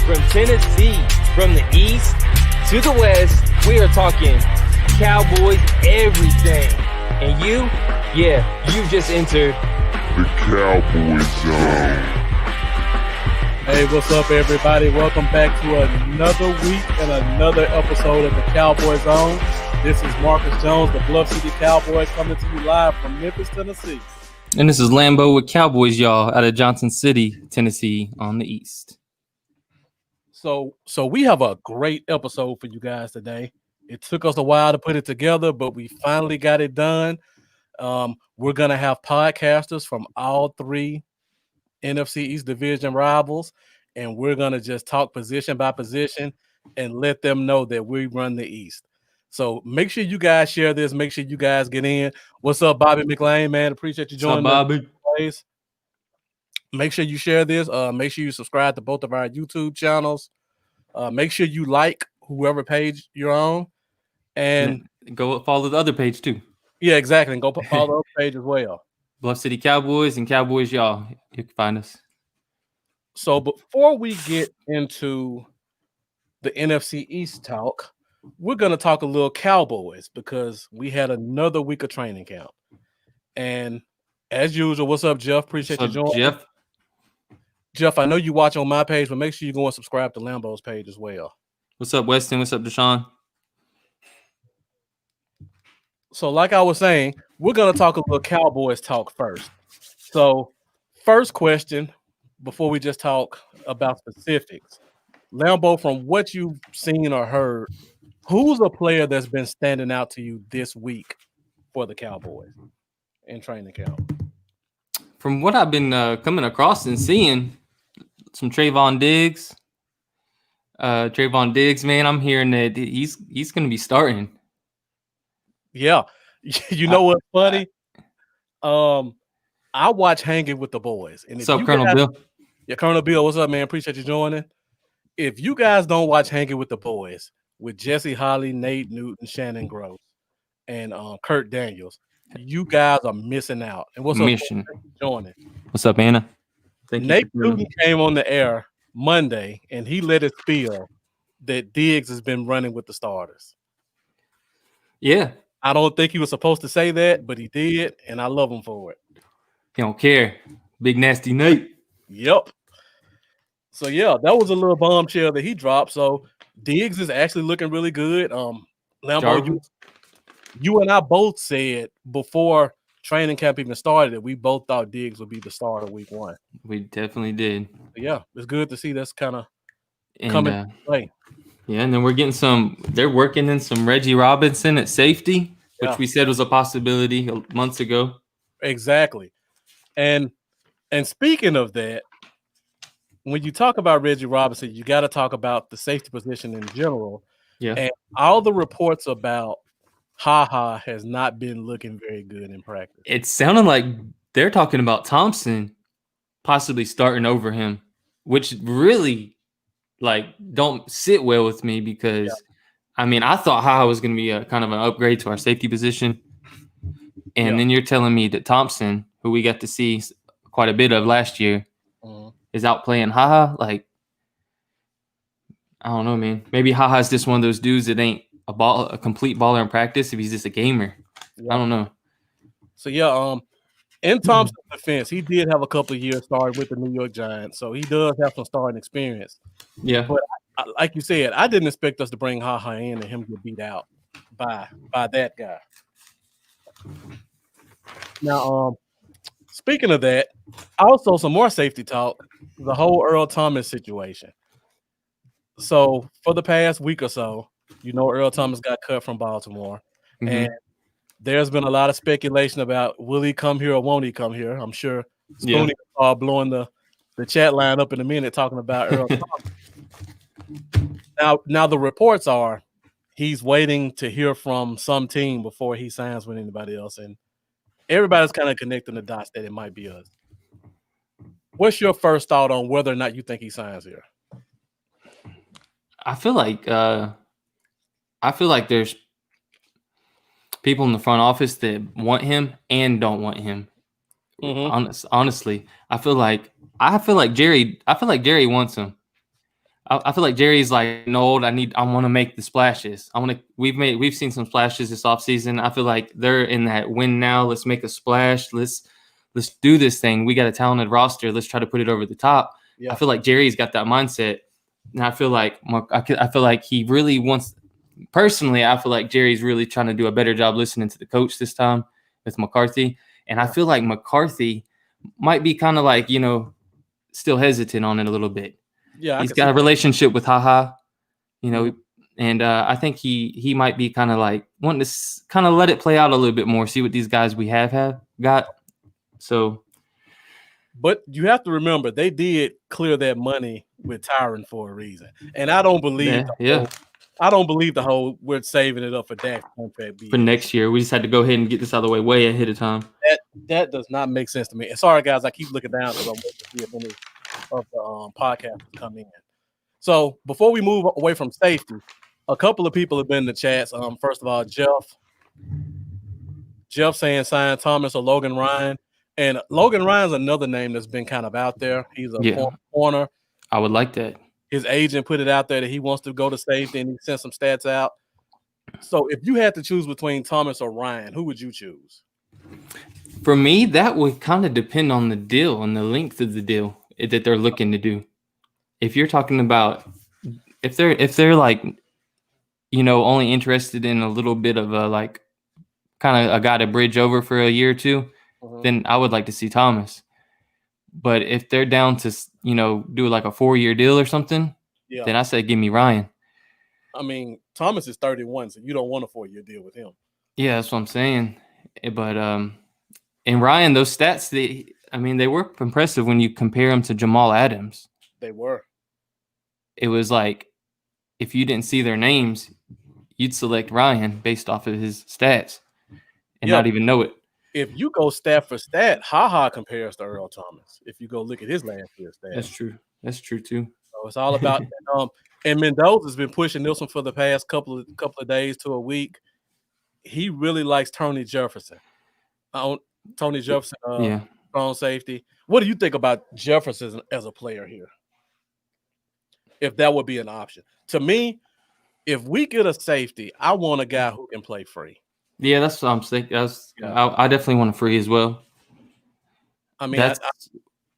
From Tennessee, from the East to the West, we are talking Cowboys everything. And you just entered the Cowboy Zone. Hey, what's up, everybody? Welcome back to another week and another episode of the Cowboy Zone. This is Marcus Jones, the Bluff City Cowboys, coming to you live from Memphis, Tennessee. And this is Lambo with Cowboys, y'all, out of Johnson City, Tennessee, on the East. So we have a great episode for you guys today. It took us a while to put it together, but we finally got it done. We're going to have podcasters from all three NFC East Division rivals, and we're going to just talk position by position and let them know that we run the East. So make sure you guys share this. Make sure you guys get in. What's up, Bobby McLaren, man? Appreciate you joining us. Bobby? Make sure you share this. Make sure you subscribe to both of our YouTube channels. Make sure you like whoever page you're on. And go follow the other page, too. Yeah, exactly. And go follow the other page as well. Bluff City Cowboys and Cowboys, y'all. You can find us. So before we get into the NFC East talk, we're going to talk a little Cowboys because we had another week of training camp. And as usual, what's up, Jeff? Appreciate you joining. Jeff, I know you watch on my page, but make sure you go and subscribe to Lambo's page as well. What's up, Weston? What's up, Deshaun? So like I was saying, we're going to talk a little Cowboys talk first. So first question, before we just talk about specifics, Lambo, from what you've seen or heard, who's a player that's been standing out to you this week for the Cowboys in training camp? From what I've been coming across and seeing, some Trayvon Diggs. Trayvon Diggs, man, I'm hearing that he's going to be starting. Yeah. You know what's funny? I watch Hanging with the Boys. And what's up, Colonel Bill? Yeah, Colonel Bill, what's up, man? Appreciate you joining. If you guys don't watch Hanging with the Boys with Jesse Holly, Nate Newton, Shannon Gross, and Kurt Daniels, you guys are missing out. And what's up, joining? What's up, Anna? Nate Newton came on the air Monday, and he let it spill that Diggs has been running with the starters. Yeah. I don't think he was supposed to say that, but he did, and I love him for it. He don't care. Big nasty Nate. Yep. So, yeah, that was a little bombshell that he dropped. So, Diggs is actually looking really good. Lambo, you and I both said before training camp even started that we both thought Diggs would be the starter week one. We definitely did. Yeah, it's good to see that's kind of coming into play. Yeah, and then we're getting they're working in some Reggie Robinson at safety, which we said was a possibility months ago. Exactly. And speaking of that, when you talk about Reggie Robinson, you got to talk about the safety position in general. Yeah. And all the reports about Ha has not been looking very good in practice. It sounded like they're talking about Thompson possibly starting over him, which really don't sit well with me because I mean, I thought Ha was going to be a kind of an upgrade to our safety position. And then you're telling me that Thompson, who we got to see quite a bit of last year, is out playing Ha. Like, I don't know, man. Maybe Ha is just one of those dudes that ain't a complete baller in practice if he's just a gamer. I don't know. So in Thompson's defense, he did have a couple of years starting with the New York Giants, so he does have some starting experience. Yeah, but like you said, I didn't expect us to bring Ha in and him get beat out by that guy. Now, speaking of that, also some more safety talk. The whole Earl Thomas situation. So for the past week or so, Earl Thomas got cut from Baltimore, and there's been a lot of speculation about will he come here or won't he come here. I'm sure Spoony are blowing the chat line up in a minute talking about Earl Thomas. Now the reports are he's waiting to hear from some team before he signs with anybody else, and everybody's kind of connecting the dots that it might be us. What's your first thought on whether or not you think he signs here? I feel like there's people in the front office that want him and don't want him. Honestly, I feel like Jerry wants him. I feel like Jerry's like, no, I want to make the splashes. We've seen some splashes this offseason. I feel like they're in that win now. Let's make a splash. Let's do this thing. We got a talented roster. Let's try to put it over the top. Yeah. I feel like Jerry's got that mindset. And I feel like he really wants, personally, I feel like Jerry's really trying to do a better job listening to the coach this time with McCarthy. And I feel like McCarthy might be kind of like, still hesitant on it a little bit. Yeah, he's got a relationship with HaHa, and I think he might be kind of like wanting to kind of let it play out a little bit more, see what these guys we have got. So, but you have to remember they did clear that money with Tyrone for a reason, and I don't believe. I don't believe the whole we're saving it up for Dak's contract for next year. We just had to go ahead and get this out of the way ahead of time. That does not make sense to me. And sorry, guys, I keep looking down because I'm waiting to see if any of the podcast come in. So before we move away from safety, a couple of people have been in the chats. First of all, Jeff saying sign Thomas or Logan Ryan. And Logan Ryan's another name that's been kind of out there. He's a corner. I would like that. His agent put it out there that he wants to go to safety, and he sent some stats out. So if you had to choose between Thomas or Ryan, who would you choose? For me, that would kind of depend on the deal and the length of the deal that they're looking to do. If you're talking about if they're like, only interested in a little bit of a like kind of a guy to bridge over for a year or two, then I would like to see Thomas. But if they're down to, do like a 4-year deal or something, then I say give me Ryan. I mean, Thomas is 31, so you don't want a 4-year deal with him. Yeah, that's what I'm saying. But and Ryan, those stats, they were impressive when you compare him to Jamal Adams. They were. It was like if you didn't see their names, you'd select Ryan based off of his stats and not even know it. If you go stat for stat, HaHa compares to Earl Thomas. If you go look at his last year's stats. That's true. That's true too. So it's all about and Mendoza's been pushing this one for the past couple of days to a week. He really likes Tony Jefferson. Tony Jefferson, strong safety. What do you think about Jefferson as a player here? If that would be an option. To me, if we get a safety, I want a guy who can play free. Yeah, that's what I'm thinking. I definitely want a free as well. I mean,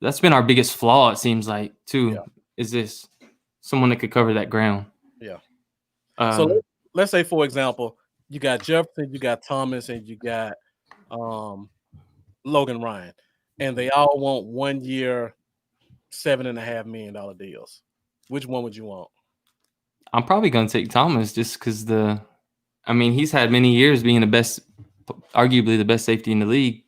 that's been our biggest flaw, it seems like, too, is this someone that could cover that ground. Yeah. So let's say, for example, you got Jefferson, you got Thomas, and you got Logan Ryan, and they all want 1 year, $7.5 million deals. Which one would you want? I'm probably going to take Thomas just because he's had many years being arguably the best safety in the league.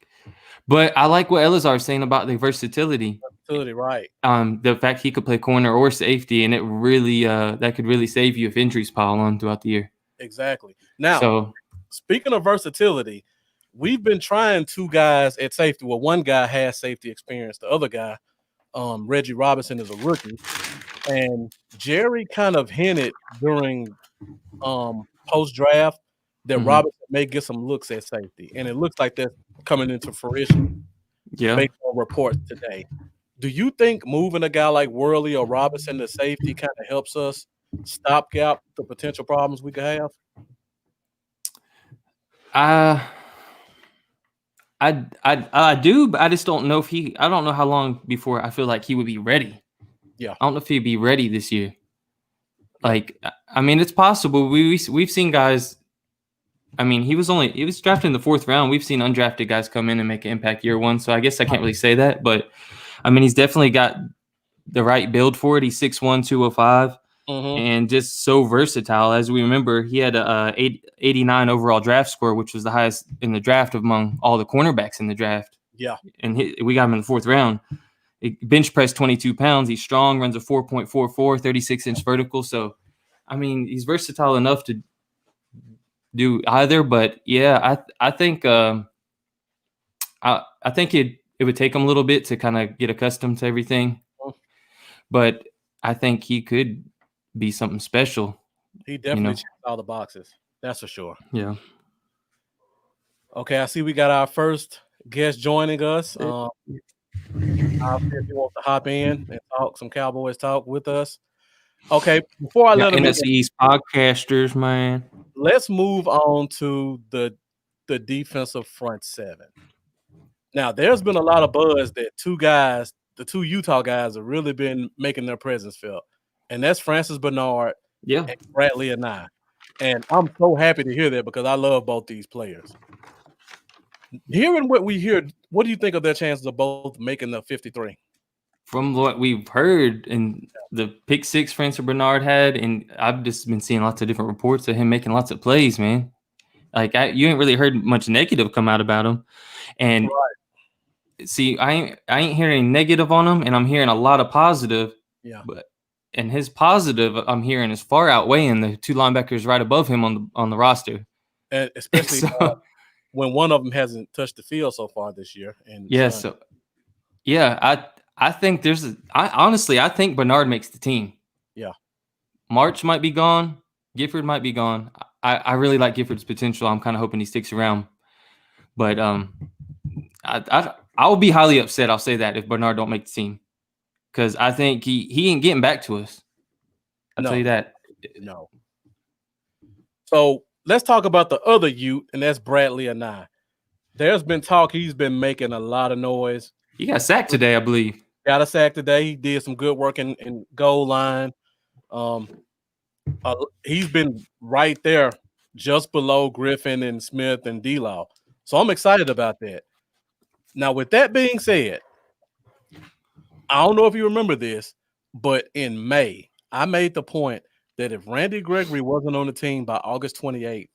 But I like what Elazar is saying about the versatility. Right. The fact he could play corner or safety, and it really that could really save you if injuries pile on throughout the year. Exactly. Now, speaking of versatility, we've been trying 2 guys at safety. Well, one guy has safety experience. The other guy, Reggie Robinson, is a rookie. And Jerry kind of hinted during post-draft that Robinson may get some looks at safety. And it looks like that's coming into fruition based on reports today. Do you think moving a guy like Worley or Robinson to safety kind of helps us stopgap the potential problems we could have? I do, but I just don't know I don't know how long before I feel like he would be ready. Yeah. I don't know if he'd be ready this year. Like, it's possible. We've seen guys. He was drafted in the 4th round. We've seen undrafted guys come in and make an impact year 1. So I guess I can't really say that, but he's definitely got the right build for it. He's 6'1", 205, and just so versatile. As we remember, he had a 89 overall draft score, which was the highest in the draft among all the cornerbacks in the draft. Yeah. And we got him in the 4th round. Bench press 22 pounds. He's strong, runs a 4.44, 36-inch vertical. So, he's versatile enough to do either. But yeah, I think I think it would take him a little bit to kind of get accustomed to everything. But I think he could be something special. He definitely checks all the boxes. That's for sure. Yeah. Okay, I see we got our first guest joining us. If you want to hop in and talk some Cowboys talk with us. Okay, before I Yeah, let him in, NFC East podcasters, man. let's move on to the defensive front seven. Now, there's been a lot of buzz that the two Utah guys, have really been making their presence felt, and that's Francis Bernard Yeah. and Bradley and I. And I'm so happy to hear that because I love both these players. Hearing what we hear, what do you think of their chances of both making the 53? From what we've heard and the pick six Francis Bernard had, and I've just been seeing lots of different reports of him making lots of plays, man. Like you ain't really heard much negative come out about him. And see, I ain't hearing negative on him, and I'm hearing a lot of positive. Yeah. And his positive I'm hearing is far outweighing the two linebackers right above him on the roster. And especially when one of them hasn't touched the field so far this year. And I think I think Bernard makes the team. Yeah. March might be gone. Gifford might be gone. I really like Gifford's potential. I'm kind of hoping he sticks around. But I will be highly upset, I'll say that, if Bernard don't make the team. Because I think he ain't getting back to us. I'll tell you that. No. So let's talk about the other Ute, and that's Bradley and I. There's been talk he's been making a lot of noise. He got sacked today, I believe. Got a sack today. He did some good work in goal line. He's been right there just below Griffin and Smith and D-Law. So I'm excited about that. Now, with that being said, I don't know if you remember this, but in May, I made the point that if Randy Gregory wasn't on the team by August 28th,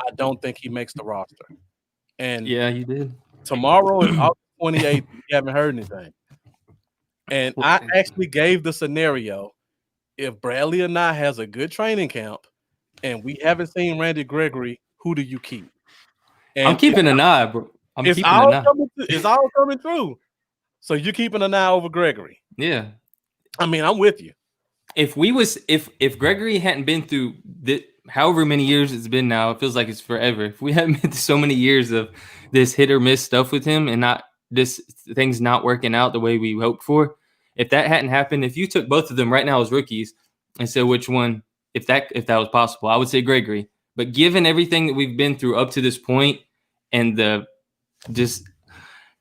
I don't think he makes the roster. And yeah, you did. Tomorrow is August 28th. You haven't heard anything. And I actually gave the scenario: if Bradley and I has a good training camp and we haven't seen Randy Gregory, who do you keep? And I'm keeping an eye, bro. It's all coming through. So you're keeping an eye over Gregory. Yeah. I mean, I'm with you. If Gregory hadn't been through however many years it's been now, it feels like it's forever. If we hadn't been through so many years of this hit or miss stuff with him and not this things not working out the way we hoped for, if that hadn't happened, if you took both of them right now as rookies and said which one, if that was possible, I would say Gregory. But given everything that we've been through up to this point and just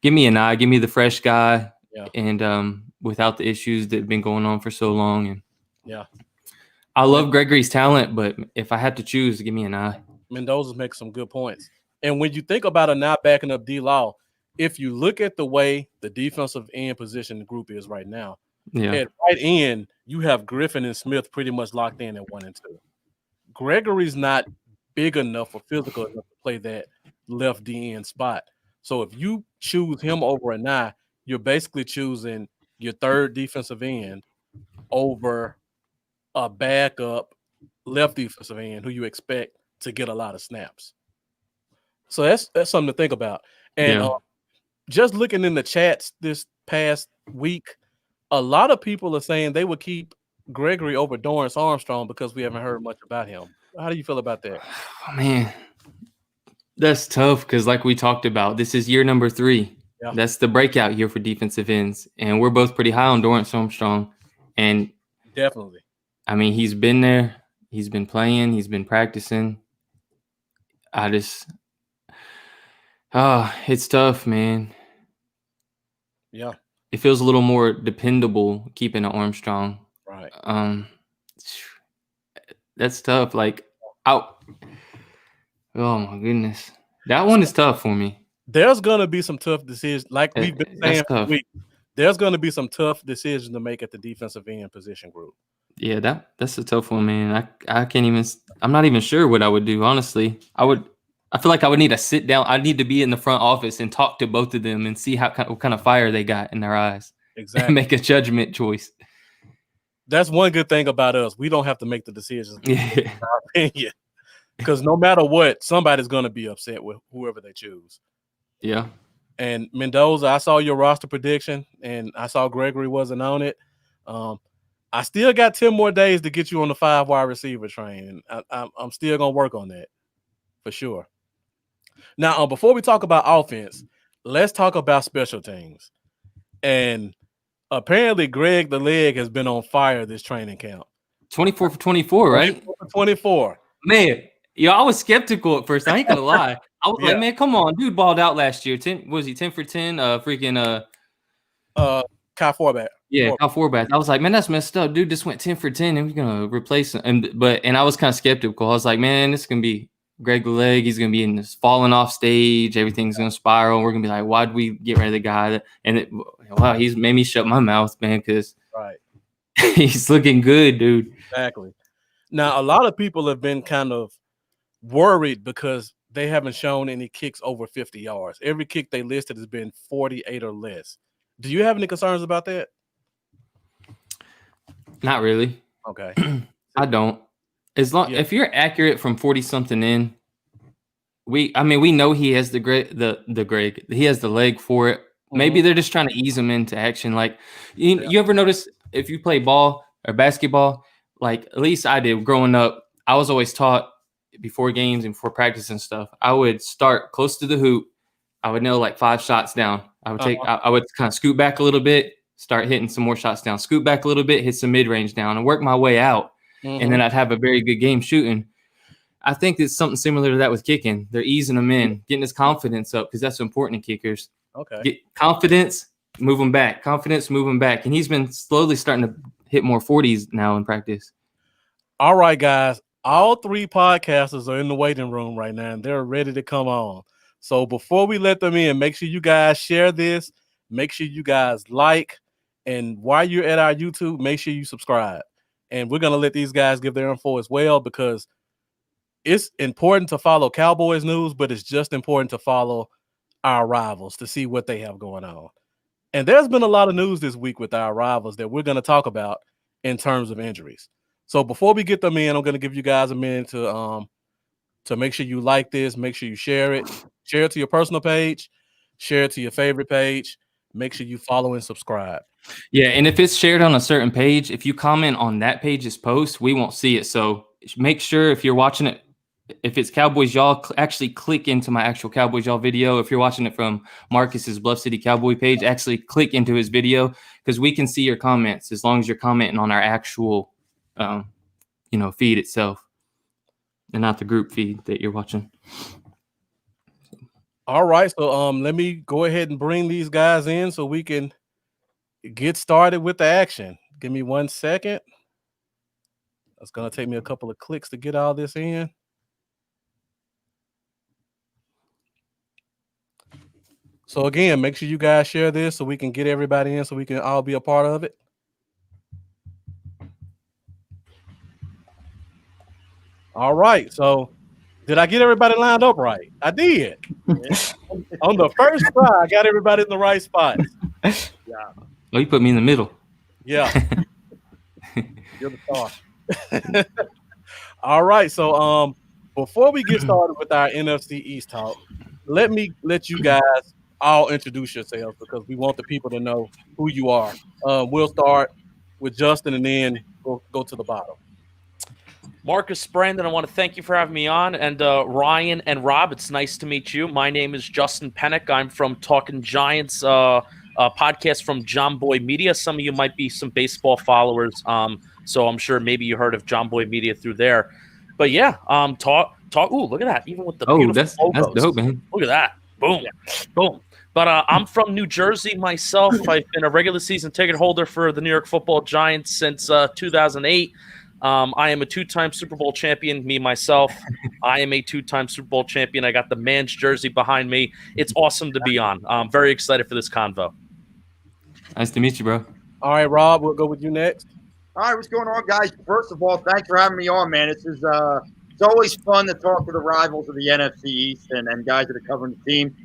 give me an eye, give me the fresh guy, and without the issues that have been going on for so long. And I love Gregory's talent, but if I had to choose, give me an eye. Mendoza makes some good points. And when you think about it now backing up D-Law, if you look at the way the defensive end position group is right now, at right end, you have Griffin and Smith pretty much locked in at 1 and 2. Gregory's not big enough or physical enough to play that left DN spot. So if you choose him over a nine, you're basically choosing your third defensive end over a backup left defensive end who you expect to get a lot of snaps. So that's something to think about. And just looking in the chats this past week, a lot of people are saying they would keep Gregory over Dorrance Armstrong because we haven't heard much about him. How do you feel about that? Oh, man, that's tough because like we talked about, this is year number 3. Yeah. That's the breakout year for defensive ends. And we're both pretty high on Dorrance Armstrong. And definitely. I mean, he's been there. He's been playing. He's been practicing. It's tough, man. Yeah. It feels a little more dependable keeping an Armstrong. Right. That's tough. Like, oh my goodness. That one is tough for me. There's gonna be some tough decisions, like we've been saying for weeks. There's gonna be some tough decisions to make at the defensive end position group. Yeah, that's a tough one, man. I can't even. I'm not even sure what I would do. Honestly, I feel like I would need to sit down. I need to be in the front office and talk to both of them and see what kind of fire they got in their eyes. Exactly. And make a judgment choice. That's one good thing about us. We don't have to make the decisions. In our opinion. Because no matter what, somebody's going to be upset with whoever they choose. Yeah. And Mendoza, I saw your roster prediction, and I saw Gregory wasn't on it. I still got 10 more days to get you on the 5 wide receiver train. And I'm still going to work on that for sure. Now, before we talk about offense, let's talk about special teams. And apparently Greg the Leg has been on fire this training camp. 24 for 24, right? 24 for 24. Man, I was skeptical at first. I ain't gonna lie. I was like, man, come on, dude balled out last year. 10 for 10? Kyle Forbath. Yeah, Kyle Forbath. I was like, man, that's messed up. Dude just went 10 for 10 and we're gonna replace him. And I was kind of skeptical. I was like, man, this is gonna be Greg the Leg. He's gonna be in this falling off stage. Everything's gonna spiral. We're gonna be like, why'd we get rid of the guy? And wow, he's made me shut my mouth, man, because he's looking good, dude. Exactly. Now, a lot of people have been kind of worried because they haven't shown any kicks over 50 yards. Every kick they listed has been 48 or less. Do you have any concerns about that? Not really. Okay. I don't. As long if you're accurate from 40 something in, we know he has he has the leg for it. Maybe they're just trying to ease him into action. Like you ever notice if you play ball or basketball, like at least I did growing up, I was always taught before games and before practice and stuff, I would start close to the hoop. I would nail like 5 shots down. I would I would kind of scoot back a little bit, start hitting some more shots down, scoot back a little bit, hit some mid-range down, and work my way out. And then I'd have a very good game shooting. I think it's something similar to that with kicking. They're easing him in, getting his confidence up because that's important in kickers. Okay. Get confidence, move him back. Confidence, move him back. And he's been slowly starting to hit more 40s now in practice. All right, guys. All 3 podcasters are in the waiting room right now, and they're ready to come on. So before we let them in, make sure you guys share this. Make sure you guys like. And while you're at our YouTube, make sure you subscribe. And we're going to let these guys give their info as well because it's important to follow Cowboys news, but it's just important to follow our rivals to see what they have going on. And there's been a lot of news this week with our rivals that we're going to talk about in terms of injuries. So before we get them in, I'm going to give you guys a minute to make sure you like this, make sure you share it to your personal page, share it to your favorite page, make sure you follow and subscribe. Yeah, and if it's shared on a certain page, if you comment on that page's post, we won't see it. So make sure if you're watching it, if it's Cowboys Y'all, actually click into my actual Cowboys Y'all video. If you're watching it from Marcus's Bluff City Cowboy page, actually click into his video because we can see your comments as long as you're commenting on our actual feed itself and not the group feed that you're watching. All right, so let me go ahead and bring these guys in so we can get started with the action. Give me 1 second. It's going to take me a couple of clicks to get all this in. So again, make sure you guys share this so we can get everybody in so we can all be a part of it. All right, so did I get everybody lined up right? I did. On the first try, I got everybody in the right spot. Yeah. Oh, you put me in the middle. Yeah. You're the star. All right, so before we get started with our NFC East talk, let me let you guys all introduce yourselves because we want the people to know who you are. We'll start with Justin and then go to the bottom. Marcus, Brandon, I want to thank you for having me on. And Ryan and Rob, it's nice to meet you. My name is Justin Pennick. I'm from Talking Giants, a podcast from John Boy Media. Some of you might be some baseball followers, so I'm sure maybe you heard of John Boy Media through there. But yeah, talk. Ooh, look at that! Even with the beautiful that's dope, man. Look at that! Boom, boom. But I'm from New Jersey myself. I've been a regular season ticket holder for the New York Football Giants since 2008. I am a 2-time Super Bowl champion, me, myself. I am a 2-time Super Bowl champion. I got the man's jersey behind me. It's awesome to be on. I'm very excited for this convo. Nice to meet you, bro. All right, Rob, we'll go with you next. All right, what's going on, guys? First of all, thanks for having me on, man. This is it's always fun to talk to the rivals of the NFC East and guys that are covering the team.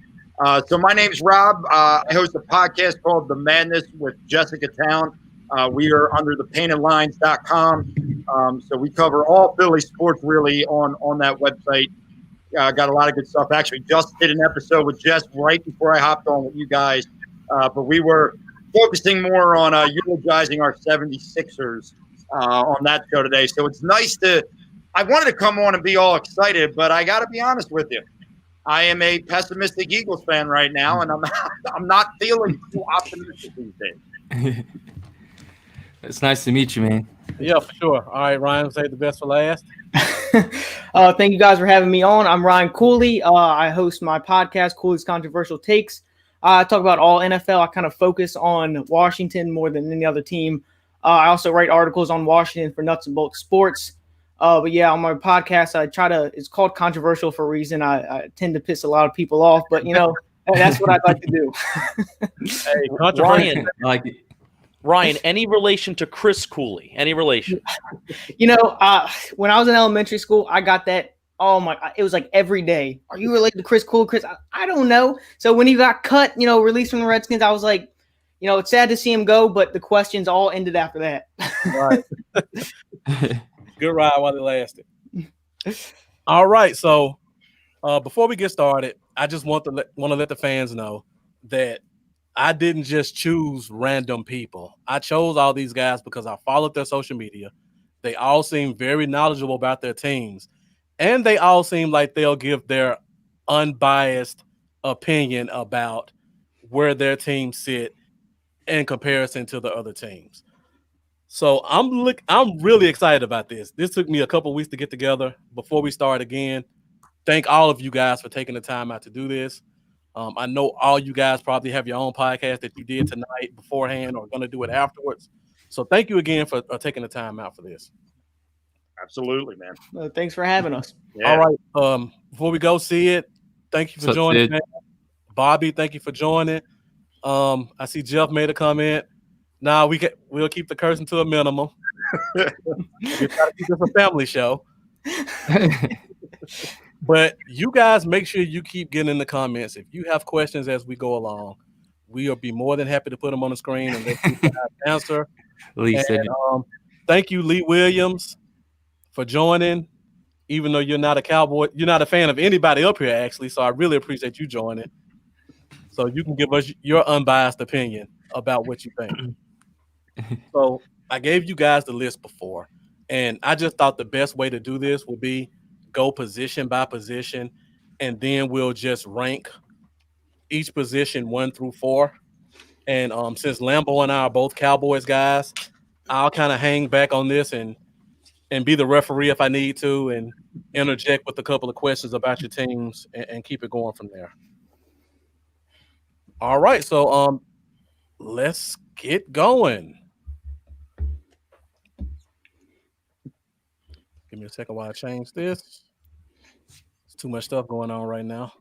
So my name's Rob. I host a podcast called The Madness with Jessica Town. We are under thepaintedlines.com. So we cover all Philly sports really on that website. Got a lot of good stuff. Actually, just did an episode with Jess right before I hopped on with you guys. But we were focusing more on eulogizing our 76ers on that show today. So it's nice I wanted to come on and be all excited, but I got to be honest with you. I am a pessimistic Eagles fan right now, and I'm not feeling too optimistic these days. It's nice to meet you, man. Yeah, for sure. All right, Ryan, say the best for last. Thank you guys for having me on. I'm Ryan Cooley. I host my podcast, Cooley's Controversial Takes. I talk about all NFL. I kind of focus on Washington more than any other team. I also write articles on Washington for Nuts and Bolts Sports. But yeah, on my podcast, it's called Controversial for a reason. I tend to piss a lot of people off, but that's what I'd like to do. Hey, Ryan, I like it. Ryan, any relation to Chris Cooley? Any relation? When I was in elementary school, I got that. Oh my! It was like every day. Are you related to Chris Cooley? Chris, I don't know. So when he got cut, released from the Redskins, I was like, it's sad to see him go, but the questions all ended after that. Right. Good ride while it lasted. All right. So before we get started, I just want to let the fans know that I didn't just choose random people. I chose all these guys because I followed their social media. They all seem very knowledgeable about their teams. And they all seem like they'll give their unbiased opinion about where their teams sit in comparison to the other teams. So I'm really excited about this. This took me a couple weeks to get together. Before we start again, thank all of you guys for taking the time out to do this. I know all you guys probably have your own podcast that you did tonight beforehand or going to do it afterwards. So thank you again for taking the time out for this. Absolutely, man. Thanks for having us. Yeah. All right. Before we go see it, thank you for joining. Man. Bobby, thank you for joining. I see Jeff made a comment. Nah, we'll keep the cursing to a minimum. We try to keep this a family show. But you guys make sure you keep getting in the comments. If you have questions as we go along, we'll be more than happy to put them on the screen and let you guys answer. Thank you, Lee Williams, for joining. Even though you're not a Cowboy, you're not a fan of anybody up here, actually. So I really appreciate you joining. So you can give us your unbiased opinion about what you think. So I gave you guys the list before, and I just thought the best way to do this would be go position by position, and then we'll just rank each position 1 through 4. And since Lambo and I are both Cowboys guys, I'll kind of hang back on this and be the referee if I need to, and interject with a couple of questions about your teams and keep it going from there. All right, so let's get going. Give me a second while I change this. There's too much stuff going on right now.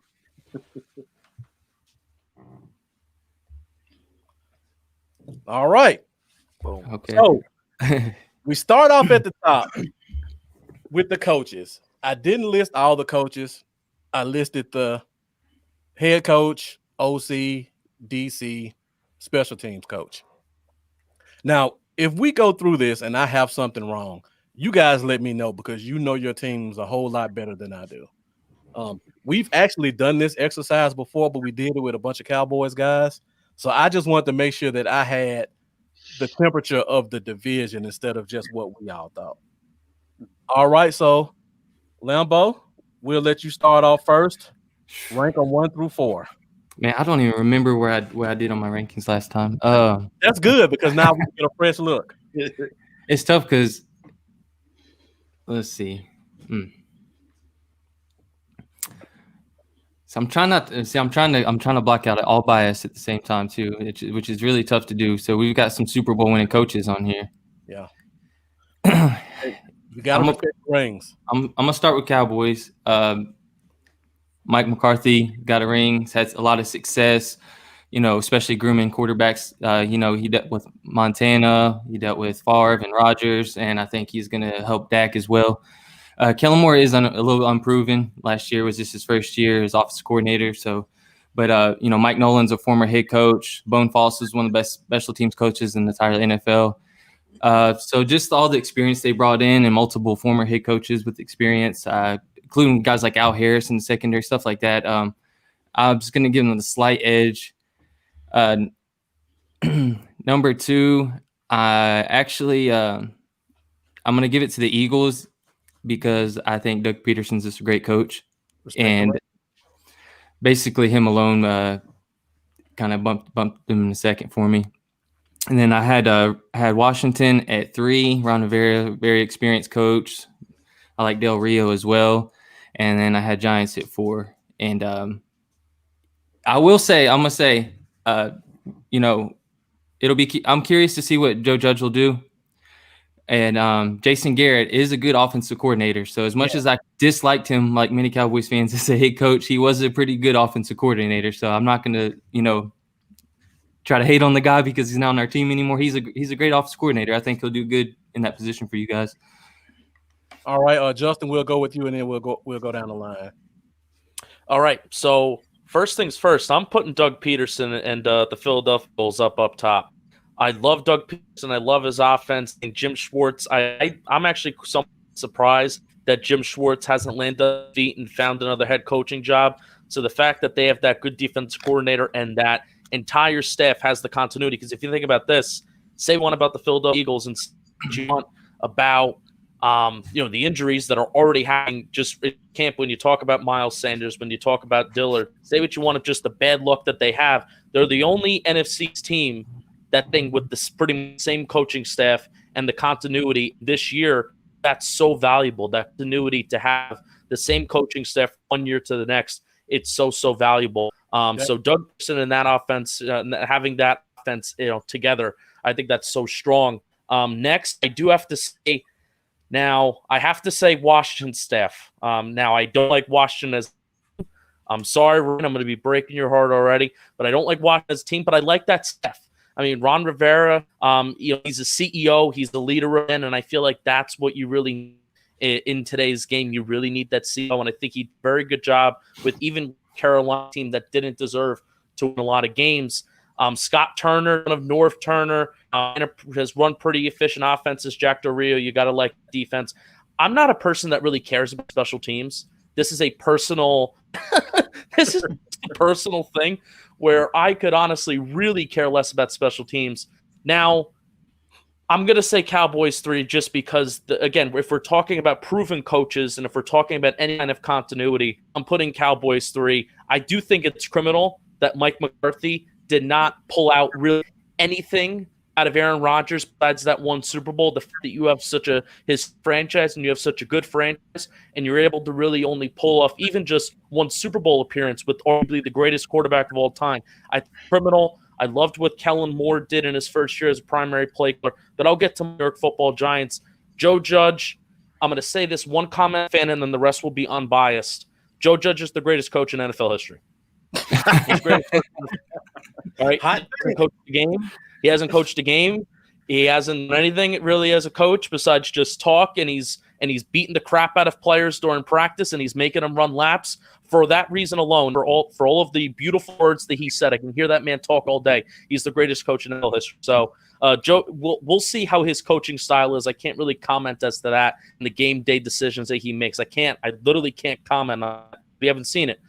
All right. Boom. Okay. So we start off at the top with the coaches. I didn't list all the coaches. I listed the head coach, OC, DC, special teams coach. Now, if we go through this and I have something wrong, you guys let me know, because you know your teams a whole lot better than I do. We've actually done this exercise before, but we did it with a bunch of Cowboys guys. So I just wanted to make sure that I had the temperature of the division instead of just what we all thought. All right, so Lambo, we'll let you start off first. Rank them 1 through 4. Man, I don't even remember where I did on my rankings last time. That's good, because now we get a fresh look. It's tough because let's see. So I'm trying to block out all bias at the same time too, which is really tough to do. So we've got some Super Bowl winning coaches on here. Yeah. You got to pick rings. I'm gonna start with Cowboys. Mike McCarthy got a ring, has a lot of success, especially grooming quarterbacks. He dealt with Montana, he dealt with Favre and Rodgers, and I think he's going to help Dak as well. Kellen Moore is a little unproven. Last year was just his first year as offensive coordinator. But Mike Nolan's a former head coach. Bone Foss is one of the best special teams coaches in the entire NFL. So just all the experience they brought in, and multiple former head coaches with experience, including guys like Al Harris in the secondary, stuff like that. I'm just going to give them the slight edge. Number 2, I'm going to give it to the Eagles because I think Doug Peterson's just a great coach. And basically him alone kind of bumped him in a second for me. And then I had Washington at 3. Ron Rivera, very experienced coach. I like Del Rio as well. And then I had Giants at 4. And I'm gonna say, I'm curious to see what Joe Judge will do. And Jason Garrett is a good offensive coordinator. So as much as I disliked him, like many Cowboys fans, as a head coach, he was a pretty good offensive coordinator. So I'm not going to, try to hate on the guy because he's not on our team anymore. He's a great offensive coordinator. I think he'll do good in that position for you guys. All right, Justin, we'll go with you, and then we'll go down the line. All right. So first things first, I'm putting Doug Peterson and the Philadelphia Eagles up top. I love Doug Peterson. I love his offense. And Jim Schwartz, I'm actually somewhat surprised that Jim Schwartz hasn't landed on feet and found another head coaching job. So the fact that they have that good defense coordinator and that entire staff has the continuity. Because if you think about this, say one about the Philadelphia Eagles and you want about the injuries that are already happening just in camp. When you talk about Miles Sanders, when you talk about Dillard, say what you want of just the bad luck that they have. They're the only NFC team that thing with this pretty much same coaching staff and the continuity this year. That's so valuable. That continuity to have the same coaching staff 1 year to the next. It's so valuable. So Doug Peterson and that offense, having that offense, together, I think that's so strong. Next, I do have to say. Now, I have to say Washington staff. Now, I don't like Washington as – I'm sorry, Ryan, I'm going to be breaking your heart already, but I don't like Washington as a team, but I like that staff. I mean, Ron Rivera, he's a CEO. He's the leader, and I feel like that's what you really – in today's game, you really need that CEO, and I think he did a very good job with even Carolina team that didn't deserve to win a lot of games. Scott Turner, son of North Turner, has run pretty efficient offenses. Jack Del Rio, you got to like defense. I'm not a person that really cares about special teams. This is a personal thing where I could honestly really care less about special teams. Now, I'm going to say Cowboys 3 just because, again, if we're talking about proven coaches and if we're talking about any kind of continuity, I'm putting Cowboys 3. I do think it's criminal that Mike McCarthy did not pull out really anything out of Aaron Rodgers besides that one Super Bowl. The fact that you have his franchise and you have such a good franchise and you're able to really only pull off even just one Super Bowl appearance with arguably the greatest quarterback of all time. Criminal. I loved what Kellen Moore did in his first year as a primary play caller, but I'll get to New York Football Giants. Joe Judge, I'm going to say this one comment, fan, and then the rest will be unbiased. Joe Judge is the greatest coach in NFL history. He's great. All right. He hasn't coached the game. He hasn't coached a game. He hasn't done anything really as a coach besides just talk, and he's beating the crap out of players during practice, and he's making them run laps. For that reason alone, for all of the beautiful words that he said, I can hear that man talk all day. He's the greatest coach in NFL history. So, Joe, we'll see how his coaching style is. I can't really comment as to that and the game day decisions that he makes. I literally can't comment on it. We haven't seen it.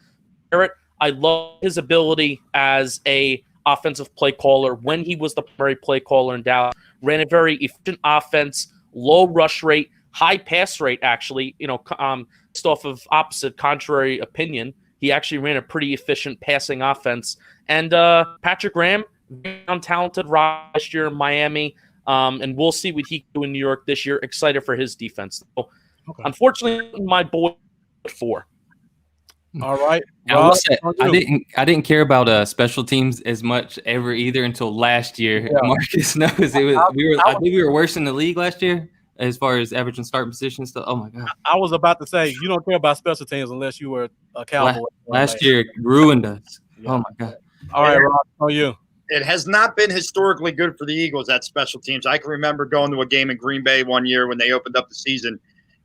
Garrett, I love his ability as a offensive play caller when he was the primary play caller in Dallas. Ran a very efficient offense, low rush rate, high pass rate, actually, based off of opposite contrary opinion. He actually ran a pretty efficient passing offense. And Patrick Graham, very untalented last year in Miami, and we'll see what he can do in New York this year. Excited for his defense. So, Unfortunately, my boy 4. All right. I didn't care about special teams as much ever either until last year. Yeah. Marcus knows I think we were worse in the league last year as far as average and starting position stuff. Oh my god! I was about to say you don't care about special teams unless you were a Cowboy. Last year ruined us. Yeah. Oh my god! All right, Rob, how are you? It has not been historically good for the Eagles at special teams. I can remember going to a game in Green Bay one year when they opened up the season.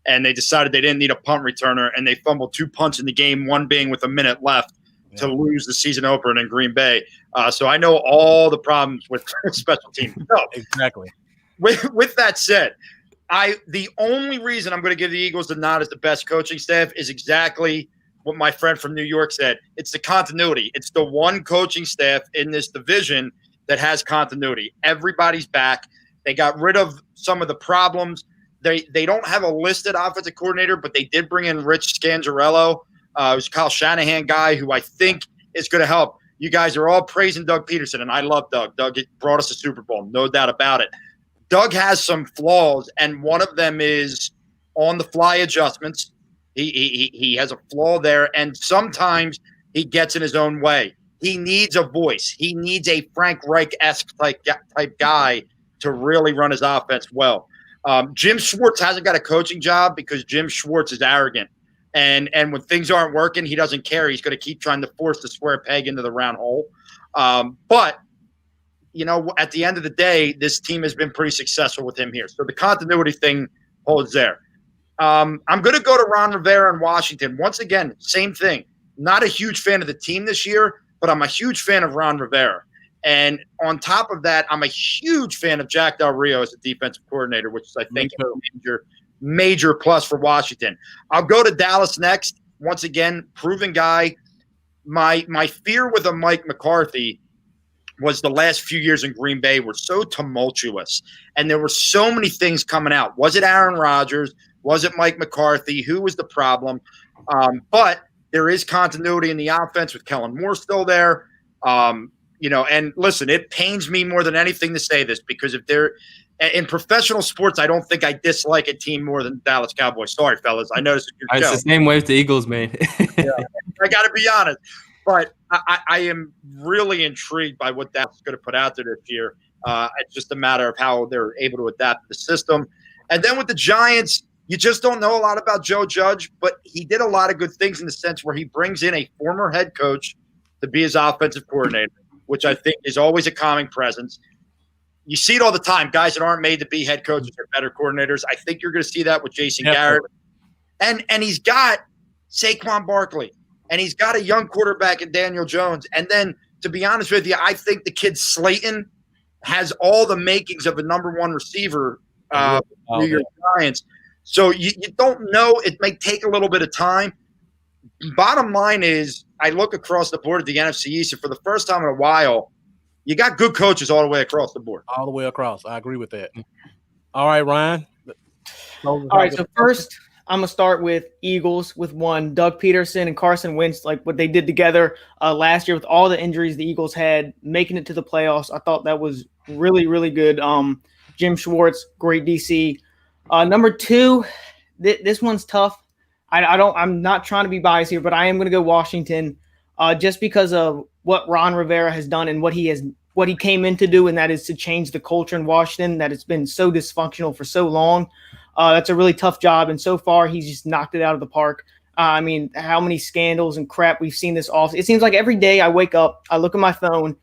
And they decided they didn't need a punt returner, and they fumbled 2 punts in the game, one being with a minute left to lose the season opener in Green Bay. So I know all the problems with special teams. So, exactly. With that said, the only reason I'm going to give the Eagles the nod as the best coaching staff is exactly what my friend from New York said. It's the continuity. It's the one coaching staff in this division that has continuity. Everybody's back. They got rid of some of the problems. They don't have a listed offensive coordinator, but they did bring in Rich Scangarello, who's a Kyle Shanahan guy, who I think is going to help. you guys are all praising Doug Peterson, and I love Doug. Doug brought us a Super Bowl, no doubt about it. Doug has some flaws, and one of them is on-the-fly adjustments. He has a flaw there, and sometimes he gets in his own way. He needs a voice. He needs a Frank Reich-esque type guy to really run his offense well. Jim Schwartz hasn't got a coaching job because Jim Schwartz is arrogant. And when things aren't working, he doesn't care. He's going to keep trying to force the square peg into the round hole. But, you know, at the end of the day, this team has been pretty successful with him here. So the continuity thing holds there. I'm going to go to Ron Rivera in Washington. Once again, same thing. Not a huge fan of the team this year, but I'm a huge fan of Ron Rivera. And on top of that, I'm a huge fan of Jack Del Rio as a defensive coordinator, which is, I think, a major plus for Washington. I'll go to Dallas next. Once again, proven guy. My fear with a Mike McCarthy was the last few years in Green Bay were so tumultuous, and there were so many things coming out. Was it Aaron Rodgers? Was it Mike McCarthy? Who was the problem? But there is continuity in the offense with Kellen Moore still there. You know, and listen, it pains me more than anything to say this because if they're in professional sports, I don't think I dislike a team more than Dallas Cowboys. Sorry, fellas. I know this is your show. It's the same way with the Eagles, man. Yeah, I got to be honest. But I am really intrigued by what Dallas is going to put out there this year. It's just a matter of how they're able to adapt to the system. And then with the Giants, you just don't know a lot about Joe Judge, but he did a lot of good things in the sense where he brings in a former head coach to be his offensive coordinator, which I think is always a calming presence. You see it all the time. Guys that aren't made to be head coaches are better coordinators. I think you're going to see that with Jason Garrett. And he's got Saquon Barkley, and he's got a young quarterback in Daniel Jones. And then, to be honest with you, I think the kid Slayton has all the makings of a number one receiver New York Giants. So you don't know. It may take a little bit of time. Bottom line is, I look across the board at the NFC East, and for the first time in a while, you got good coaches all the way across the board. All the way across. I agree with that. All right, Ryan. All right, so first I'm going to start with Eagles with one. Doug Peterson and Carson Wentz, like what they did together last year with all the injuries the Eagles had, making it to the playoffs. I thought that was really, really good. Jim Schwartz, great DC. Number two, this one's tough. I'm not trying to be biased here, but I am going to go Washington just because of what Ron Rivera has done and what he came in to do, and that is to change the culture in Washington that has been so dysfunctional for so long. That's a really tough job, and so far he's just knocked it out of the park. I mean, how many scandals and crap we've seen this off. It seems like every day I wake up, I look at my phone,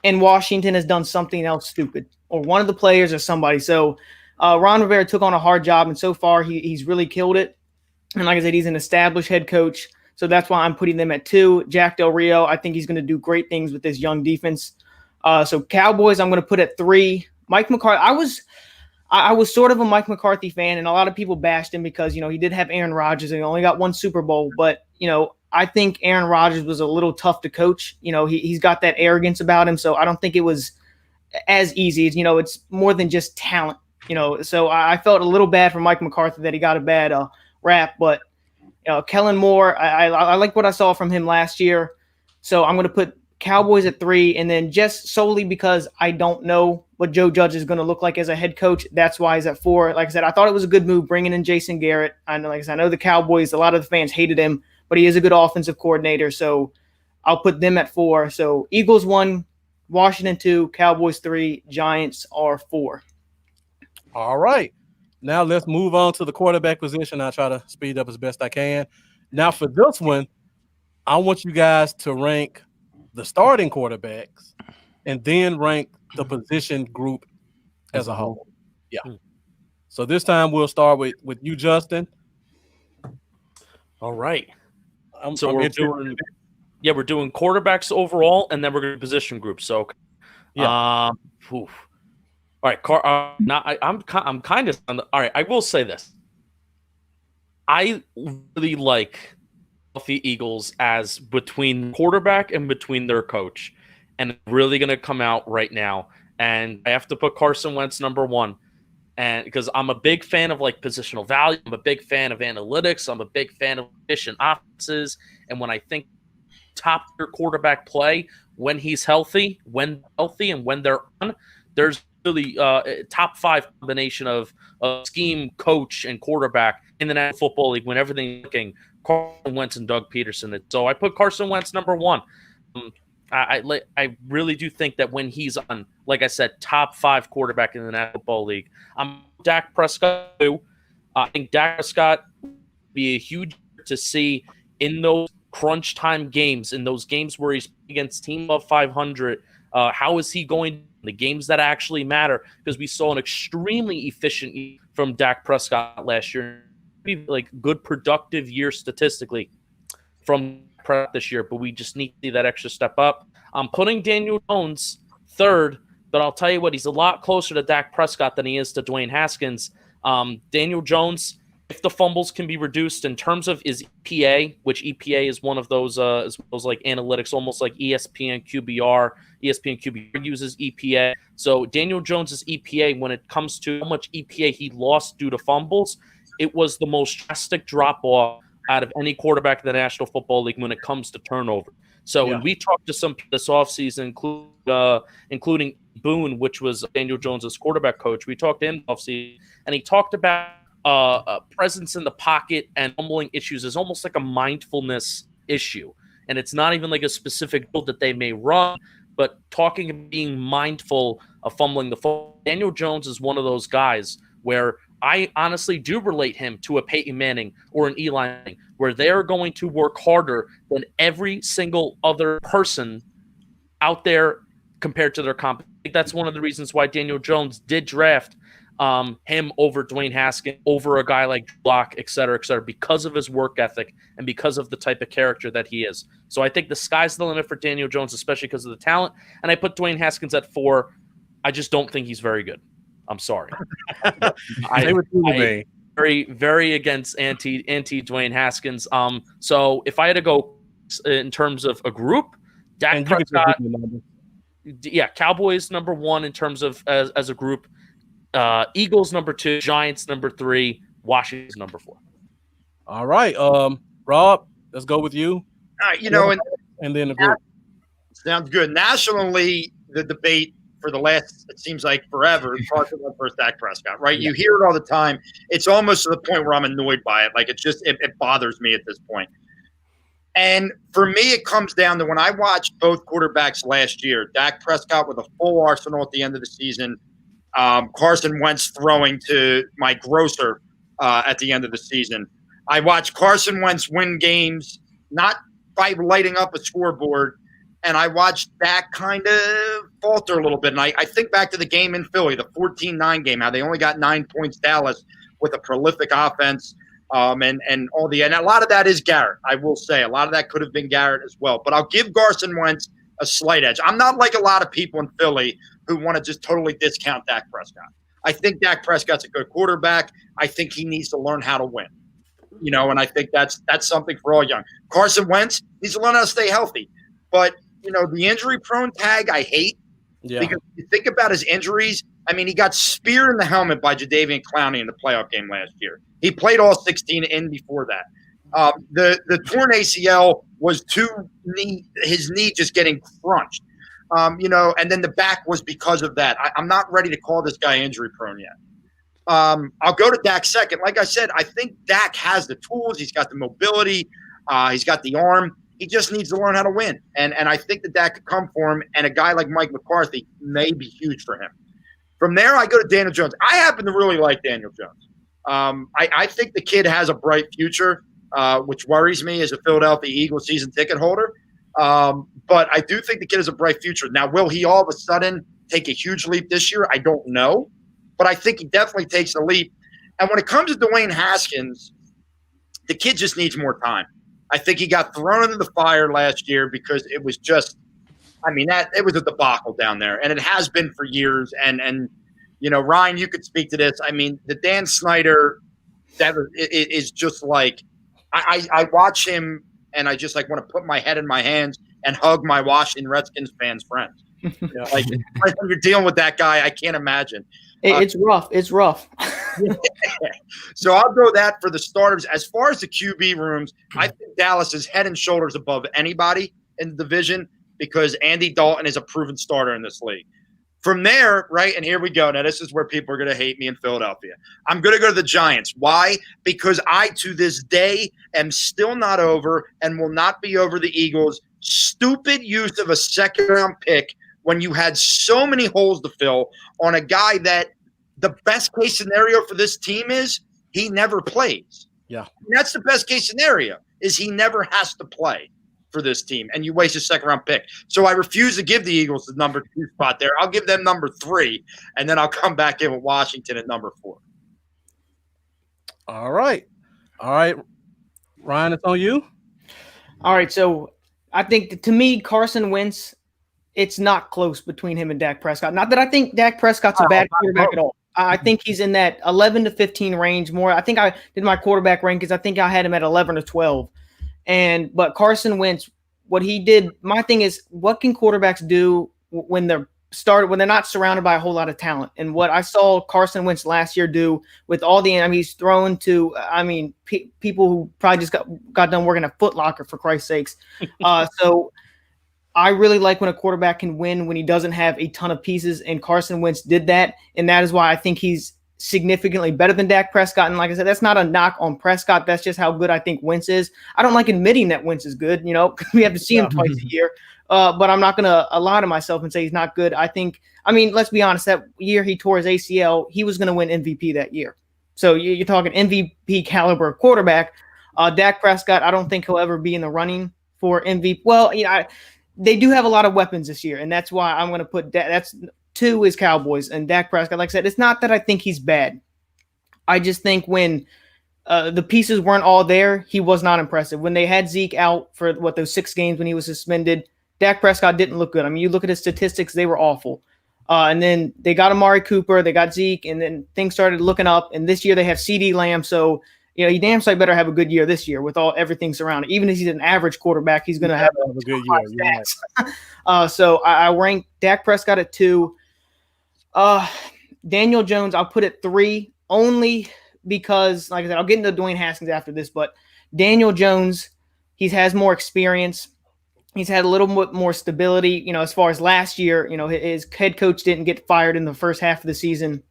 and Washington has done something else stupid, or one of the players or somebody. So Ron Rivera took on a hard job, and so far he's really killed it. And like I said, he's an established head coach. So that's why I'm putting them at 2. Jack Del Rio, I think he's going to do great things with this young defense. So Cowboys, I'm going to put at 3. Mike McCarthy, I was sort of a Mike McCarthy fan, and a lot of people bashed him because, you know, he did have Aaron Rodgers and he only got one Super Bowl. But, you know, I think Aaron Rodgers was a little tough to coach. You know, he's got that arrogance about him. So I don't think it was as easy as, you know, it's more than just talent, you know. So I felt a little bad for Mike McCarthy that he got a bad rap, but Kellen Moore, I like what I saw from him last year. So I'm going to put Cowboys at 3, and then just solely because I don't know what Joe Judge is going to look like as a head coach, that's why he's at 4. Like I said, I thought it was a good move bringing in Jason Garrett. I know the Cowboys, a lot of the fans hated him, but he is a good offensive coordinator. So I'll put them at 4. So Eagles 1, Washington 2, Cowboys 3, Giants are 4. All right. Now let's move on to the quarterback position. I'll try to speed up as best I can. Now for this one, I want you guys to rank the starting quarterbacks and then rank the position group as a whole. Yeah. So this time we'll start with you, Justin. All right. So we're doing quarterbacks overall, and then we're going to position groups. So, yeah. All right, I'm kind of all right. I will say this: I really like the Eagles as between quarterback and between their coach, and I'm really going to come out right now. And I have to put Carson Wentz number 1, and because I'm a big fan of like positional value, I'm a big fan of analytics, I'm a big fan of efficient offenses, and when I think top tier quarterback play when he's healthy, and when they're on. There's really a top 5 combination of scheme, coach, and quarterback in the National Football League when everything's looking. Carson Wentz and Doug Peterson. So I put Carson Wentz number 1. I really do think that when he's on, like I said, top 5 quarterback in the National Football League. I'm Dak Prescott too. I think Dak Prescott would be a huge to see in those crunch time games, in those games where he's against team of 500. How is he going? The games that actually matter, because we saw an extremely efficient year from Dak Prescott last year, like good productive year statistically from Prescott this year, but we just need to see that extra step up. I'm putting Daniel Jones 3rd, but I'll tell you what, he's a lot closer to Dak Prescott than he is to Dwayne Haskins. Daniel Jones, if the fumbles can be reduced in terms of his EPA, which EPA is one of those like analytics, almost like ESPN QBR. ESPN QBR uses EPA. So Daniel Jones's EPA, when it comes to how much EPA he lost due to fumbles, it was the most drastic drop-off out of any quarterback in the National Football League when it comes to turnover. So when we talked to some this offseason, including Boone, which was Daniel Jones's quarterback coach, we talked to him offseason, and he talked about a presence in the pocket and fumbling issues is almost like a mindfulness issue. And it's not even like a specific build that they may run, but talking and being mindful of fumbling the football. Daniel Jones is one of those guys where I honestly do relate him to a Peyton Manning or an Eli Manning, where they're going to work harder than every single other person out there compared to their comp. I think that's one of the reasons why Daniel Jones did draft him over Dwayne Haskins, over a guy like Block, et cetera, because of his work ethic and because of the type of character that he is. So I think the sky's the limit for Daniel Jones, especially because of the talent. And I put Dwayne Haskins at 4. I just don't think he's very good. I'm sorry. I very, very against anti Dwayne Haskins. So if I had to go in terms of a group, Dak Prescott, Cowboys number 1 in terms of as a group. Eagles number 2, Giants number 3, Washington number 4. All right, Rob, let's go with you. All right, and then the group. Sounds good. Nationally, the debate for the last, it seems like forever, Carson Wentz versus Dak Prescott, right? You hear it all the time. It's almost to the point where I'm annoyed by it. Like, it bothers me at this point. And for me, it comes down to when I watched both quarterbacks last year, Dak Prescott with a full arsenal at the end of the season, Carson Wentz throwing to my grocer at the end of the season. I watched Carson Wentz win games, not by lighting up a scoreboard, and I watched Dak kind of falter a little bit. And I think back to the game in Philly, the 14-9 game, how they only got 9 points, Dallas, with a prolific offense and all and a lot of that is Garrett, I will say. A lot of that could have been Garrett as well. But I'll give Carson Wentz a slight edge. I'm not like a lot of people in Philly who want to just totally discount Dak Prescott. I think Dak Prescott's a good quarterback. I think he needs to learn how to win. And I think that's something for all young. Carson Wentz needs to learn how to stay healthy. But, the injury-prone tag I hate. Yeah. Because if you think about his injuries, I mean, he got speared in the helmet by Jadeveon Clowney in the playoff game last year. He played all 16 in before that. The torn ACL was his knee just getting crunched. And then the back was because of that. I'm not ready to call this guy injury prone yet. I'll go to Dak second. Like I said, I think Dak has the tools. He's got the mobility. He's got the arm. He just needs to learn how to win. And I think that could come for him. And a guy like Mike McCarthy may be huge for him. From there, I go to Daniel Jones. I happen to really like Daniel Jones. I think the kid has a bright future, which worries me as a Philadelphia Eagles season ticket holder. But I do think the kid has a bright future. Now, will he all of a sudden take a huge leap this year? I don't know. But I think he definitely takes a leap. And when it comes to Dwayne Haskins, the kid just needs more time. I think he got thrown into the fire last year because it was just – it was a debacle down there. And it has been for years. And Ryan, you could speak to this. I mean, the Dan Snyder that is just like I watch him and I just like want to put my head in my hands and hug my Washington Redskins fans friends. Like when you're dealing with that guy, I can't imagine. It's rough. It's rough. So I'll go that for the starters. As far as the QB rooms, I think Dallas is head and shoulders above anybody in the division because Andy Dalton is a proven starter in this league. From there, right, and here we go. Now, this is where people are going to hate me in Philadelphia. I'm going to go to the Giants. Why? Because I, to this day, am still not over and will not be over the Eagles' stupid use of a second-round pick when you had so many holes to fill on a guy that the best-case scenario for this team is he never plays. Yeah. And that's the best-case scenario, is he never has to play for this team, and you waste a second-round pick. So I refuse to give the Eagles the number 2 spot there. I'll give them number 3, and then I'll come back in with Washington at number 4. All right. Ryan, it's on you. All right, so I think to me, Carson Wentz, it's not close between him and Dak Prescott. Not that I think Dak Prescott's a bad quarterback at all. I think he's in that 11 to 15 range more. I think I did my quarterback rankings. I think I had him at 11 or 12. But Carson Wentz, what he did, my thing is, what can quarterbacks do when they're not surrounded by a whole lot of talent? And what I saw Carson Wentz last year do with all he's thrown to, people who probably just got done working at Foot Locker, for Christ's sakes. So I really like when a quarterback can win when he doesn't have a ton of pieces, and Carson Wentz did that, and that is why I think he's significantly better than Dak Prescott. And like I said, that's not a knock on Prescott. That's just how good I think Wentz is. I don't like admitting that Wentz is good. We have to see him twice a year. But I'm not going to lie to myself and say he's not good. Let's be honest. That year he tore his ACL, he was going to win MVP that year. So you're talking MVP caliber quarterback. Dak Prescott, I don't think he'll ever be in the running for MVP. Well, they do have a lot of weapons this year, and that's why I'm going to put that's 2 is Cowboys and Dak Prescott. Like I said, it's not that I think he's bad. I just think when the pieces weren't all there, he was not impressive. When they had Zeke out for those 6 games when he was suspended, Dak Prescott didn't look good. You look at his statistics, they were awful. And then they got Amari Cooper, they got Zeke, and then things started looking up. And this year they have CeeDee Lamb. So, he damn sight better have a good year this year with everything surrounding. Even if he's an average quarterback, he's going to have a good year. Right. So I rank Dak Prescott at 2. Daniel Jones, I'll put at 3 only because, like I said, I'll get into Dwayne Haskins after this, but Daniel Jones, he has more experience. He's had a little bit more stability, as far as last year, his head coach didn't get fired in the first half of the season.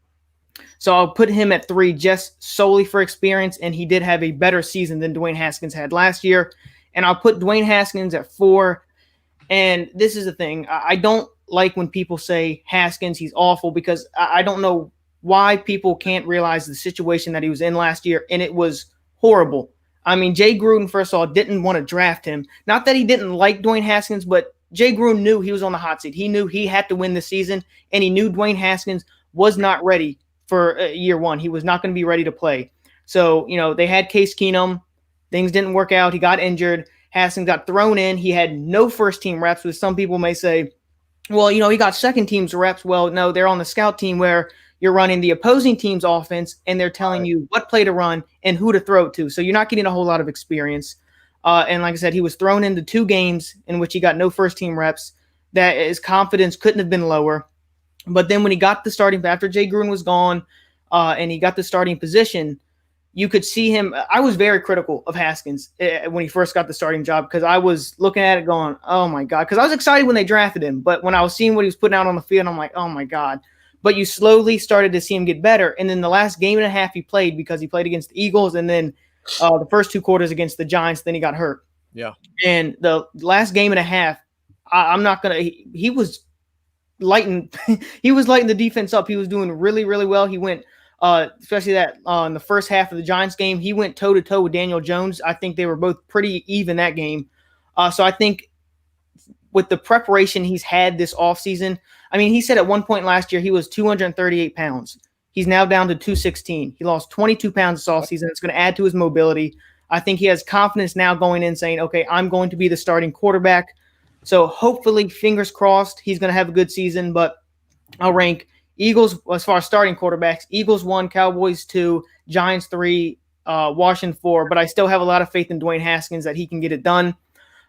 So I'll put him at 3 just solely for experience, and he did have a better season than Dwayne Haskins had last year. And I'll put Dwayne Haskins at 4. And this is the thing. I don't like when people say Haskins, he's awful, because I don't know why people can't realize the situation that he was in last year, and it was horrible. Jay Gruden, first of all, didn't want to draft him. Not that he didn't like Dwayne Haskins, but Jay Gruden knew he was on the hot seat. He knew he had to win the season, and he knew Dwayne Haskins was not ready for year 1. He was not going to be ready to play. So, they had Case Keenum. Things didn't work out. He got injured. Haskins got thrown in. He had no first-team reps, which some people may say, well, he got second-team's reps. Well, no, they're on the scout team where you're running the opposing team's offense, and they're telling you what play to run and who to throw it to. So you're not getting a whole lot of experience. And like I said, he was thrown into 2 games in which he got no first-team reps. That his confidence couldn't have been lower. But then when he got the starting, after Jay Gruden was gone, and he got the starting position, you could see him. I was very critical of Haskins when he first got the starting job, because I was looking at it going, oh my God, because I was excited when they drafted him. But when I was seeing what he was putting out on the field, I'm like, oh my God. But you slowly started to see him get better. And then the last game and a half he played, because he played against the Eagles, and then the first 2 quarters against the Giants, then he got hurt. Yeah. And the last game and a half, he was lighting the defense up. He was doing really, really well. He went, especially that in the first half of the Giants game, he went toe-to-toe with Daniel Jones. I think they were both pretty even that game. So I think with the preparation he's had this offseason, he said at one point last year he was 238 pounds. He's now down to 216. He lost 22 pounds this offseason. It's going to add to his mobility. I think he has confidence now going in saying, okay, I'm going to be the starting quarterback. So hopefully, fingers crossed, he's going to have a good season. But I'll rank Eagles, as far as starting quarterbacks, Eagles 1, Cowboys 2, Giants 3, Washington 4. But I still have a lot of faith in Dwayne Haskins that he can get it done.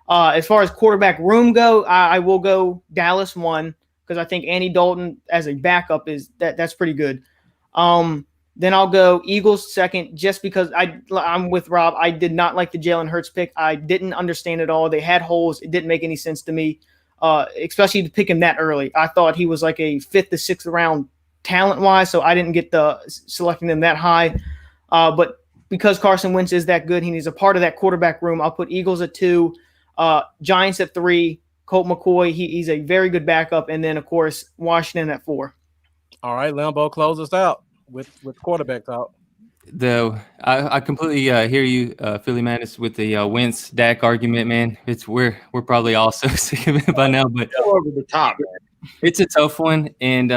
As far as quarterback room go, I will go Dallas 1, because I think Andy Dalton as a backup that's pretty good. Then I'll go Eagles second, just because I'm with Rob. I did not like the Jalen Hurts pick. I didn't understand it all. They had holes. It didn't make any sense to me, especially to pick him that early. I thought he was like a 5th to 6th round talent-wise, so I didn't get the selecting them that high. But because Carson Wentz is that good, he's a part of that quarterback room, I'll put Eagles at 2, Giants at 3, Colt McCoy, he's a very good backup, and then, of course, Washington at 4. All right, Lambo, close us out with quarterback talk. Though I completely hear you, Philly Madness, with the Wentz Dak argument, man. We're probably all so sick of it by now, but over the top, man. It's a tough one, and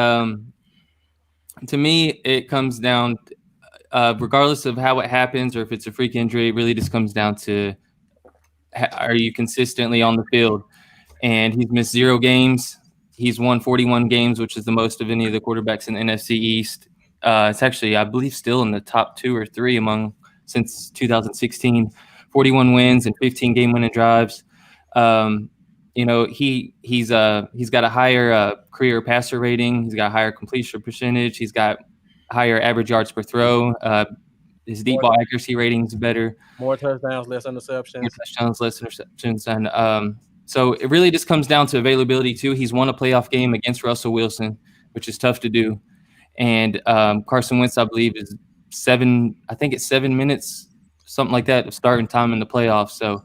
to me, it comes down, regardless of how it happens or if it's a freak injury, it really just comes down to are you consistently on the field? And he's missed 0 games. He's won 41 games, which is the most of any of the quarterbacks in the NFC East. It's actually, I believe, still in the top 2 or 3 since 2016. 41 wins and 15 game-winning drives. He's got a higher career passer rating. He's got a higher completion percentage. He's got higher average yards per throw. His deep ball accuracy rating is better. More touchdowns, less interceptions. And so it really just comes down to availability too. He's won a playoff game against Russell Wilson, which is tough to do. And Carson Wentz, I believe, is 7 minutes, something like that, of starting time in the playoffs. So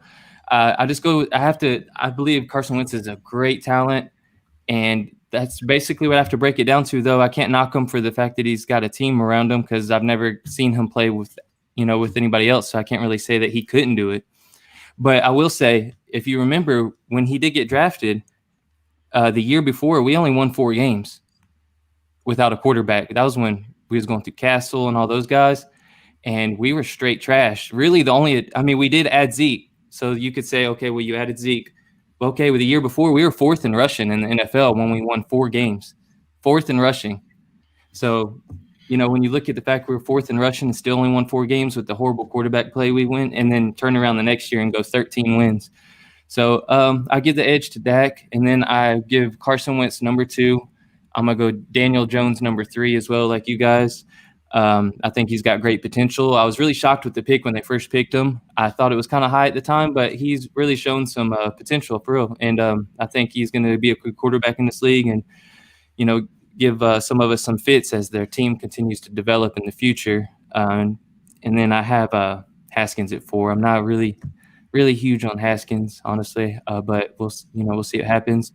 I believe Carson Wentz is a great talent. And that's basically what I have to break it down to, though. I can't knock him for the fact that he's got a team around him, because I've never seen him play with anybody else. So I can't really say that he couldn't do it. But I will say, if you remember, when he did get drafted, the year before, we only won 4 games without a quarterback. That was when we was going through Castle and all those guys, and we were straight trash. Really, we did add Zeke. So you could say, okay, well, you added Zeke. Okay, with the year before, we were 4th in rushing in the NFL when we won 4 games. 4th in rushing. So, when you look at the fact we were 4th in rushing and still only won 4 games with the horrible quarterback play we went, and then turn around the next year and go 13 wins. So I give the edge to Dak, and then I give Carson Wentz number 2. I'm going to go Daniel Jones number 3 as well, like you guys. I think he's got great potential. I was really shocked with the pick when they first picked him. I thought it was kind of high at the time, but he's really shown some potential for real. And I think he's going to be a good quarterback in this league, and, give some of us some fits as their team continues to develop in the future. And then I have Haskins at 4. I'm not really huge on Haskins, honestly, but we'll see what happens.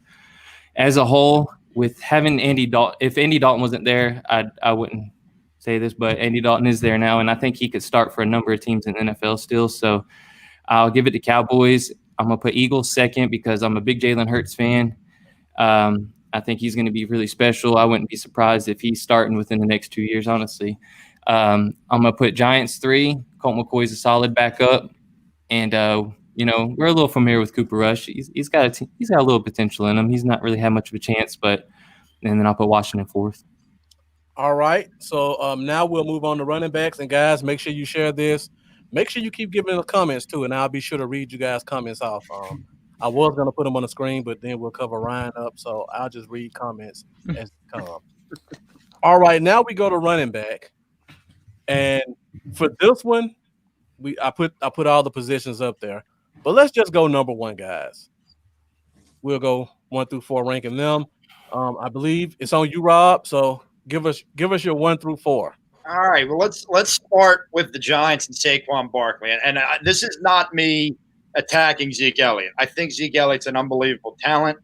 As a whole, with having Andy Dalton, if Andy Dalton wasn't there, I wouldn't say this, but Andy Dalton is there now, and I think he could start for a number of teams in the NFL still. So I'll give it to Cowboys. I'm going to put Eagles second because I'm a big Jalen Hurts fan. I think he's going to be really special. I wouldn't be surprised if he's starting within the next 2 years, honestly. I'm going to put Giants 3. Colt McCoy's a solid backup. And, we're a little familiar with Cooper Rush. He's got a little potential in him. He's not really had much of a chance, and then I'll put Washington 4th. All right. So now we'll move on to running backs. And, guys, make sure you share this. Make sure you keep giving the comments, too, and I'll be sure to read you guys' comments off. I was going to put them on the screen, but then we'll cover Ryan up, so I'll just read comments as they come. All right, now we go to running back. And for this one, I put all the positions up there. But let's just go number 1, guys. We'll go 1 through 4, ranking them. I believe it's on you, Rob, so give us your 1 through 4. All right, well, let's start with the Giants and Saquon Barkley. And this is not me attacking Zeke Elliott. I think Zeke Elliott's an unbelievable talent.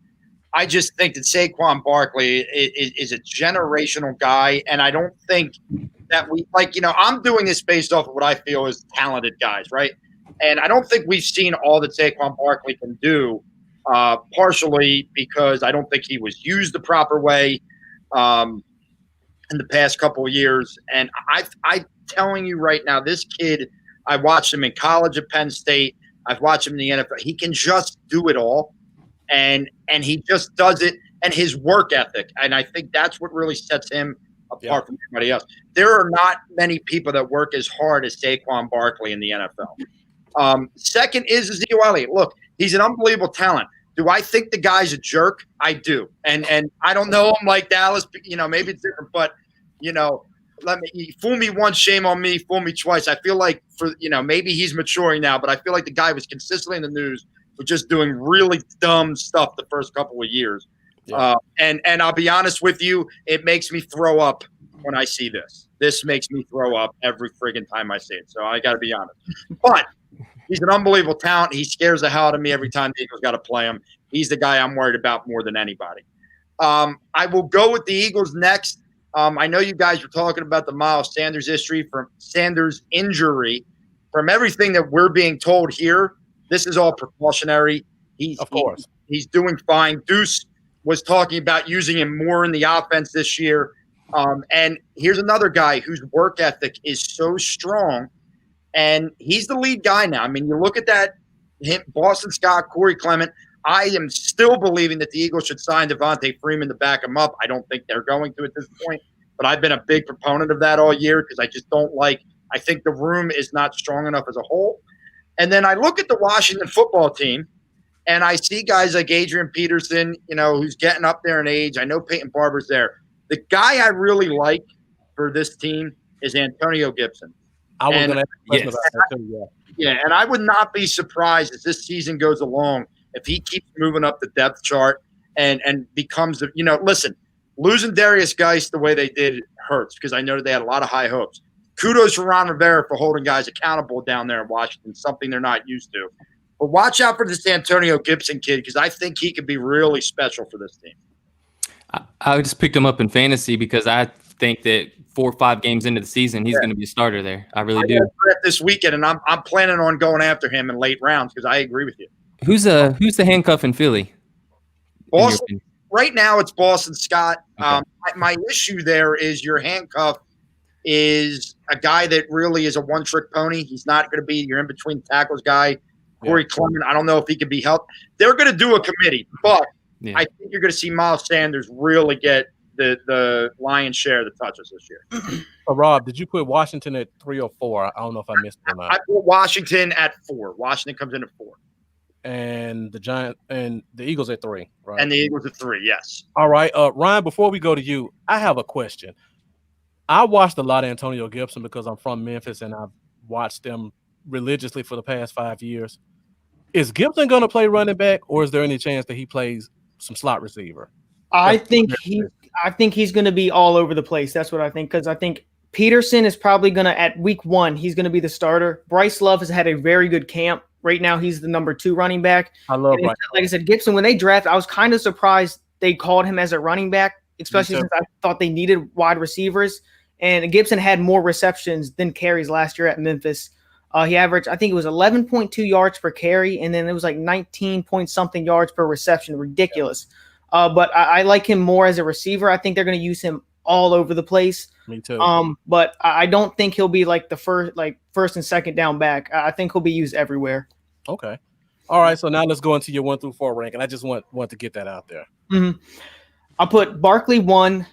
I just think that Saquon Barkley is a generational guy, and I don't think that I'm doing this based off of what I feel is talented guys, right? And I don't think we've seen all that Saquon Barkley can do, partially because I don't think he was used the proper way in the past couple of years. And I'm telling you right now, this kid, I watched him in college at Penn State. I've watched him in the NFL. He can just do it all, and he just does it, and his work ethic. And I think that's what really sets him apart from everybody else. There are not many people that work as hard as Saquon Barkley in the NFL. Second is Ezekiel Elliott. Look, he's an unbelievable talent. Do I think the guy's a jerk? I do. And I don't know him like Dallas, maybe it's different, but, fool me once, shame on me, fool me twice. I feel like maybe he's maturing now, but I feel like the guy was consistently in the news for just doing really dumb stuff the first couple of years. Yeah. And I'll be honest with you, it makes me throw up when I see this. This makes me throw up every friggin' time I see it. So I got to be honest. But he's an unbelievable talent. He scares the hell out of me every time the Eagles got to play him. He's the guy I'm worried about more than anybody. I will go with the Eagles next. I know you guys were talking about the Miles Sanders injury. From everything that we're being told here, this is all precautionary. He's doing fine. Deuce was talking about using him more in the offense this year. And here's another guy whose work ethic is so strong, and he's the lead guy now. I mean, you look at that, Boston Scott, Corey Clement. I am still believing that the Eagles should sign Devontae Freeman to back him up. I don't think they're going to at this point, but I've been a big proponent of that all year because I just don't like – I think the room is not strong enough as a whole. And then I look at the Washington football team, and I see guys like Adrian Peterson, who's getting up there in age. I know Peyton Barber's there. The guy I really like for this team is Antonio Gibson. I was going to ask a question about that too, yeah, and I would not be surprised as this season goes along if he keeps moving up the depth chart and becomes listen, losing Darius Geist the way they did hurts because I know they had a lot of high hopes. Kudos for Ron Rivera for holding guys accountable down there in Washington, something they're not used to. But watch out for this Antonio Gibson kid because I think he could be really special for this team. I just picked him up in fantasy because I think that 4 or 5 games into the season, he's going to be a starter there. I really do. This weekend, and I'm planning on going after him in late rounds because I agree with you. Who's the handcuff in Philly? Boston. Right now, it's Boston Scott. Okay. My issue there is your handcuff is a guy that really is a one-trick pony. He's not going to be your in-between tackles guy. Corey Clement, I don't know if he could be helped. They're going to do a committee, but I think you're going to see Miles Sanders really get the lion's share of the touches this year. Rob, did you put Washington at 3 or 4? I don't know if I missed it or not. I put Washington at 4. Washington comes in at 4. And the Eagles at 3, right? And the Eagles at 3, yes. All right. Ryan, before we go to you, I have a question. I watched a lot of Antonio Gibson because I'm from Memphis and I've watched them religiously for the past 5 years. Is Gibson going to play running back, or is there any chance that he plays some slot receiver? I think he's going to be all over the place. That's what I think, because I think Peterson is probably going to, at week 1, he's going to be the starter. Bryce Love has had a very good camp. Right now, he's the number 2 running back. I love Bryce. Like I said, Gibson, when they drafted, I was kind of surprised they called him as a running back, especially since I thought they needed wide receivers. And Gibson had more receptions than carries last year at Memphis. He averaged, I think it was 11.2 yards per carry, and then it was like 19-point-something yards per reception. Ridiculous. But I like him more as a receiver. I think they're going to use him all over the place. Me too. But I don't think he'll be like the first and second down back. I think he'll be used everywhere. Okay. All right. So now let's go into your 1 through 4 rank, and I just want to get that out there. Mm-hmm. I'll put Barkley 1,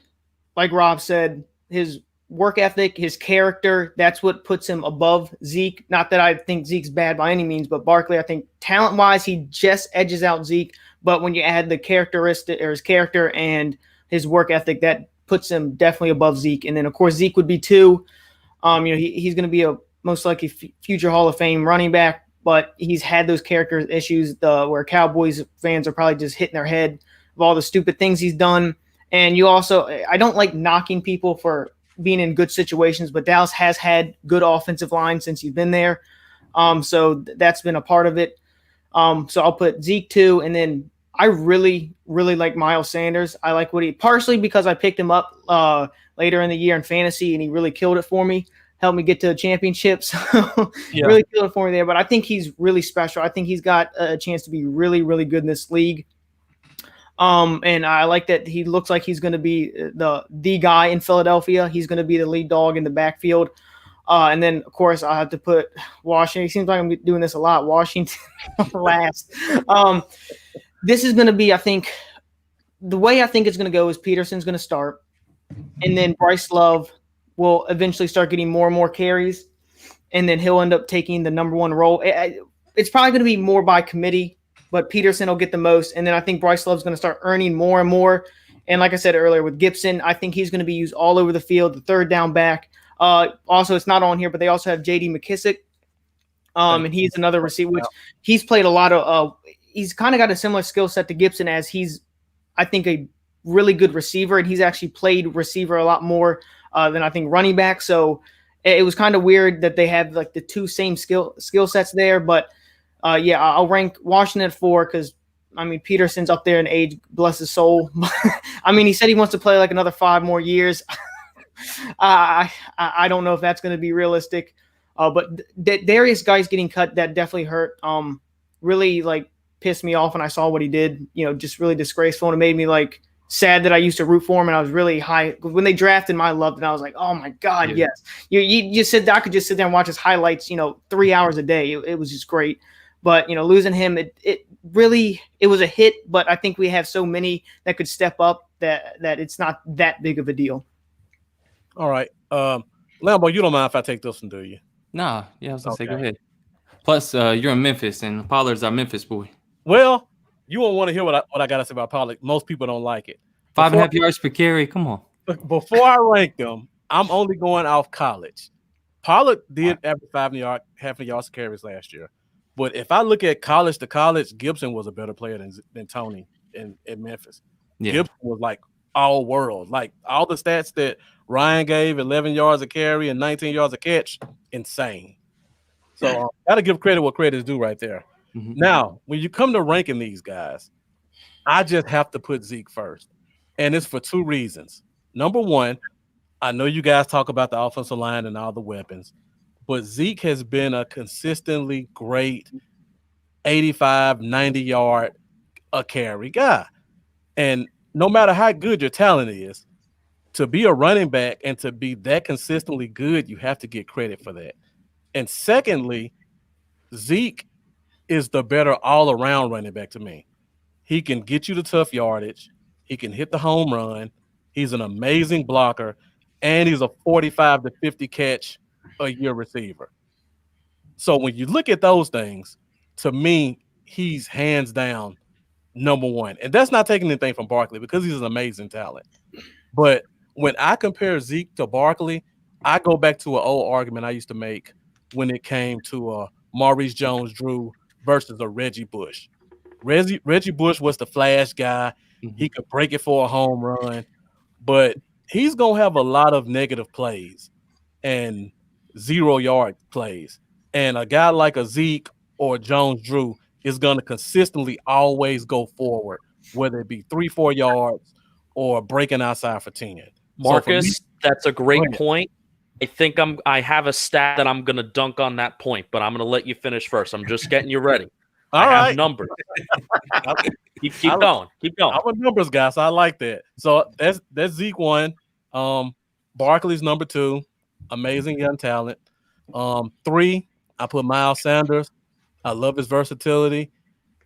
like Rob said. His work ethic, his character, that's what puts him above Zeke. Not that I think Zeke's bad by any means, but Barkley, I think talent-wise, he just edges out Zeke. But when you add the characteristic or his character and his work ethic, that puts him definitely above Zeke. And then, of course, Zeke would be 2. He's going to be a most likely future Hall of Fame running back, but he's had those character issues where Cowboys fans are probably just hitting their head of all the stupid things he's done. And you also, I don't like knocking people for being in good situations, but Dallas has had good offensive line since he's been there. So that's been a part of it. So I'll put Zeke 2, and then I really, really like Miles Sanders. I like what partially because I picked him up later in the year in fantasy, and he really killed it for me, helped me get to a championship. So really killed it for me there. But I think he's really special. I think he's got a chance to be really, really good in this league. And I like that he looks like he's going to be the guy in Philadelphia. He's going to be the lead dog in the backfield. And then, of course, I have to put Washington. It seems like I'm doing this a lot. Washington last. This is going to be, I think, the way I think it's going to go is Peterson's going to start. And then Bryce Love will eventually start getting more and more carries. And then he'll end up taking the number 1 role. It's probably going to be more by committee, but Peterson will get the most. And then I think Bryce Love's going to start earning more and more. And like I said earlier, with Gibson, I think he's going to be used all over the field, the third down back. Also, it's not on here, but they also have J.D. Mckissick, and he's another receiver, which he's played a lot of he's kind of got a similar skill set to Gibson, as he's, I think, a really good receiver, and he's actually played receiver a lot more than I think running back. So it was kind of weird that they had like the two same skill sets there. But yeah, I'll rank Washington at 4 because, I mean, Peterson's up there in age, bless his soul. I mean, he said he wants to play like another 5 more years. I don't know if that's going to be realistic. But Darius Geis getting cut, that definitely hurt. Really like pissed me off when I saw what he did. You know, just really disgraceful, and it made me like sad that I used to root for him, and I was really high when they drafted him. I loved it. And I was like, oh my god, yes. You just said I could just sit there and watch his highlights. 3 hours a day. It was just great. But losing him, it really was a hit. But I think we have so many that could step up that it's not that big of a deal. All right, Lambo, you don't mind if I take this one, do you? Nah, yeah, I was gonna say, go ahead. Plus, you're in Memphis, and Pollard's our Memphis boy. Well, you won't want to hear what I got to say about Pollard. Most people don't like it. 5.5 yards per carry. Come on. Before I rank them, I'm only going off college. Pollard did average 5 yards carries last year. But if I look at college to college, Gibson was a better player than Tony in Memphis. Yeah. Gibson was like all world. Like all the stats that Ryan gave, 11 yards a carry and 19 yards a catch, insane. So got to give credit what credit is due right there. Mm-hmm. Now, when you come to ranking these guys, I just have to put Zeke first. And it's for 2 reasons. Number one, I know you guys talk about the offensive line and all the weapons, but Zeke has been a consistently great 85, 90-yard a carry guy. And no matter how good your talent is, to be a running back and to be that consistently good, you have to get credit for that. And secondly, Zeke is the better all-around running back to me. He can get you the tough yardage. He can hit the home run. He's an amazing blocker, and he's a 45 to 50 catch a year receiver. So when you look at those things, to me, he's hands down number one. And that's not taking anything from Barkley because he's an amazing talent. But when I compare Zeke to Barkley, I go back to an old argument I used to make when it came to Maurice Jones-Drew versus a Reggie Bush. Reggie Bush was the flash guy. Mm-hmm. He could break it for a home run, but he's going to have a lot of negative plays and 0-yard plays. And a guy like a Zeke or Jones-Drew is going to consistently always go forward, whether it be 3-4 yards or breaking outside for 10. Marcus, that's a great point. I think I have a stat that I'm going to dunk on that point, but I'm going to let you finish first. I'm just getting you ready. All right. Have numbers. keep going. Keep going. I'm a numbers guy, so I like that. So that's Zeke 1. Barkley's number 2. Amazing young talent. 3, I put Miles Sanders. I love his versatility.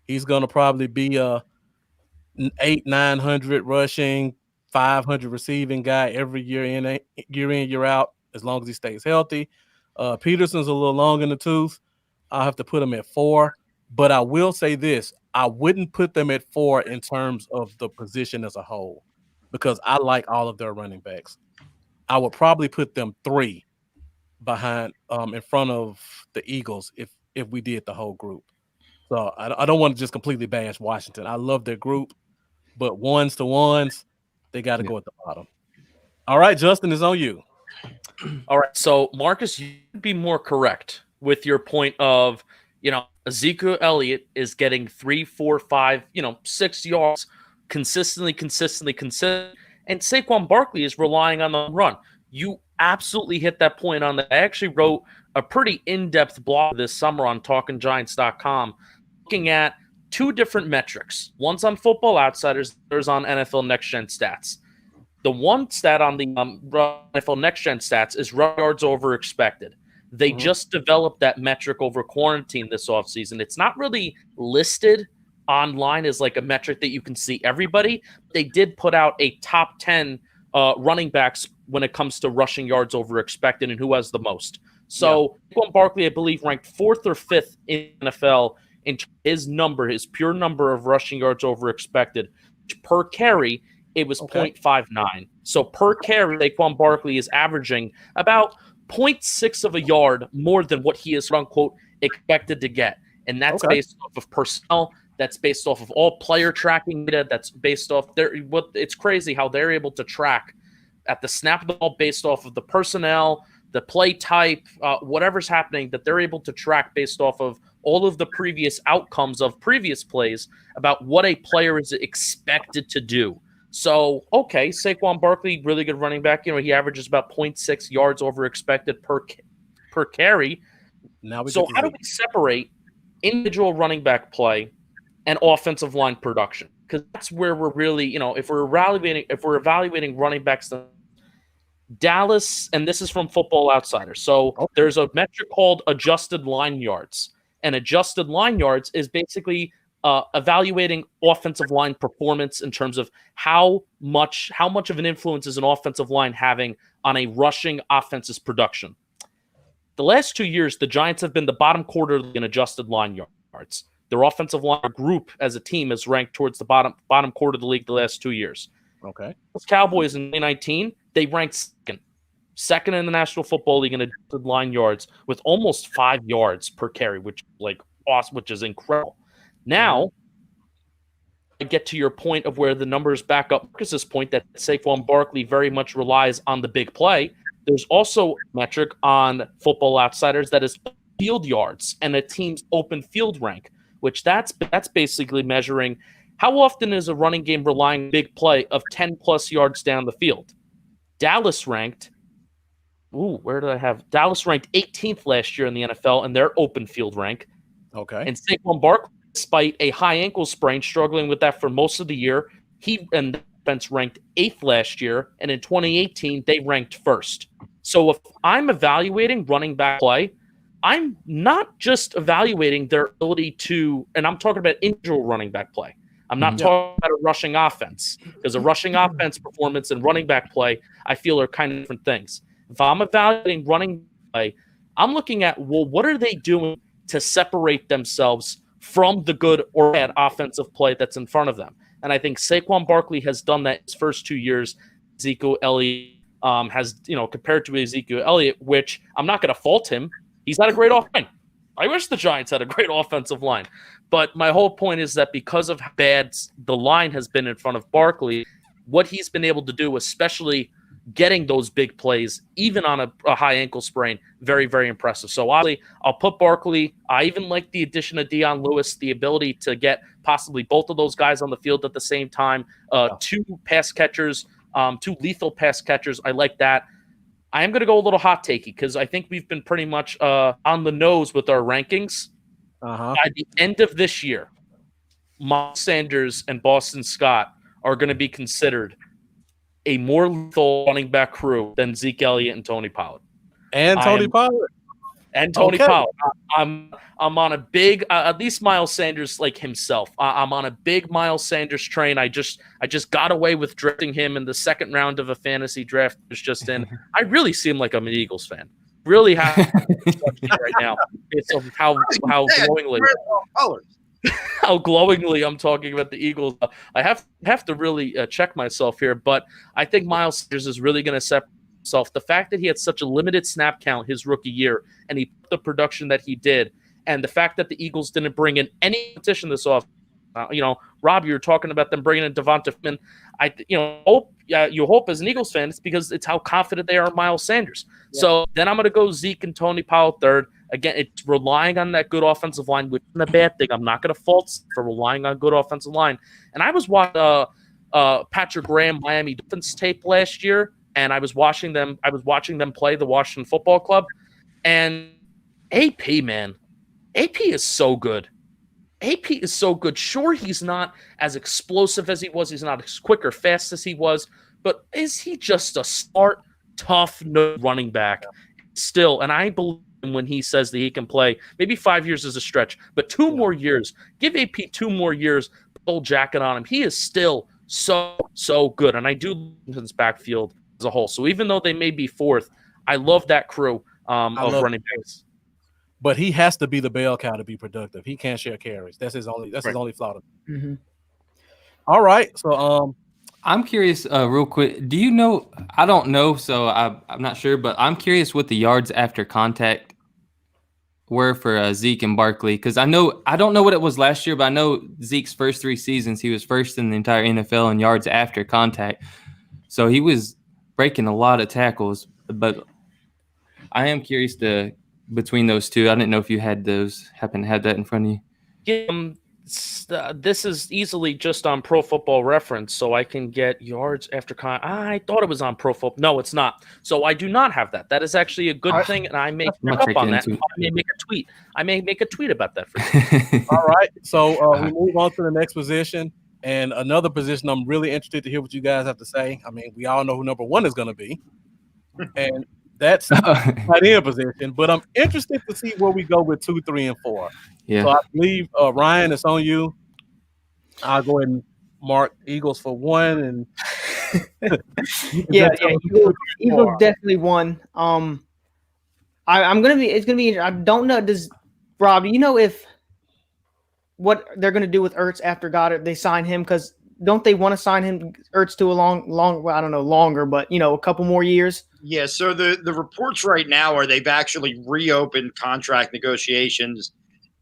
He's going to probably be a 800-900 rushing, 500 receiving guy every year in, year out, as long as he stays healthy. Peterson's a little long in the tooth. I'll have to put him at 4. But I will say this. I wouldn't put them at 4 in terms of the position as a whole because I like all of their running backs. I would probably put them 3 behind in front of the Eagles if we did the whole group. So I don't want to just completely bash Washington. I love their group, but ones to ones, they got to go at the bottom. All right, Justin, it's on you. All right, so Marcus, you'd be more correct with your point of, Ezekiel Elliott is getting 3, 4, 5, 6 yards consistently, and Saquon Barkley is relying on the run. You absolutely hit that point on that. I actually wrote a pretty in-depth blog this summer on TalkingGiants.com looking at 2 different metrics. One's on Football Outsiders, there's on NFL Next Gen Stats. The one stat on the NFL Next Gen Stats is rush yards over expected. They just developed that metric over quarantine this offseason. It's not really listed online as like a metric that you can see everybody. They did put out a top 10 running backs when it comes to rushing yards over expected and who has the most. So Saquon Barkley, I believe, ranked 4th or 5th in NFL in his pure number of rushing yards over expected per carry it was 0.59. So per carry, Saquon Barkley is averaging about 0.6 of a yard more than what he is, quote unquote, expected to get. And that's based off of personnel. That's based off of all player tracking data. That's based off it's crazy how they're able to track at the snap of the ball based off of the personnel, the play type, whatever's happening, that they're able to track based off of all of the previous outcomes of previous plays about what a player is expected to do. So, Saquon Barkley, really good running back. He averages about 0.6 yards over expected per carry. So how do we separate individual running back play and offensive line production? Because that's where we're really, if we're evaluating running backs, Dallas, and this is from Football Outsiders. So there's a metric called adjusted line yards. And adjusted line yards is basically evaluating offensive line performance in terms of how much of an influence is an offensive line having on a rushing offense's production. The last 2 years, the Giants have been the bottom quarter in adjusted line yards. Their offensive line group as a team is ranked towards the bottom quarter of the league the last 2 years. Those Cowboys in 2019, they ranked second in the National Football League in adjusted line yards with almost 5 yards per carry, which is incredible. Now, I get to your point of where the numbers back up Marcus's point that Saquon Barkley very much relies on the big play. There's also a metric on Football Outsiders that is field yards and a team's open field rank, which that's basically measuring how often is a running game relying on big play of 10-plus yards down the field. Dallas ranked Dallas ranked 18th last year in the NFL in their open field rank. And Saquon Barkley, despite a high ankle sprain, struggling with that for most of the year, he and the defense ranked 8th last year, and in 2018, they ranked 1st. So if I'm evaluating running back play, I'm not just evaluating their ability to, and I'm talking about individual running back play. I'm not talking about a rushing offense, because a rushing offense performance and running back play, I feel, are kind of different things. If I'm evaluating running play, I'm looking at, what are they doing to separate themselves from the good or bad offensive play that's in front of them? And I think Saquon Barkley has done that his first 2 years. Ezekiel Elliott has, compared to Ezekiel Elliott, which I'm not going to fault him. He's had a great offensive line. I wish the Giants had a great offensive line. But my whole point is that because of how bad the line has been in front of Barkley, what he's been able to do, especially getting those big plays, even on a high ankle sprain, very, very impressive. So obviously, I'll put Barkley. I even like the addition of Dion Lewis, the ability to get possibly both of those guys on the field at the same time. 2 pass catchers, 2 lethal pass catchers. I like that. I am going to go a little hot takey because I think we've been pretty much on the nose with our rankings. By the end of this year, Miles Sanders and Boston Scott are going to be considered a more lethal running back crew than Zeke Elliott and Tony Pollard. And Tony Pollard. I'm on a big, at least Miles Sanders like himself. I'm on a big Miles Sanders train. I just got away with drafting him in the second round of a fantasy draft was just in. I really seem like I'm an Eagles fan. Really have right now. It's how glowingly. How glowingly I'm talking about the Eagles. I have to really check myself here, but I think Miles Sanders is really going to separate himself. The fact that he had such a limited snap count his rookie year, and he put the production that he did, and the fact that the Eagles didn't bring in any competition this off. Rob, you were talking about them bringing in Devonta Freeman. You hope as an Eagles fan, it's because it's how confident they are in Miles Sanders. Yeah. So then I'm going to go Zeke and Tony Pollard third. Again, it's relying on that good offensive line, which isn't a bad thing. I'm not going to fault for relying on good offensive line. And I was watching Patrick Graham Miami Dolphins tape last year, and I was watching them play the Washington Football Club. And AP is so good. AP is so good. Sure, he's not as explosive as he was. He's not as quick or fast as he was. But is he just a smart, tough running back still? And I believe when he says that he can play, maybe 5 years is a stretch, but 2 more years. Give AP 2 more years, old jacket on him. He is still so good. And I do love his backfield as a whole. So even though they may be 4th, I love that crew of running backs. But he has to be the bell cow to be productive. He can't share carries. That's his only flaw. Mm-hmm. All right. So I'm curious, real quick. Do you know? I don't know, so I'm not sure, but I'm curious what the yards after contact were for Zeke and Barkley, because I don't know what it was last year, but I know Zeke's first 3 seasons he was first in the entire NFL in yards after contact, so he was breaking a lot of tackles. But I am curious between those two. I didn't know if you happen to have that in front of you. Yeah, this is easily just on Pro Football Reference, so I can get yards after I thought it was on Pro Football. No, it's not. So I do not have that. That is actually a good thing, and I may pick up on that. I may make a tweet. I may make a tweet about that for you. All right. So we move on to the next position, and another position I'm really interested to hear what you guys have to say. I mean, we all know who number 1 is going to be, and that's tight end position. But I'm interested to see where we go with 2, 3, and 4. Yeah. So I believe Ryan, it's on you. I'll go ahead and mark Eagles for 1, and Eagles definitely 1. I'm gonna be. It's gonna be. I don't know. Does Rob? Do you know if what they're gonna do with Ertz after Goddard? They sign him because don't they want to sign him Ertz to a long? Well, I don't know, longer, but a couple more years. Yeah. So the reports right now are they've actually reopened contract negotiations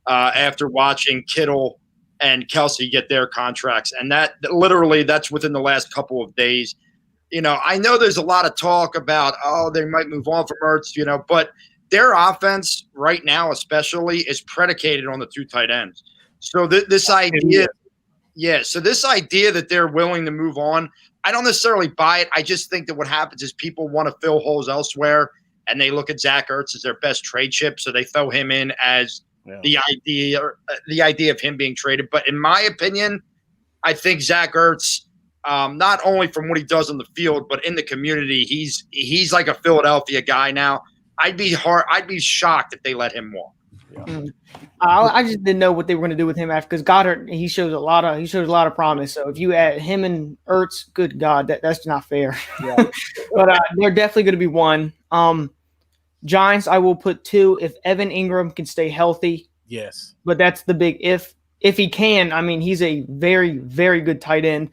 after watching Kittle and Kelsey get their contracts. And that's within the last couple of days. I know there's a lot of talk about, they might move on from Ertz, but their offense right now especially is predicated on the 2 tight ends. So this idea that they're willing to move on, I don't necessarily buy it. I just think that what happens is people want to fill holes elsewhere, and they look at Zach Ertz as their best trade chip, so they throw him in as the idea of him being traded. But in my opinion, I think Zach Ertz, not only from what he does on the field, but in the community, he's like a Philadelphia guy now. I'd be shocked if they let him walk. Yeah. I just didn't know what they were going to do with him after, because Goddard he shows a lot of promise. So if you add him and Ertz, good God, that's not fair. Yeah. But they're definitely going to be 1. Giants, I will put 2 if Evan Ingram can stay healthy. Yes. But that's the big if. If he can, I mean, he's a very, very good tight end.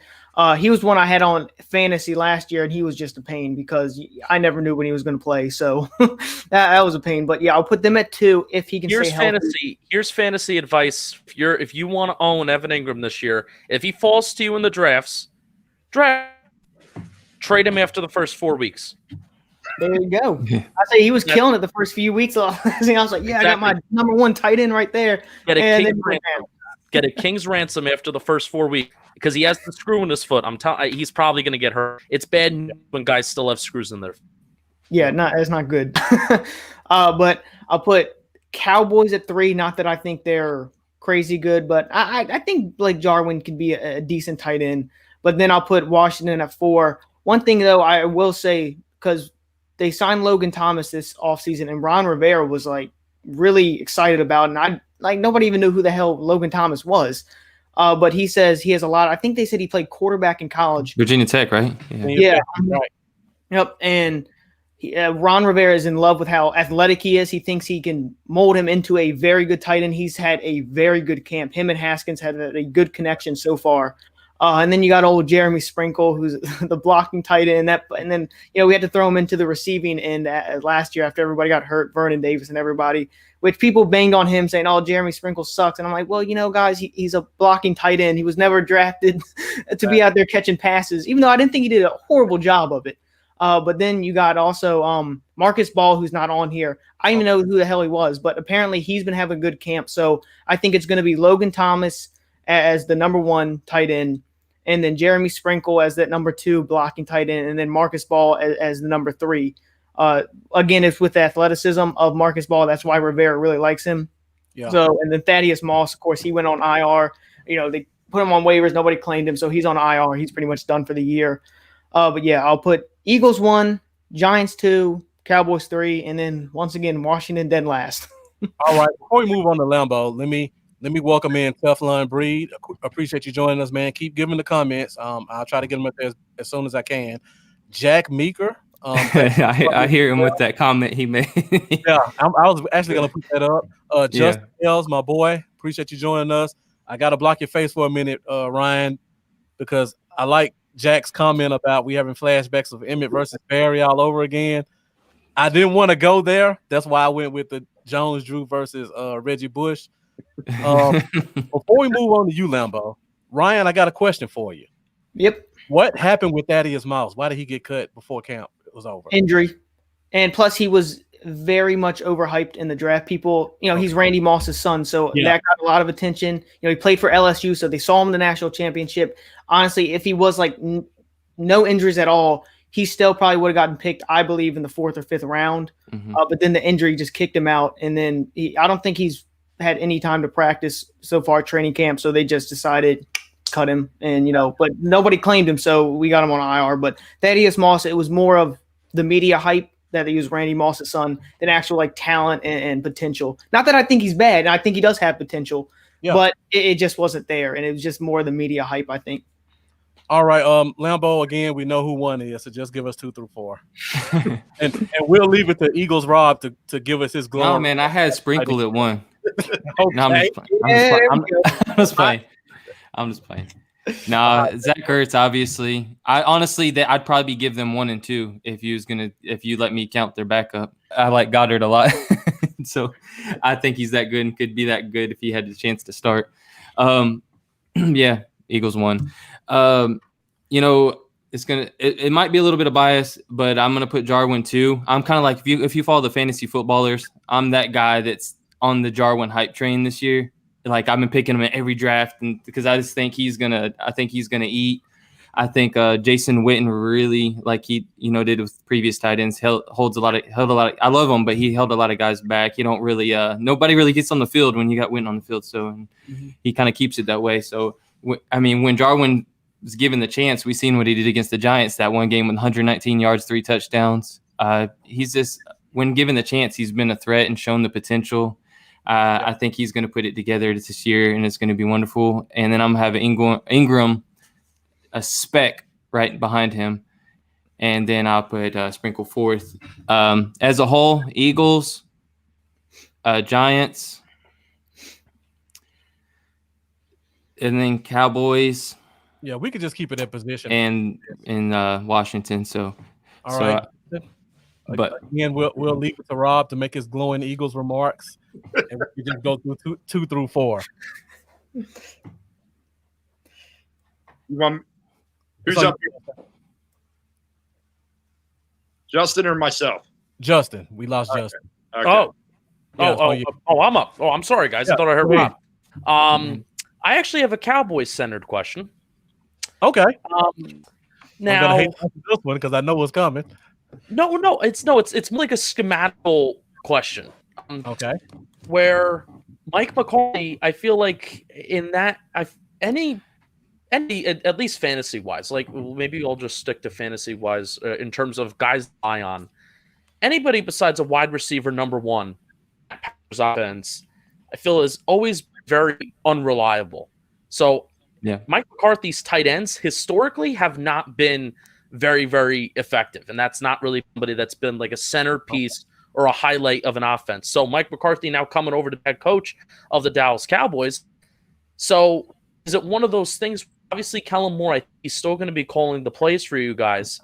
He was one I had on fantasy last year, and he was just a pain because I never knew when he was going to play. So that was a pain. But, yeah, I'll put them at 2 if he can stay healthy. Here's fantasy advice. If you want to own Evan Ingram this year, if he falls to you in the trade him after the first 4 weeks. There you go. I say he was killing it the first few weeks. I was like, I got my number 1 tight end right there. Get a king's ransom after the first 4 weeks because he has the screw in his foot. I'm telling, he's probably going to get hurt. It's bad when guys still have screws in there. Yeah, that's not good. But I'll put Cowboys at 3. Not that I think they're crazy good, but I think Blake Jarwin could be a decent tight end. But then I'll put Washington at 4. One thing though, I will say, because they signed Logan Thomas this offseason, and Ron Rivera was like really excited about it. And nobody even knew who the hell Logan Thomas was. But he says he has a lot. I think they said he played quarterback in college. Virginia Tech, right? Yeah. Right. Yep. And Ron Rivera is in love with how athletic he is. He thinks he can mold him into a very good tight end. He's had a very good camp. Him and Haskins had a good connection so far. And then you got old Jeremy Sprinkle, who's the blocking tight end. And then we had to throw him into the receiving end last year after everybody got hurt, Vernon Davis and everybody, which people banged on him saying, Jeremy Sprinkle sucks. And I'm like, well, guys, he's a blocking tight end. He was never drafted to be out there catching passes, even though I didn't think he did a horrible job of it. But then you got also Marcus Ball, who's not on here. I don't even know who the hell he was, but apparently he's been having a good camp. So I think it's going to be Logan Thomas as the number 1 tight end, and then Jeremy Sprinkle as that number 2 blocking tight end, and then Marcus Ball as the number 3. Again, it's with the athleticism of Marcus Ball. That's why Rivera really likes him. Yeah. So, and then Thaddeus Moss, of course, he went on IR. They put him on waivers. Nobody claimed him, so he's on IR. He's pretty much done for the year. But yeah, I'll put Eagles 1, Giants 2, Cowboys 3, and then once again Washington dead last. All right. Before we move on to Lambeau, let me welcome in Teflon Breed. Appreciate you joining us, man. Keep giving the comments. I'll try to get them up there as soon as I can. Jack Meeker. I hear him with that comment he made. Yeah, I was actually going to put that up. Justin Ells, my boy. Appreciate you joining us. I got to block your face for a minute, Ryan, because I like Jack's comment about we having flashbacks of Emmett versus Barry all over again. I didn't want to go there. That's why I went with the Jones-Drew versus Reggie Bush. Before we move on to you, Lambo, Ryan, I got a question for you. Yep. What happened with Thaddeus Moss? Why did he get cut before camp was over? Injury. And plus he was very much overhyped in the draft. People, he's Randy Moss's son, so that got a lot of attention. He played for LSU, so they saw him in the national championship. Honestly, if he was like no injuries at all, he still probably would have gotten picked, I believe, in the 4th or 5th round. Mm-hmm. But then the injury just kicked him out, and then I don't think he's had any time to practice so far training camp, so they just decided cut him. And but nobody claimed him, so we got him on IR. But Thaddeus Moss, it was more of the media hype that he was Randy Moss's son than actual like talent and potential. Not that I think he's bad, and I think he does have potential, but it just wasn't there, and it was just more the media hype, I think. All right, Lambo, again, we know who won is, so just give us 2 through 4. and we'll leave it to Eagles Rob to give us his glory. No, man, I had Sprinkle at 1. Okay. No, I'm just playing. I'm just playing. No, Zach Ertz, obviously. I'd probably give them 1 and 2 if you let me count their backup. I like Goddard a lot. So I think he's that good and could be that good if he had the chance to start. Yeah, Eagles won. It might be a little bit of bias, but I'm gonna put Jarwin too. I'm kind of like if you follow the fantasy footballers, I'm that guy that's on the Jarwin hype train this year. Like I've been picking him in every draft, and because I just think he's gonna eat. I think Jason Witten really, like he did with previous tight ends, held a lot of. I love him, but he held a lot of guys back. You don't really nobody really gets on the field when you got Witten on the field, so he kind of keeps it that way. So when Jarwin was given the chance, we seen what he did against the Giants that one game with 119 yards, 3 touchdowns. He's just when given the chance, he's been a threat and shown the potential. I think he's going to put it together this year, and it's going to be wonderful. And then I'm having Ingram, a speck right behind him, and then I'll put Sprinkle 4th. As a whole, Eagles, Giants, and then Cowboys. Yeah, we could just keep it in position. And in Washington. So, all right. But again, we'll leave it to Rob to make his glowing Eagles remarks, and we can just go through 2 through 4. Who's up here? Justin or myself? Justin. We lost Justin. Okay. I'm up. Oh, I'm sorry, guys. I thought I heard Rob. I actually have a Cowboys-centered question. Okay. Now, I'm gonna hate this one because I know what's coming. No, it's more like a schematical question. Okay. Where Mike McCarthy, I feel like in that, any at least fantasy wise, like maybe I'll just stick to fantasy wise in terms of guys to eye on. Anybody besides a wide receiver number 1 offense, I feel is always very unreliable. So Mike McCarthy's tight ends historically have not been very, very effective. And that's not really somebody that's been like a centerpiece or a highlight of an offense. So Mike McCarthy now coming over to head coach of the Dallas Cowboys. So is it one of those things? Obviously, Kellen Moore, I think he's still going to be calling the plays for you guys.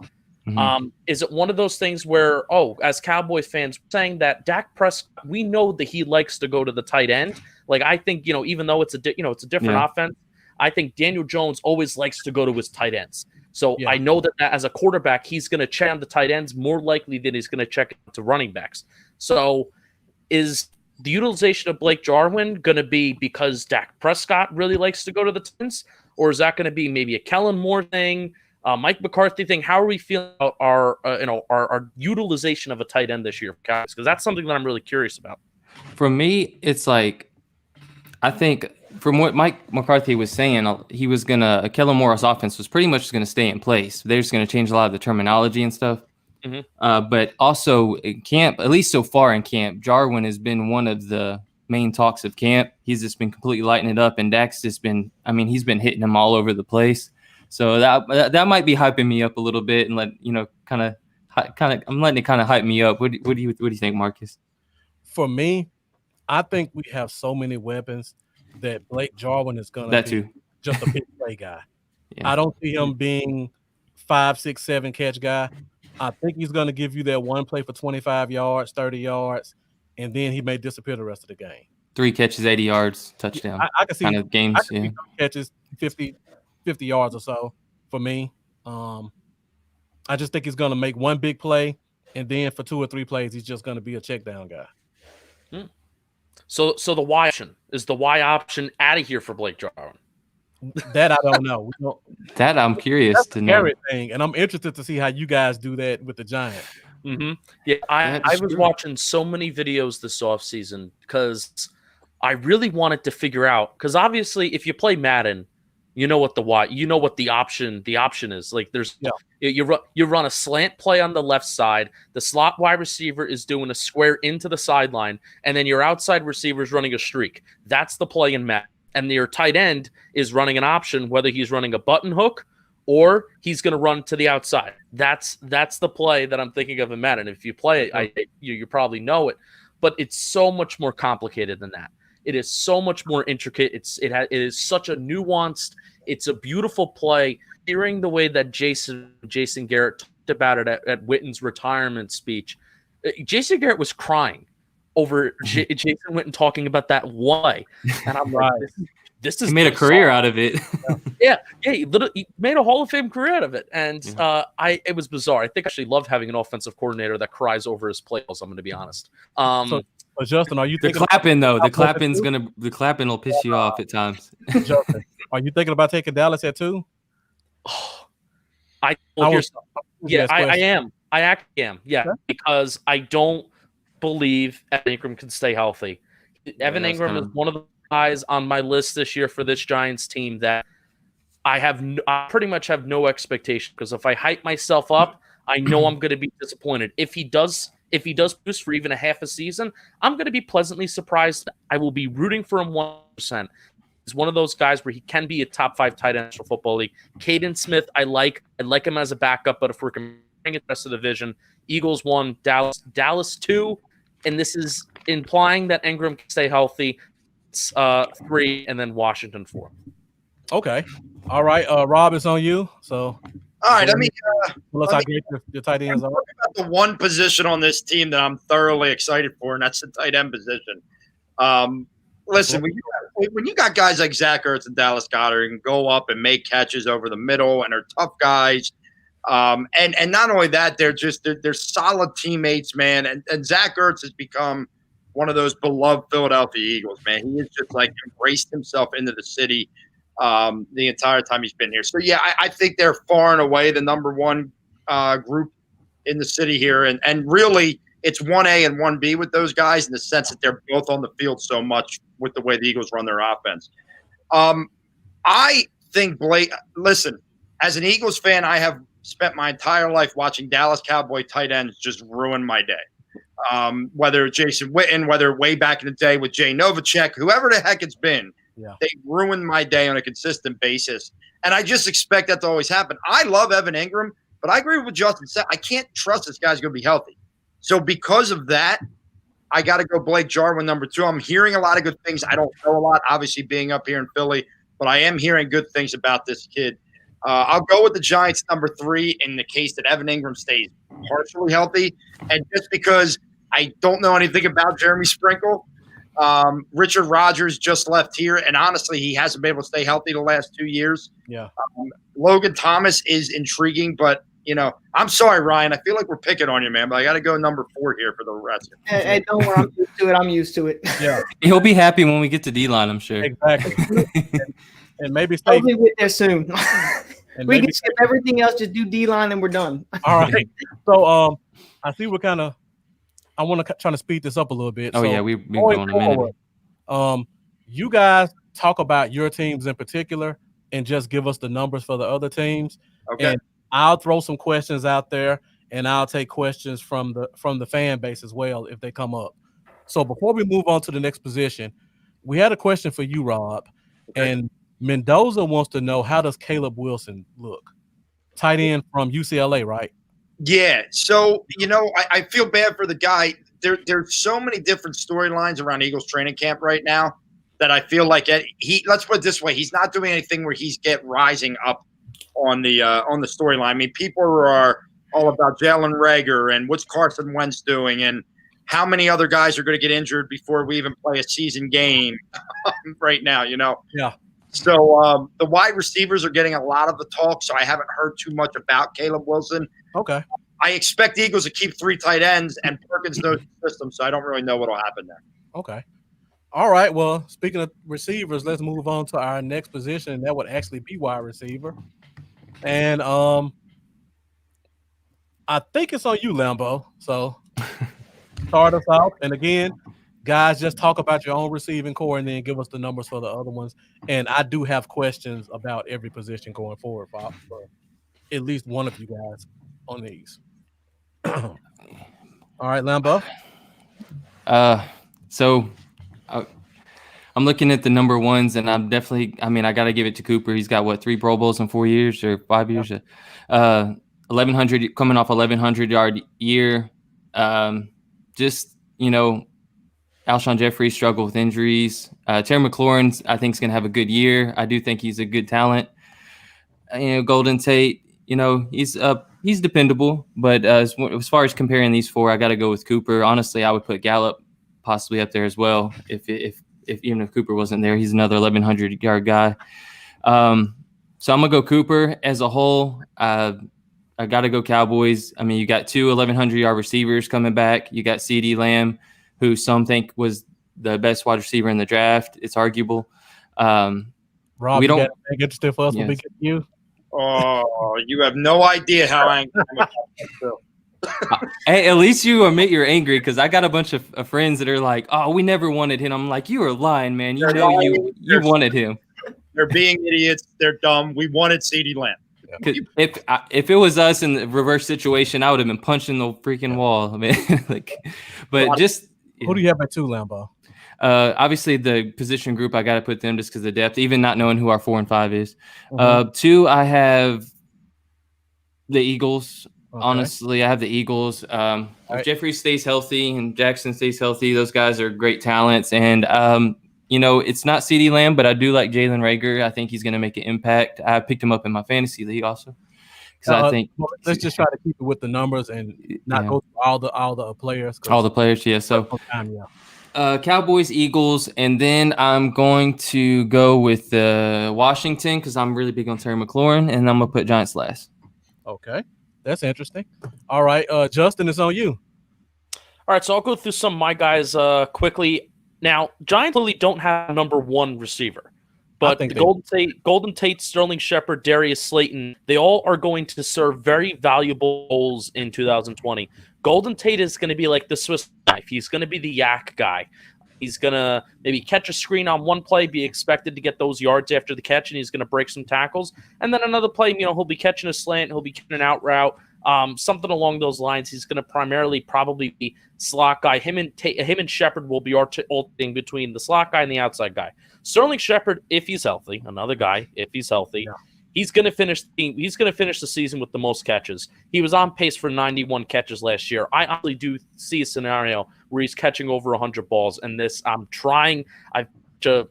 Mm-hmm. Is it one of those things where, as Cowboys fans, saying that Dak Prescott, we know that he likes to go to the tight end. Like I think, even though it's a different offense, I think Daniel Jones always likes to go to his tight ends. So I know that as a quarterback, he's going to check on the tight ends more likely than he's going to check to running backs. So is the utilization of Blake Jarwin going to be because Dak Prescott really likes to go to the tight ends? Or is that going to be maybe a Kellen Moore thing, Mike McCarthy thing? How are we feeling about our utilization of a tight end this year? Because that's something that I'm really curious about. For me, it's like, I think from what Mike McCarthy was saying, Kellen Moore's offense was pretty much going to stay in place. They're just going to change a lot of the terminology and stuff. Mm-hmm. But also in camp, at least so far in camp, Jarwin has been one of the main talks of camp. He's just been completely lighting it up, and Dak's just been, he's been hitting him all over the place. So that might be hyping me up a little bit, and I'm letting it kind of hype me up. What do you think, Marcus? For me, I think we have so many weapons that Blake Jarwin is going to be just a big play guy. Yeah. I don't see him being 5, 6, 7 catch guy. I think he's going to give you that one play for 25 yards, 30 yards, and then he may disappear the rest of the game. 3 catches, 80 yards, touchdown. I can see kind of games. I can see catches 50 yards or so for me. I just think he's going to make one big play, and then for 2 or 3 plays, he's just going to be a check down guy. So the Y option is the Y option out of here for Blake Jarwin. That I don't know. That I'm curious to know. Thing, and I'm interested to see how you guys do that with the Giants. Mm-hmm. Yeah, I was watching so many videos this offseason because I really wanted to figure out, because obviously if you play Madden, you know what the option is. Like you run a slant play on the left side, the slot wide receiver is doing a square into the sideline, and then your outside receiver is running a streak. That's the play in Madden. And your tight end is running an option, whether he's running a button hook or he's going to run to the outside. That's the play that I'm thinking of in Madden. If you play it, you probably know it, but it's so much more complicated than that. It is so much more intricate. It is such a nuanced. It's a beautiful play. Hearing the way that Jason Garrett talked about it at Witten's retirement speech, Jason Garrett was crying over Jason Witten talking about that why, and I'm like, this is he made a career out of it. yeah, he made a Hall of Fame career out of it, and it was bizarre. I think I actually love having an offensive coordinator that cries over his plays. I'm going to be honest. So Justin, are you thinking the clapping though? The clapping will piss you off at times. Justin, are you thinking about taking Dallas at 2? I am. I actually am. Yeah, because I don't believe Evan Ingram can stay healthy. Evan Ingram is one of the guys on my list this year for this Giants team that I pretty much have no expectation, because if I hype myself up, I know I'm going to be disappointed. If he does produce for even a half a season, I'm going to be pleasantly surprised. I will be rooting for him 100%. He's one of those guys where he can be a top 5 tight end for Football League. Caden Smith, I like him as a backup, but if we're comparing it to the rest of the division, Eagles 1, Dallas 2, and this is implying that Ingram can stay healthy. It's 3, and then Washington 4. Okay. All right. Rob, it's on you. So all right, let me how great your tight ends are. Talk about the one position on this team that I'm thoroughly excited for, and that's the tight end position. Listen, when you got guys like Zach Ertz and Dallas Goedert who can go up and make catches over the middle and are tough guys, and not only that, they're solid teammates, man. And Zach Ertz has become one of those beloved Philadelphia Eagles, man. He has just like embraced himself into the city the entire time he's been here. So yeah, I think they're far and away the number one group in the city here, and really it's 1A and 1B with those guys in the sense that they're both on the field so much with the way the Eagles run their offense. I think Blake. Listen, as an Eagles fan, I have spent my entire life watching Dallas Cowboy tight ends just ruin my day. Whether Jason Witten, whether way back in the day with Jay Novacek, whoever the heck it's been, they ruined my day on a consistent basis. And I just expect that to always happen. I love Evan Ingram, but I agree with what Justin said. I can't trust this guy's going to be healthy. So because of that, I got to go Blake Jarwin number 2. I'm hearing a lot of good things. I don't know a lot, obviously, being up here in Philly, but I am hearing good things about this kid. I'll go with the Giants number 3 in the case that Evan Ingram stays partially healthy. And just because I don't know anything about Jeremy Sprinkle, Richard Rodgers just left here, and honestly, he hasn't been able to stay healthy the last 2 years. Yeah. Logan Thomas is intriguing, but I'm sorry, Ryan. I feel like we're picking on you, man, but I got to go number 4 here for the rest. Hey, don't worry. I'm used to it. Yeah. He'll be happy when we get to D-line, I'm sure. Exactly. and maybe stay. Hopefully we'll get there soon. We can skip everything else, just do D-line, and we're done. All right. So I see we're kind of – I want to try to speed this up a little bit. Oh, so, yeah, we've been going a minute. You guys talk about your teams in particular and just give us the numbers for the other teams. Okay. And I'll throw some questions out there, and I'll take questions from the fan base as well if they come up. So before we move on to the next position, we had a question for you, Rob. Okay. And Mendoza wants to know, how does Caleb Wilson look? Tight end from UCLA, right? Yeah. So, I feel bad for the guy. There's so many different storylines around Eagles training camp right now that I feel like let's put it this way. He's not doing anything where he's rising up on the storyline. I mean, people are all about Jalen Reagor and what's Carson Wentz doing and how many other guys are going to get injured before we even play a season game right now, Yeah. So the wide receivers are getting a lot of the talk, so I haven't heard too much about Caleb Wilson. Okay. I expect the Eagles to keep 3 tight ends, and Perkins knows the system, so I don't really know what will happen there. Okay. All right. Well, speaking of receivers, let's move on to our next position, and that would actually be wide receiver. And I think it's on you, Lambo. So start us out. And again, guys, just talk about your own receiving core and then give us the numbers for the other ones. And I do have questions about every position going forward for at least one of you guys on these. All right, Lambo. So I'm looking at the number ones, and I'm definitely. I mean, I got to give it to Cooper. He's got 3 Pro Bowls in 4 years or 5 years. 1,100 coming off 1,100-yard year. Just Alshon Jeffrey struggled with injuries. Terry McLaurin, I think, is going to have a good year. I do think he's a good talent. Golden Tate, he's dependable. But as far as comparing these 4, I got to go with Cooper. Honestly, I would put Gallup possibly up there as well. If even if Cooper wasn't there, he's another 1,100-yard guy. So I'm gonna go Cooper as a whole. I got to go Cowboys. I mean, you got 2 1,100-yard receivers coming back. You got CeeDee Lamb, who some think was the best wide receiver in the draft. It's arguable. Rob, we don't get still for us when we get you. Oh, you have no idea how angry I'm about that. Hey, at least you admit you're angry, because I got a bunch of friends that are like, "Oh, we never wanted him." I'm like, "You are lying, man. You wanted him." They're being idiots. They're dumb. We wanted CeeDee Lamb. If it was us in the reverse situation, I would have been punching the freaking wall. I mean, Who do you have at 2, Lambo? Obviously the position group, I got to put them just because of depth, even not knowing who our 4 and 5 is. 2, I have the Eagles. Okay. Honestly, I have the Eagles. If Jeffrey stays healthy and Jackson stays healthy, those guys are great talents. And it's not CeeDee Lamb, but I do like Jalen Reagor. I think he's going to make an impact. I picked him up in my fantasy league also. I think let's just try to keep it with the numbers and not go through all the players. All the players, yeah. So Cowboys, Eagles, and then I'm going to go with Washington because I'm really big on Terry McLaurin, and I'm going to put Giants last. Okay, that's interesting. All right, Justin, it's on you. All right, so I'll go through some of my guys quickly. Now, Giants really don't have a number 1 receiver. But Golden Tate, Sterling Shepard, Darius Slayton, they all are going to serve very valuable roles in 2020. Golden Tate is going to be like the Swiss knife. He's going to be the yak guy. He's going to maybe catch a screen on one play, be expected to get those yards after the catch, and he's going to break some tackles. And then another play, he'll be catching a slant, he'll be catching an out route, something along those lines. He's going to primarily probably be slot guy. Him and Shepard will be alternating between the slot guy and the outside guy. Sterling Shepard, if he's healthy, another guy, if he's healthy, he's going to finish the season with the most catches. He was on pace for 91 catches last year. I honestly do see a scenario where he's catching over 100 balls. And this, I've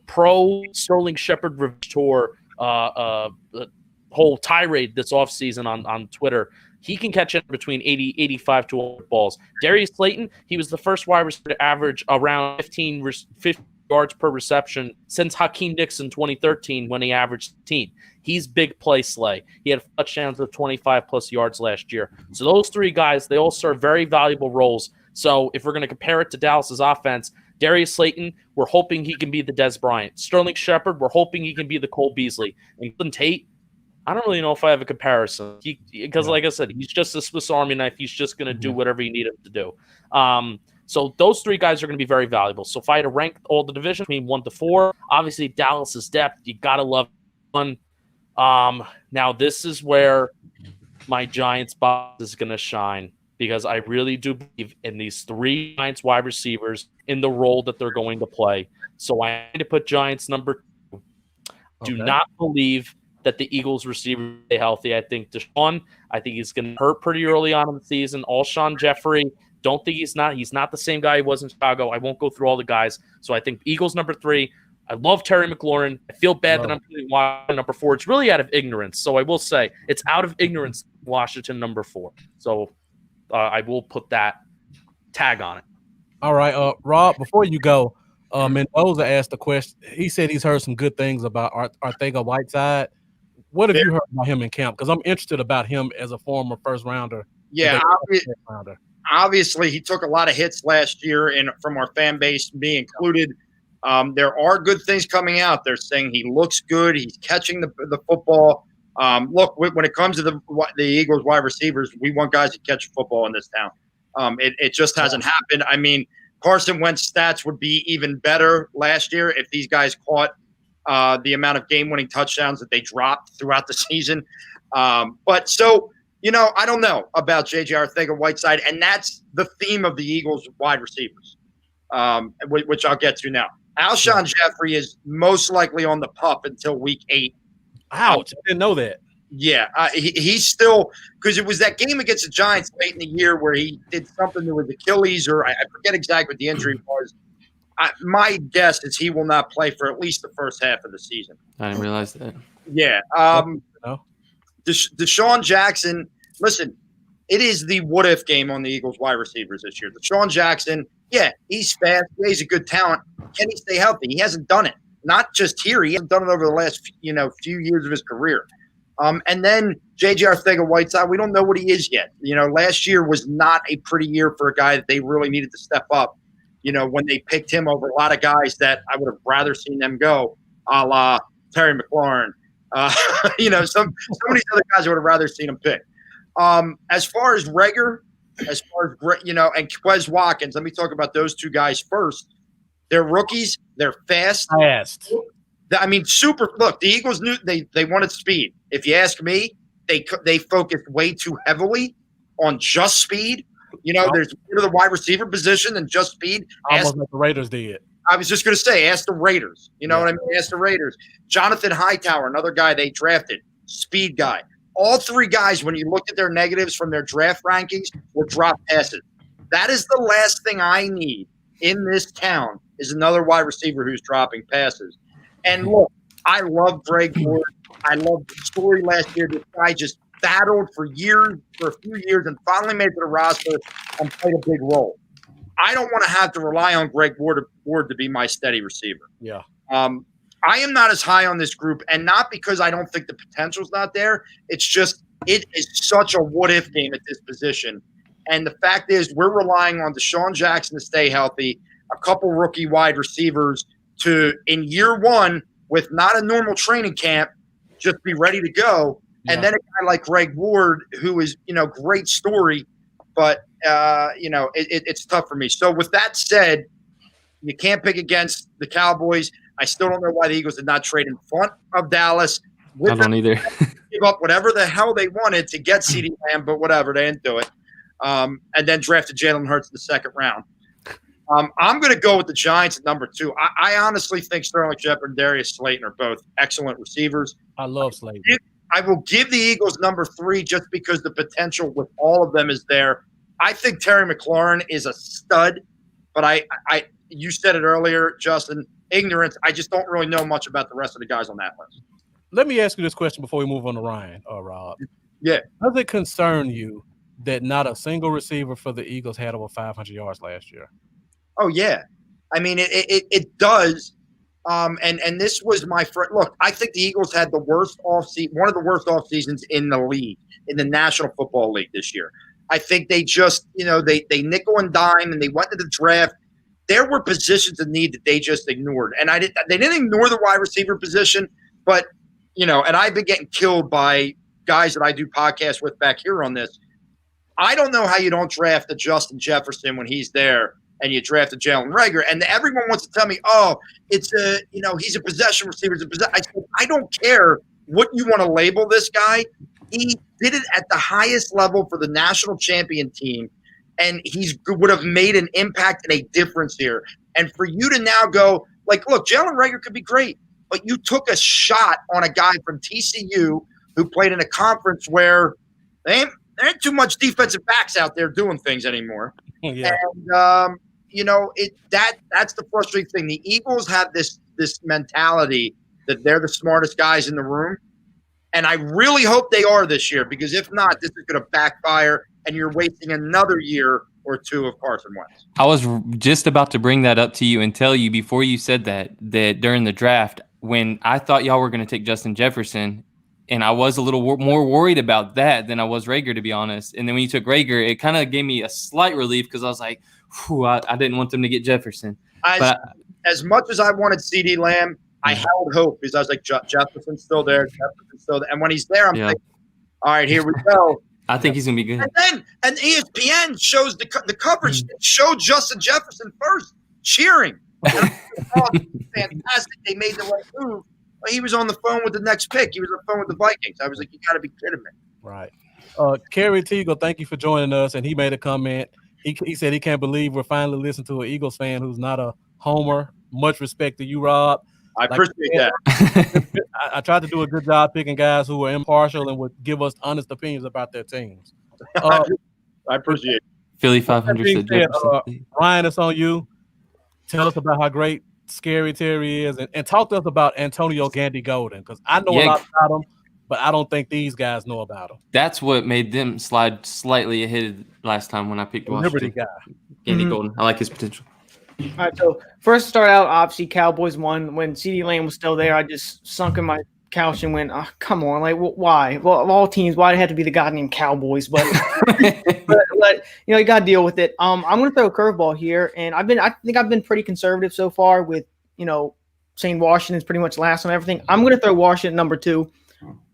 pro Sterling Shepard tour whole tirade this offseason on Twitter. He can catch it between 85 to 100 balls. Darius Slayton, he was the first wide receiver to average around 50 yards per reception since Hakeem Dixon 2013 when he averaged 15. He's big play Slay. He had touchdowns of 25-plus yards last year. So those 3 guys, they all serve very valuable roles. So if we're going to compare it to Dallas's offense, Darius Slayton, we're hoping he can be the Dez Bryant. Sterling Shepard, we're hoping he can be the Cole Beasley. And Golden Tate, I don't really know if I have a comparison because, like I said, he's just a Swiss Army knife. He's just going to do whatever you need him to do. So those 3 guys are going to be very valuable. So if I had to rank all the divisions between 1 to 4, obviously Dallas's depth, you got to love 1. Now this is where my Giants box is going to shine because I really do believe in these 3 Giants wide receivers in the role that they're going to play. So I need to put Giants number 2. Do not believe that the Eagles receiver stay healthy. I think Deshaun, he's going to hurt pretty early on in the season. Alshon Jeffrey, don't think he's not the same guy he was in Chicago. I won't go through all the guys. So I think Eagles number 3, I love Terry McLaurin. I feel bad that I'm putting Washington number 4. It's really out of ignorance. So I will say it's out of ignorance, Washington number 4. So I will put that tag on it. All right, Rob, before you go, Mendoza asked a question. He said he's heard some good things about Arcega-Whiteside. What have you heard about him in camp? Because I'm interested about him as a former first rounder. Yeah, obviously he took a lot of hits last year, and from our fan base, me included. There are good things coming out. They're saying he looks good. He's catching the football. Look, when it comes to the Eagles wide receivers, we want guys to catch football in this town. It just hasn't happened. I mean, Carson Wentz stats would be even better last year if these guys caught the amount of game-winning touchdowns that they dropped throughout the season. But so, I don't know about J.J. Arcega-Whiteside, and that's the theme of the Eagles wide receivers, which I'll get to now. Alshon Jeffrey is most likely on the pup until week 8. Ouch. I didn't know that. Yeah, he's still – because it was that game against the Giants late in the year where he did something with Achilles, or I forget exactly what the injury was. My guess is he will not play for at least the first half of the season. I didn't realize that. Yeah. Deshaun Jackson – listen, it is the what-if game on the Eagles wide receivers this year. Deshaun Jackson – yeah, he's fast. Yeah, he's a good talent. Can he stay healthy? He hasn't done it. Not just here. He hasn't done it over the last, few years of his career. And then J.J. Arcega-Whiteside, we don't know what he is yet. Last year was not a pretty year for a guy that they really needed to step up. When they picked him over a lot of guys that I would have rather seen them go, a la Terry McLaurin. Some of these other guys I would have rather seen him pick. As far as Reagor, and Quez Watkins, let me talk about those two guys first. They're rookies. They're fast. I mean, super. Look, the Eagles knew they wanted speed. If you ask me, they focused way too heavily on just speed. There's more to the wide receiver position than just speed. Almost like the Raiders did. I was just going to say, ask the Raiders. You know what I mean? Ask the Raiders. Jonathan Hightower, another guy they drafted, speed guy. All three guys, when you look at their negatives from their draft rankings, will drop passes. That is the last thing I need in this town is another wide receiver who's dropping passes. And look, I love Greg Ward. I love the story last year. This guy just battled for a few years, and finally made it to the roster and played a big role. I don't want to have to rely on Greg Ward to be my steady receiver. Yeah. I am not as high on this group, and not because I don't think the potential's not there. It's just it is such a what-if game at this position. And the fact is we're relying on Deshaun Jackson to stay healthy, a couple rookie wide receivers to, in year one, with not a normal training camp, just be ready to go. Yeah. And then a guy like Greg Ward, who is, great story, but, it's tough for me. So with that said, you can't pick against the Cowboys. I still don't know why the Eagles did not trade in front of Dallas. I don't either. Give up whatever the hell they wanted to get CeeDee Lamb, but whatever, they didn't do it. And then drafted Jalen Hurts in the second round. I'm going to go with the Giants at number 2. I honestly think Sterling Shepard and Darius Slayton are both excellent receivers. I love Slayton. I will give the Eagles number 3 just because the potential with all of them is there. I think Terry McLaurin is a stud, but you said it earlier, Justin, ignorance. I just don't really know much about the rest of the guys on that list. Let me ask you this question before we move on to Ryan or Rob. Yeah. Does it concern you that not a single receiver for the Eagles had over 500 yards last year? Oh, yeah. I mean, it does. And this was my friend. Look, I think the Eagles had the worst one of the worst off seasons in the league, in the National Football League this year. I think they just, they nickel and dime, and they went to the draft. There were positions of need that they just ignored. And they didn't ignore the wide receiver position, but, and I've been getting killed by guys that I do podcasts with back here on this. I don't know how you don't draft a Justin Jefferson when he's there, and you draft a Jalen Reagor, and everyone wants to tell me, oh, it's he's a possession receiver. I said, I don't care what you want to label this guy. He did it at the highest level for the national champion team, and he would have made an impact and a difference here. And for you to now go, like, look, Jalen Reagor could be great, but you took a shot on a guy from TCU who played in a conference where there ain't too much defensive backs out there doing things anymore. Yeah. And, that's the frustrating thing. The Eagles have this this mentality that they're the smartest guys in the room. And I really hope they are this year, because if not, this is going to backfire and you're wasting another year or two of Carson Wentz. I was just about to bring that up to you and tell you before you said that during the draft, when I thought y'all were going to take Justin Jefferson, and I was a little more worried about that than I was Rager, to be honest. And then when you took Rager, it kind of gave me a slight relief because I was like, I didn't want them to get Jefferson. As much as I wanted CeeDee Lamb, I held hope because I was like, Jefferson's still there. And when he's there, I'm thinking, all right, here we go. I think he's going to be good. And ESPN shows the coverage. It showed Justin Jefferson first, cheering. Fantastic. They made the right move. He was on the phone with the next pick. He was on the phone with the Vikings. I was like, you got to be kidding me. Right. Kerry Teagle, thank you for joining us. And he made a comment. He said he can't believe we're finally listening to an Eagles fan who's not a homer. Much respect to you, Rob. I appreciate that. I tried to do a good job picking guys who were impartial and would give us honest opinions about their teams. I appreciate it. Philly 500 said Jefferson. Ryan, it's on you. Tell us about how great Scary Terry is, and talk to us about Antonio Gandy Golden, because I know a lot about him, but I don't think these guys know about him. That's what made them slide slightly ahead last time when I picked Washington. Liberty guy. Gandy Golden. I like his potential. All right, so first start out, obviously Cowboys won. When CeeDee Lamb was still there, I just sunk in my couch and went, oh, come on, like why? Well, of all teams, why did it have to be the goddamn Cowboys? But but you got to deal with it. I'm going to throw a curveball here, and I think I've been pretty conservative so far with saying Washington's pretty much last on everything. I'm going to throw Washington number 2.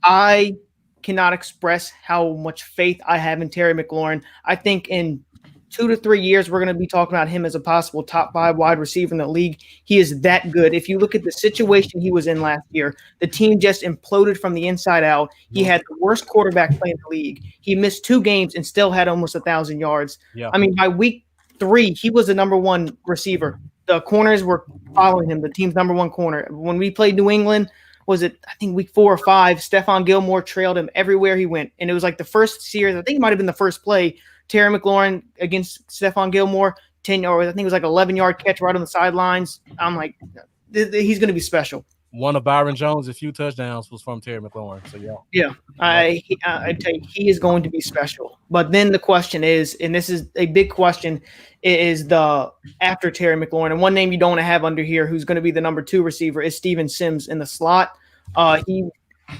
I cannot express how much faith I have in Terry McLaurin. I think in 2 to 3 years, we're going to be talking about him as a possible top 5 wide receiver in the league. He is that good. If you look at the situation he was in last year, the team just imploded from the inside out. He had the worst quarterback play in the league. He missed 2 games and still had almost 1,000 yards. Yeah. I mean, by week 3, he was the number 1 receiver. The corners were following him, the team's number 1 corner. When we played New England, I think week 4 or 5, Stephon Gilmore trailed him everywhere he went. And it was like the first series, I think it might have been the first play, Terry McLaurin against Stephon Gilmore, 10 or I think it was like 11-yard catch right on the sidelines. I'm like, he's going to be special. One of Byron Jones' few touchdowns was from Terry McLaurin. So yeah. I tell you, he is going to be special. But then the question is, and this is a big question, is the after Terry McLaurin. And one name you don't want to have under here, who's going to be the number 2 receiver, is Steven Sims in the slot. Late,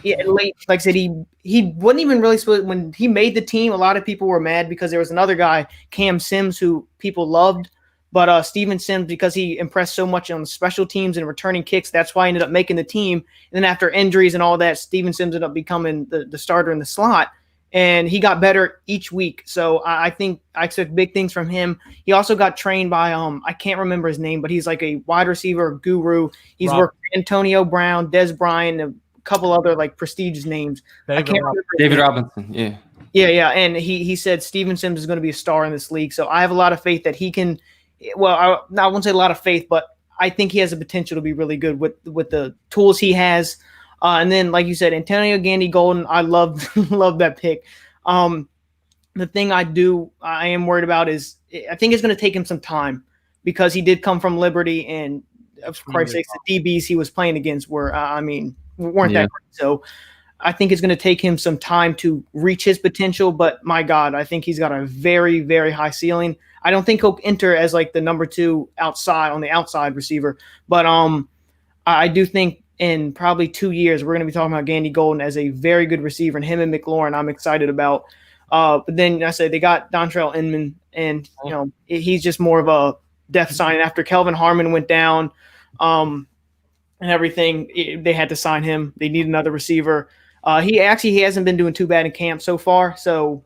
like I said, he wasn't even really supposed. When he made the team, a lot of people were mad because there was another guy, Cam Sims, who people loved. But Steven Sims, because he impressed so much on special teams and returning kicks, that's why he ended up making the team. And then after injuries and all that, Steven Sims ended up becoming the starter in the slot. And he got better each week. So I think I expect big things from him. He also got trained by, I can't remember his name, but he's like a wide receiver guru. He's worked with Antonio Brown, Des Bryant, a couple other like prestigious names. David Robinson, yeah. Yeah. And he said Steven Sims is going to be a star in this league. So I have a lot of faith that he can – well, I won't say a lot of faith, but I think he has the potential to be really good with the tools he has. And then, like you said, Antonio Gandy Golden, I love that pick. The thing I am worried about is I think it's going to take him some time because he did come from Liberty, and of Christ's sake, the DBs he was playing against weren't that great. So I think it's going to take him some time to reach his potential. But my God, I think he's got a very, very high ceiling. I don't think he'll enter as like the number 2 on the outside receiver, but I do think in probably 2 years we're going to be talking about Gandy Golden as a very good receiver, and him and McLaurin I'm excited about. But then I said they got Dontrell Inman, and he's just more of a death sign. After Kelvin Harmon went down, and everything, they had to sign him. They need another receiver. He hasn't been doing too bad in camp so far, so.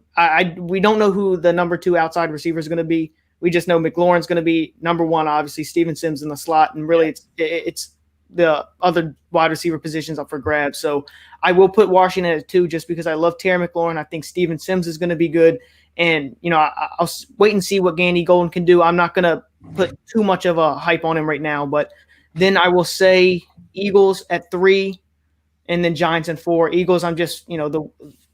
We don't know who the number 2 outside receiver is going to be. We just know McLaurin's going to be number 1, obviously, Steven Sims in the slot, and really it's the other wide receiver positions up for grabs. So I will put Washington at 2 just because I love Terry McLaurin. I think Steven Sims is going to be good, and I'll wait and see what Gandy Golden can do. I'm not going to put too much of a hype on him right now, but then I will say Eagles at 3. And then Giants at 4. Eagles, I'm just,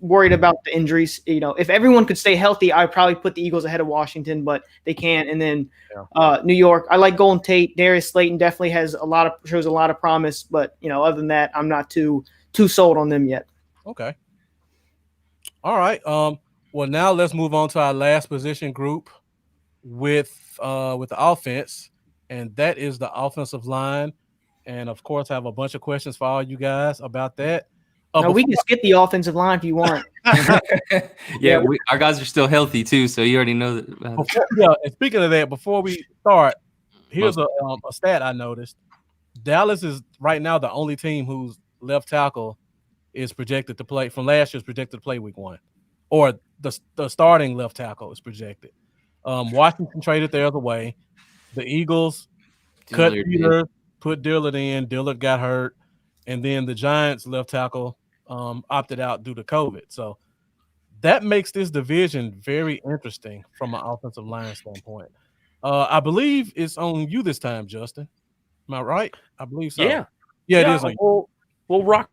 worried about the injuries. If everyone could stay healthy, I'd probably put the Eagles ahead of Washington, but they can't. And then New York, I like Golden Tate. Darius Slayton definitely shows a lot of promise, but other than that, I'm not too sold on them yet. Okay. All right. Well, now let's move on to our last position group with the offense, and that is the offensive line. And of course, I have a bunch of questions for all you guys about that. We can skip the offensive line if you want. Our guys are still healthy too, so you already know that. And speaking of that, before we start, here's a stat I noticed. Dallas is right now the only team whose left tackle is projected to play from last year's projected to play week 1, or the starting left tackle is projected. Washington traded theirs away. The Eagles cut Peter, put Dillard in. Dillard got hurt, and then the Giants left tackle opted out due to COVID. So that makes this division very interesting from an offensive line standpoint. I believe it's on you this time, Justin. Am I right? I believe so. Yeah, it is on you. Well, Rock.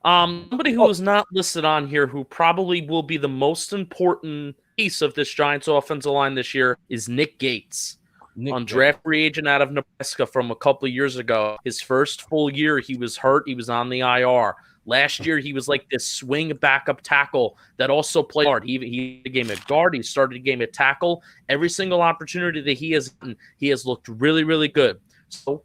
Somebody who is not listed on here who probably will be the most important piece of this Giants offensive line this year is Nick Gates. Draft free agent out of Nebraska from a couple of years ago. His first full year, he was hurt. He was on the IR. Last year, he was like this swing backup tackle that also played guard. He the game at guard. He started the game at tackle. Every single opportunity that he has looked really, really good. So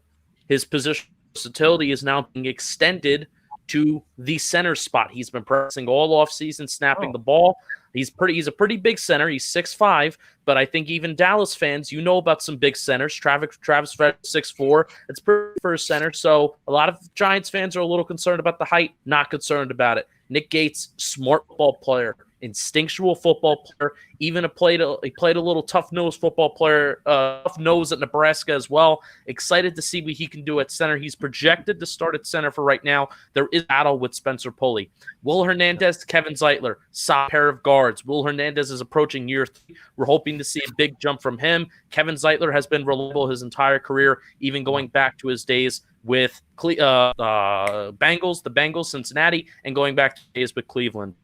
his position versatility is now being extended to the center spot. He's been pressing all offseason, snapping the ball. He's a pretty big center. He's 6'5", but I think even Dallas fans, about some big centers. Travis Fred, 6'4". It's pretty for a center. So a lot of Giants fans are a little concerned about the height, not concerned about it. Nick Gates, smart football player, instinctual football player, even he played a little tough-nosed football player, tough nose at Nebraska as well. Excited to see what he can do at center. He's projected to start at center for right now. There is a battle with Spencer Pulley. Will Hernandez, Kevin Zeitler, solid pair of guards. Will Hernandez is approaching year 3. We're hoping to see a big jump from him. Kevin Zeitler has been reliable his entire career, even going back to his days with the Bengals, Cincinnati, and going back to days with Cleveland.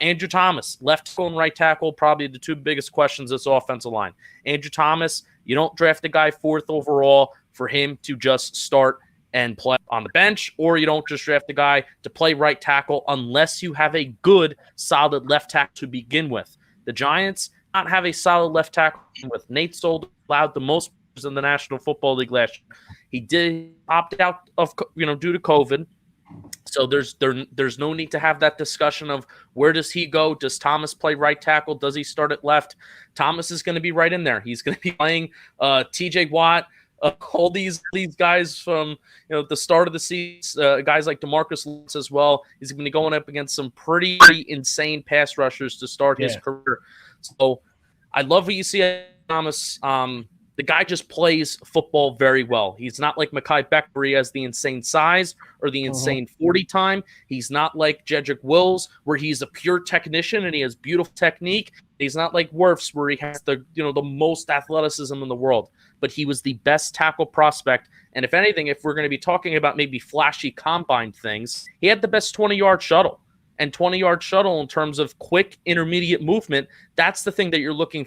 Andrew Thomas, left tackle and right tackle, probably the two biggest questions this offensive line. Andrew Thomas, you don't draft a guy 4th overall for him to just start and play on the bench, or you don't just draft a guy to play right tackle unless you have a good, solid left tackle to begin with. The Giants not have a solid left tackle with Nate Solder allowed the most in the National Football League last year. He did opt out of due to COVID. So there's no need to have that discussion of where does he go? Does Thomas play right tackle? Does he start at left? Thomas is going to be right in there. He's going to be playing T.J. Watt, all these guys from the start of the season, guys like DeMarcus Lawrence as well. He's going to be going up against some pretty insane pass rushers to start his career. So I love what you see at Thomas. The guy just plays football very well. He's not like Mekhi Becton, where he has the insane size or the insane 40 time. He's not like Jedrick Wills, where he's a pure technician and he has beautiful technique. He's not like Wirfs, where he has the most athleticism in the world. But he was the best tackle prospect. And if anything, if we're going to be talking about maybe flashy combine things, he had the best 20-yard shuttle. And 20-yard shuttle in terms of quick intermediate movement, that's the thing that you're looking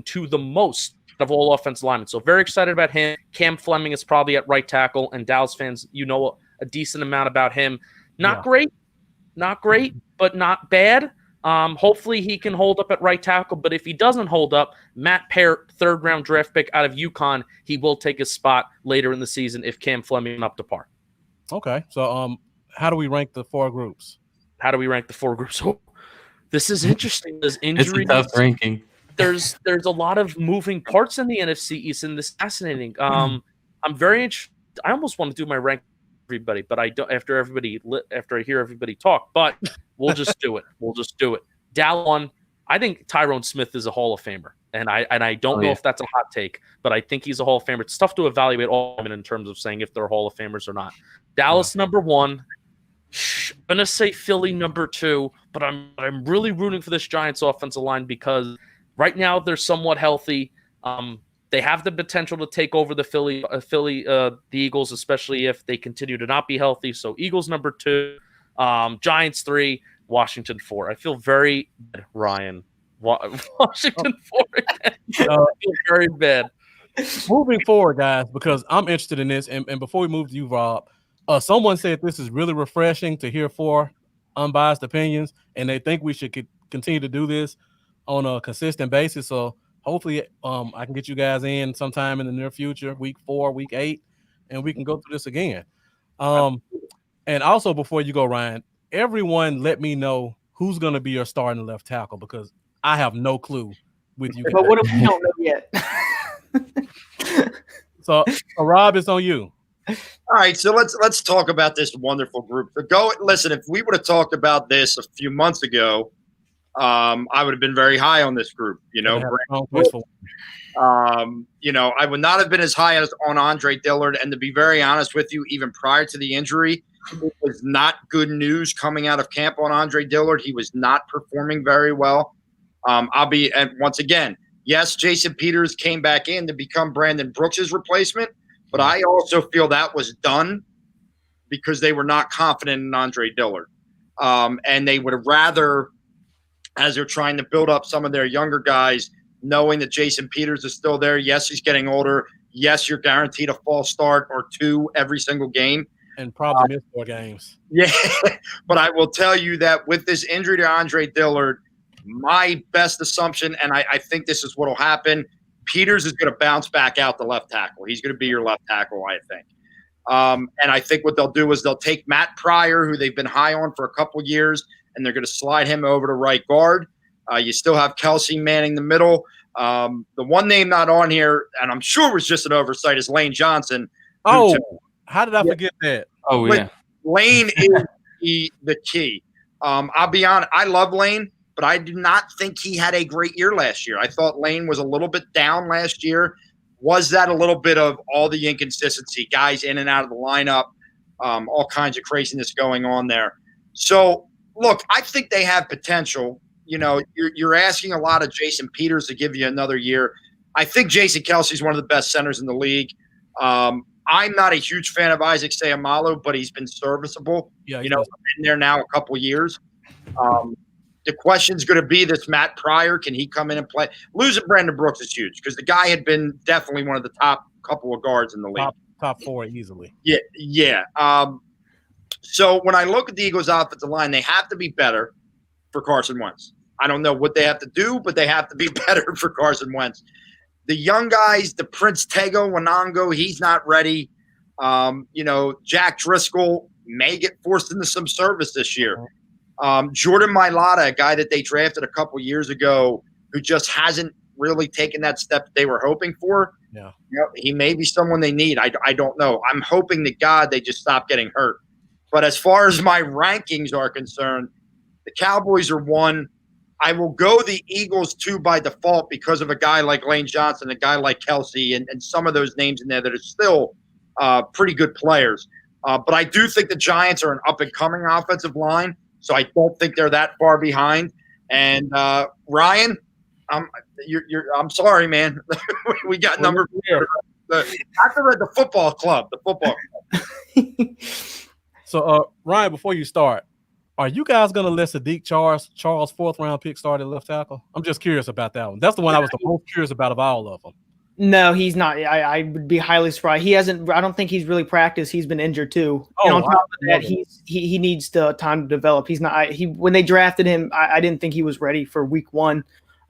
to the most of all offensive linemen. So very excited about him. Cam Fleming is probably at right tackle, and Dallas fans, a decent amount about him. Not great, but not bad. Hopefully he can hold up at right tackle, but if he doesn't hold up, Matt Peart, 3rd-round draft pick out of UConn, he will take his spot later in the season if Cam Fleming up to par. Okay, so how do we rank the 4 groups? Oh, this is interesting. There's injuries. It's a tough ranking. There's a lot of moving parts in the NFC East, and this is fascinating. I'm very interested. I almost want to do my rank for everybody, but I don't after I hear everybody talk. But we'll just do it. Down 1, I think Tyrone Smith is a Hall of Famer, and I don't know if that's a hot take, but I think he's a Hall of Famer. It's tough to evaluate all of them in terms of saying if they're Hall of Famers or not. Dallas number 1. I'm gonna say Philly number 2, but I'm really rooting for this Giants offensive line because right now they're somewhat healthy. They have the potential to take over the Eagles, especially if they continue to not be healthy. So Eagles number 2, Giants 3, Washington 4. I feel very bad, Ryan. Washington 4 again. I feel very bad. Moving forward, guys, because I'm interested in this, and before we move to you, Rob, someone said this is really refreshing to hear 4 unbiased opinions, and they think we should continue to do this on a consistent basis. So hopefully I can get you guys in sometime in the near future, week 4, week 8, and we can go through this again. And also, before you go, Ryan, everyone let me know who's going to be your starting left tackle, because I have no clue with you guys. But what if we don't know yet? So Rob, it's on you. All right, so let's talk about this wonderful group. So listen, if we would have talked about this a few months ago, I would have been very high on this group. You know, I would not have been as high as on Andre Dillard. And to be very honest with you, even prior to the injury, it was not good news coming out of camp on Andre Dillard. He was not performing very well. And once again, yes, Jason Peters came back in to become Brandon Brooks' replacement, but I also feel that was done because they were not confident in Andre Dillard. And they would have rather, as they're trying to build up some of their younger guys, knowing that Jason Peters is still there. Yes, he's getting older. Yes, you're guaranteed a false start or 2 every single game. And probably miss 4 games. Yeah, but I will tell you that with this injury to Andre Dillard, my best assumption, and I think this is what will happen, Peters is going to bounce back out the left tackle. He's going to be your left tackle, I think. And I think what they'll do is they'll take Matt Pryor, who they've been high on for a couple years, and they're going to slide him over to right guard. You still have Kelsey manning the middle. The one name not on here, and I'm sure it was just an oversight, is Lane Johnson. Oh, how did I forget that? Oh, yeah. Lane is the key. I'll be honest, I love Lane, but I do not think he had a great year last year. I thought Lane was a little bit down last year. Was that a little bit of all the inconsistency, guys in and out of the lineup, all kinds of craziness going on there? So, look, I think they have potential. You know, you're asking a lot of Jason Peters to give you another year. I think Jason Kelsey's one of the best centers in the league. I'm not a huge fan of Isaac Seumalo, but he's been serviceable. Yeah, been there now a couple years. The question's going to be this Matt Pryor. Can he come in and play? Losing Brandon Brooks is huge because the guy had been definitely one of the top couple of guards in the league. Top 4 easily. Yeah. So when I look at the Eagles' offensive line, they have to be better for Carson Wentz. I don't know what they have to do, but they have to be better for Carson Wentz. The young guys, the Prince Tego Wanongo, he's not ready. Jack Driscoll may get forced into some service this year. Jordan Mailata, a guy that they drafted a couple years ago who just hasn't really taken that step that they were hoping for. Yeah. He may be someone they need. I don't know. I'm hoping to God they just stop getting hurt. But as far as my rankings are concerned, the Cowboys are 1. I will go the Eagles 2 by default because of a guy like Lane Johnson, a guy like Kelsey, and some of those names in there that are still pretty good players. But I do think the Giants are an up-and-coming offensive line, so I don't think they're that far behind. And Ryan, I'm sorry, man. We got number 4. After the football club, So, Ryan, before you start, are you guys going to let Sadiq Charles 4th-round pick start at left tackle? I'm just curious about that one. That's the one I was the most curious about of all of them. No, he's not. I would be highly surprised. He hasn't. I don't think he's really practiced. He's been injured too. And on top of that, he needs time to develop. He's not. When they drafted him, I didn't think he was ready for week 1.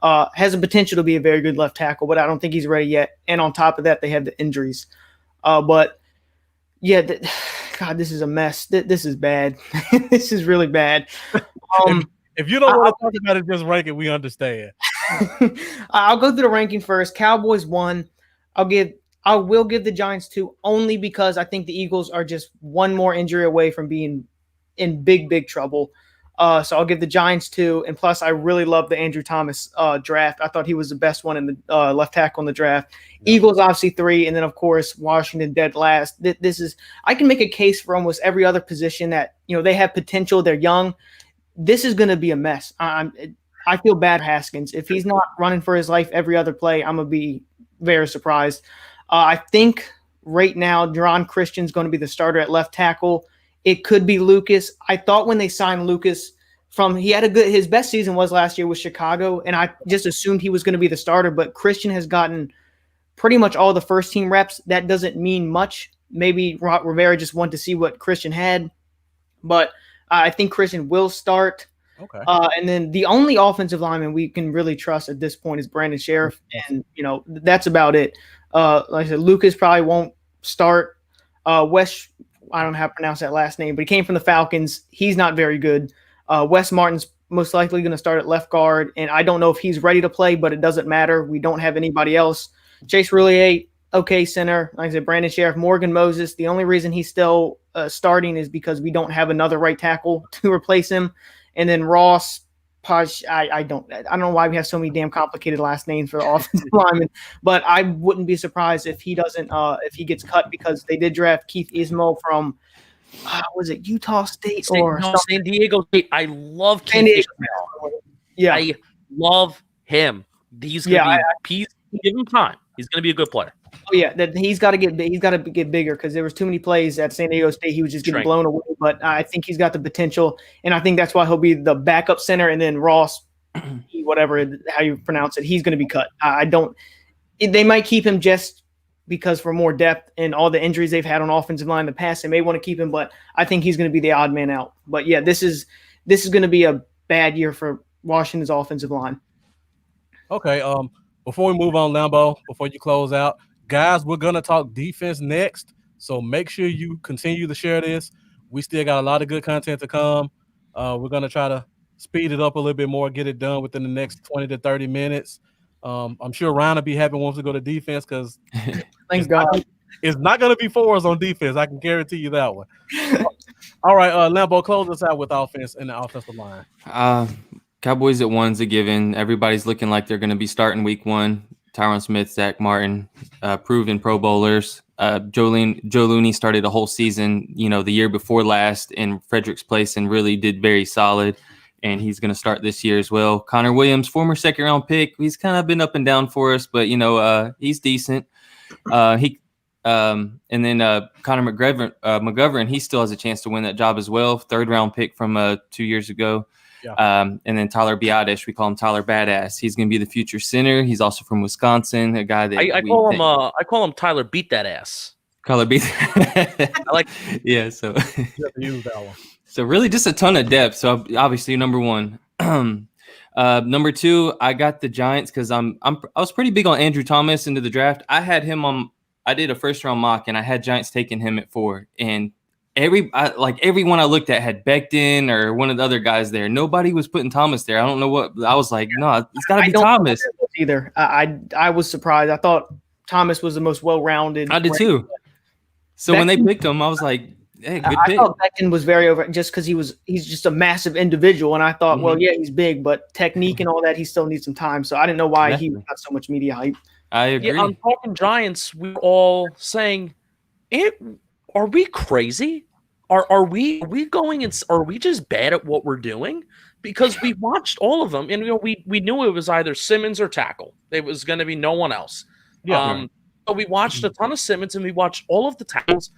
Has a potential to be a very good left tackle, but I don't think he's ready yet. And on top of that, they have the injuries. But yeah, God, this is a mess. This is bad. This is really bad. If you don't want to talk about it, just rank it. We understand. I'll go through the ranking first. Cowboys 1. I will give the Giants 2 only because I think the Eagles are just one more injury away from being in big trouble. So I'll give the Giants 2. And plus, I really love the Andrew Thomas draft. I thought he was the best one in the left tackle in the draft. Yeah. Eagles obviously 3, and then of course Washington dead last. I can make a case for almost every other position that they have potential. They're young. This is going to be a mess. I feel bad for Haskins. If he's not running for his life every other play, I'm going to be very surprised. I think right now, Deron Christian's going to be the starter at left tackle. It could be Lucas. I thought when they signed Lucas he had his best season was last year with Chicago, and I just assumed he was going to be the starter, but Christian has gotten pretty much all the first team reps. That doesn't mean much. Maybe Rivera just wanted to see what Christian had, but I think Christian will start. Okay. And then the only offensive lineman we can really trust at this point is Brandon Sheriff, and that's about it. Like I said, Lucas probably won't start. Wes, I don't know how to pronounce that last name, but he came from the Falcons. He's not very good. Wes Martin's most likely going to start at left guard, and I don't know if he's ready to play, but it doesn't matter. We don't have anybody else. Chase Roulier, okay center. Like I said, Brandon Sheriff, Morgan Moses. The only reason he's still starting is because we don't have another right tackle to replace him. And then Ross, Posh, I don't know why we have so many damn complicated last names for the offensive linemen, but I wouldn't be surprised if he doesn't if he gets cut, because they did draft Keith Ismo from was it Utah State or San Diego State. I love San Diego. Yeah, I love him. He's gonna give him time. He's gonna be a good player. Oh yeah, that he's got to get bigger, because there was too many plays at San Diego State. He was just getting blown away. But I think he's got the potential, and I think that's why he'll be the backup center. And then Ross, whatever how you pronounce it, he's going to be cut. They might keep him just because for more depth and all the injuries they've had on offensive line in the past. They may want to keep him, but I think he's going to be the odd man out. But yeah, this is going to be a bad year for Washington's offensive line. Okay. Before we move on, Lambo, before you close out. Guys, we're going to talk defense next, so make sure you continue to share this. We still got a lot of good content to come. We're going to try to speed it up a little bit more, get it done within the next 20 to 30 minutes. I'm sure Ryan will be happy once we go to defense, because thank God. It's not going to be fours on defense. I can guarantee you that one. All right, Lambo, close us out with offense and the offensive line. Cowboys at 1's a given. Everybody's looking like they're going to be starting week 1. Tyrone Smith, Zach Martin, proven Pro Bowlers. Joe Looney started a whole season, the year before last in Frederick's place and really did very solid. And he's going to start this year as well. Connor Williams, former second-round pick. He's kind of been up and down for us, but, he's decent. And then Connor McGovern, he still has a chance to win that job as well. Third-round pick from 2 years ago. Yeah. And then Tyler Biadasz, we call him Tyler Badass. He's going to be the future center. He's also from Wisconsin, a guy that I call him Tyler Beat That Ass. Tyler Beat. I like. Yeah. So. You have to use that one. So really, just a ton of depth. So obviously, number 1. Number 2, I got the Giants because I was pretty big on Andrew Thomas into the draft. I had him on. I did a first-round mock, and I had Giants taking him at 4, and everyone I looked at had Becton or one of the other guys there. Nobody was putting Thomas there. I don't know what. I was like, no, it's got to be Thomas. Either. I was surprised. I thought Thomas was the most well-rounded. I did too. So when they picked him, I was like, hey, good pick. I thought Becton was very over just because he's just a massive individual, and I thought, well, yeah, he's big, but technique and all that, he still needs some time. So I didn't know why he got so much media hype. I agree. Yeah, on Talking Giants, we're all saying it. Are we crazy? Are we going and are we just bad at what we're doing? Because we watched all of them, and we knew it was either Simmons or tackle. It was going to be no one else. Yeah. But we watched a ton of Simmons, and we watched all of the tackles.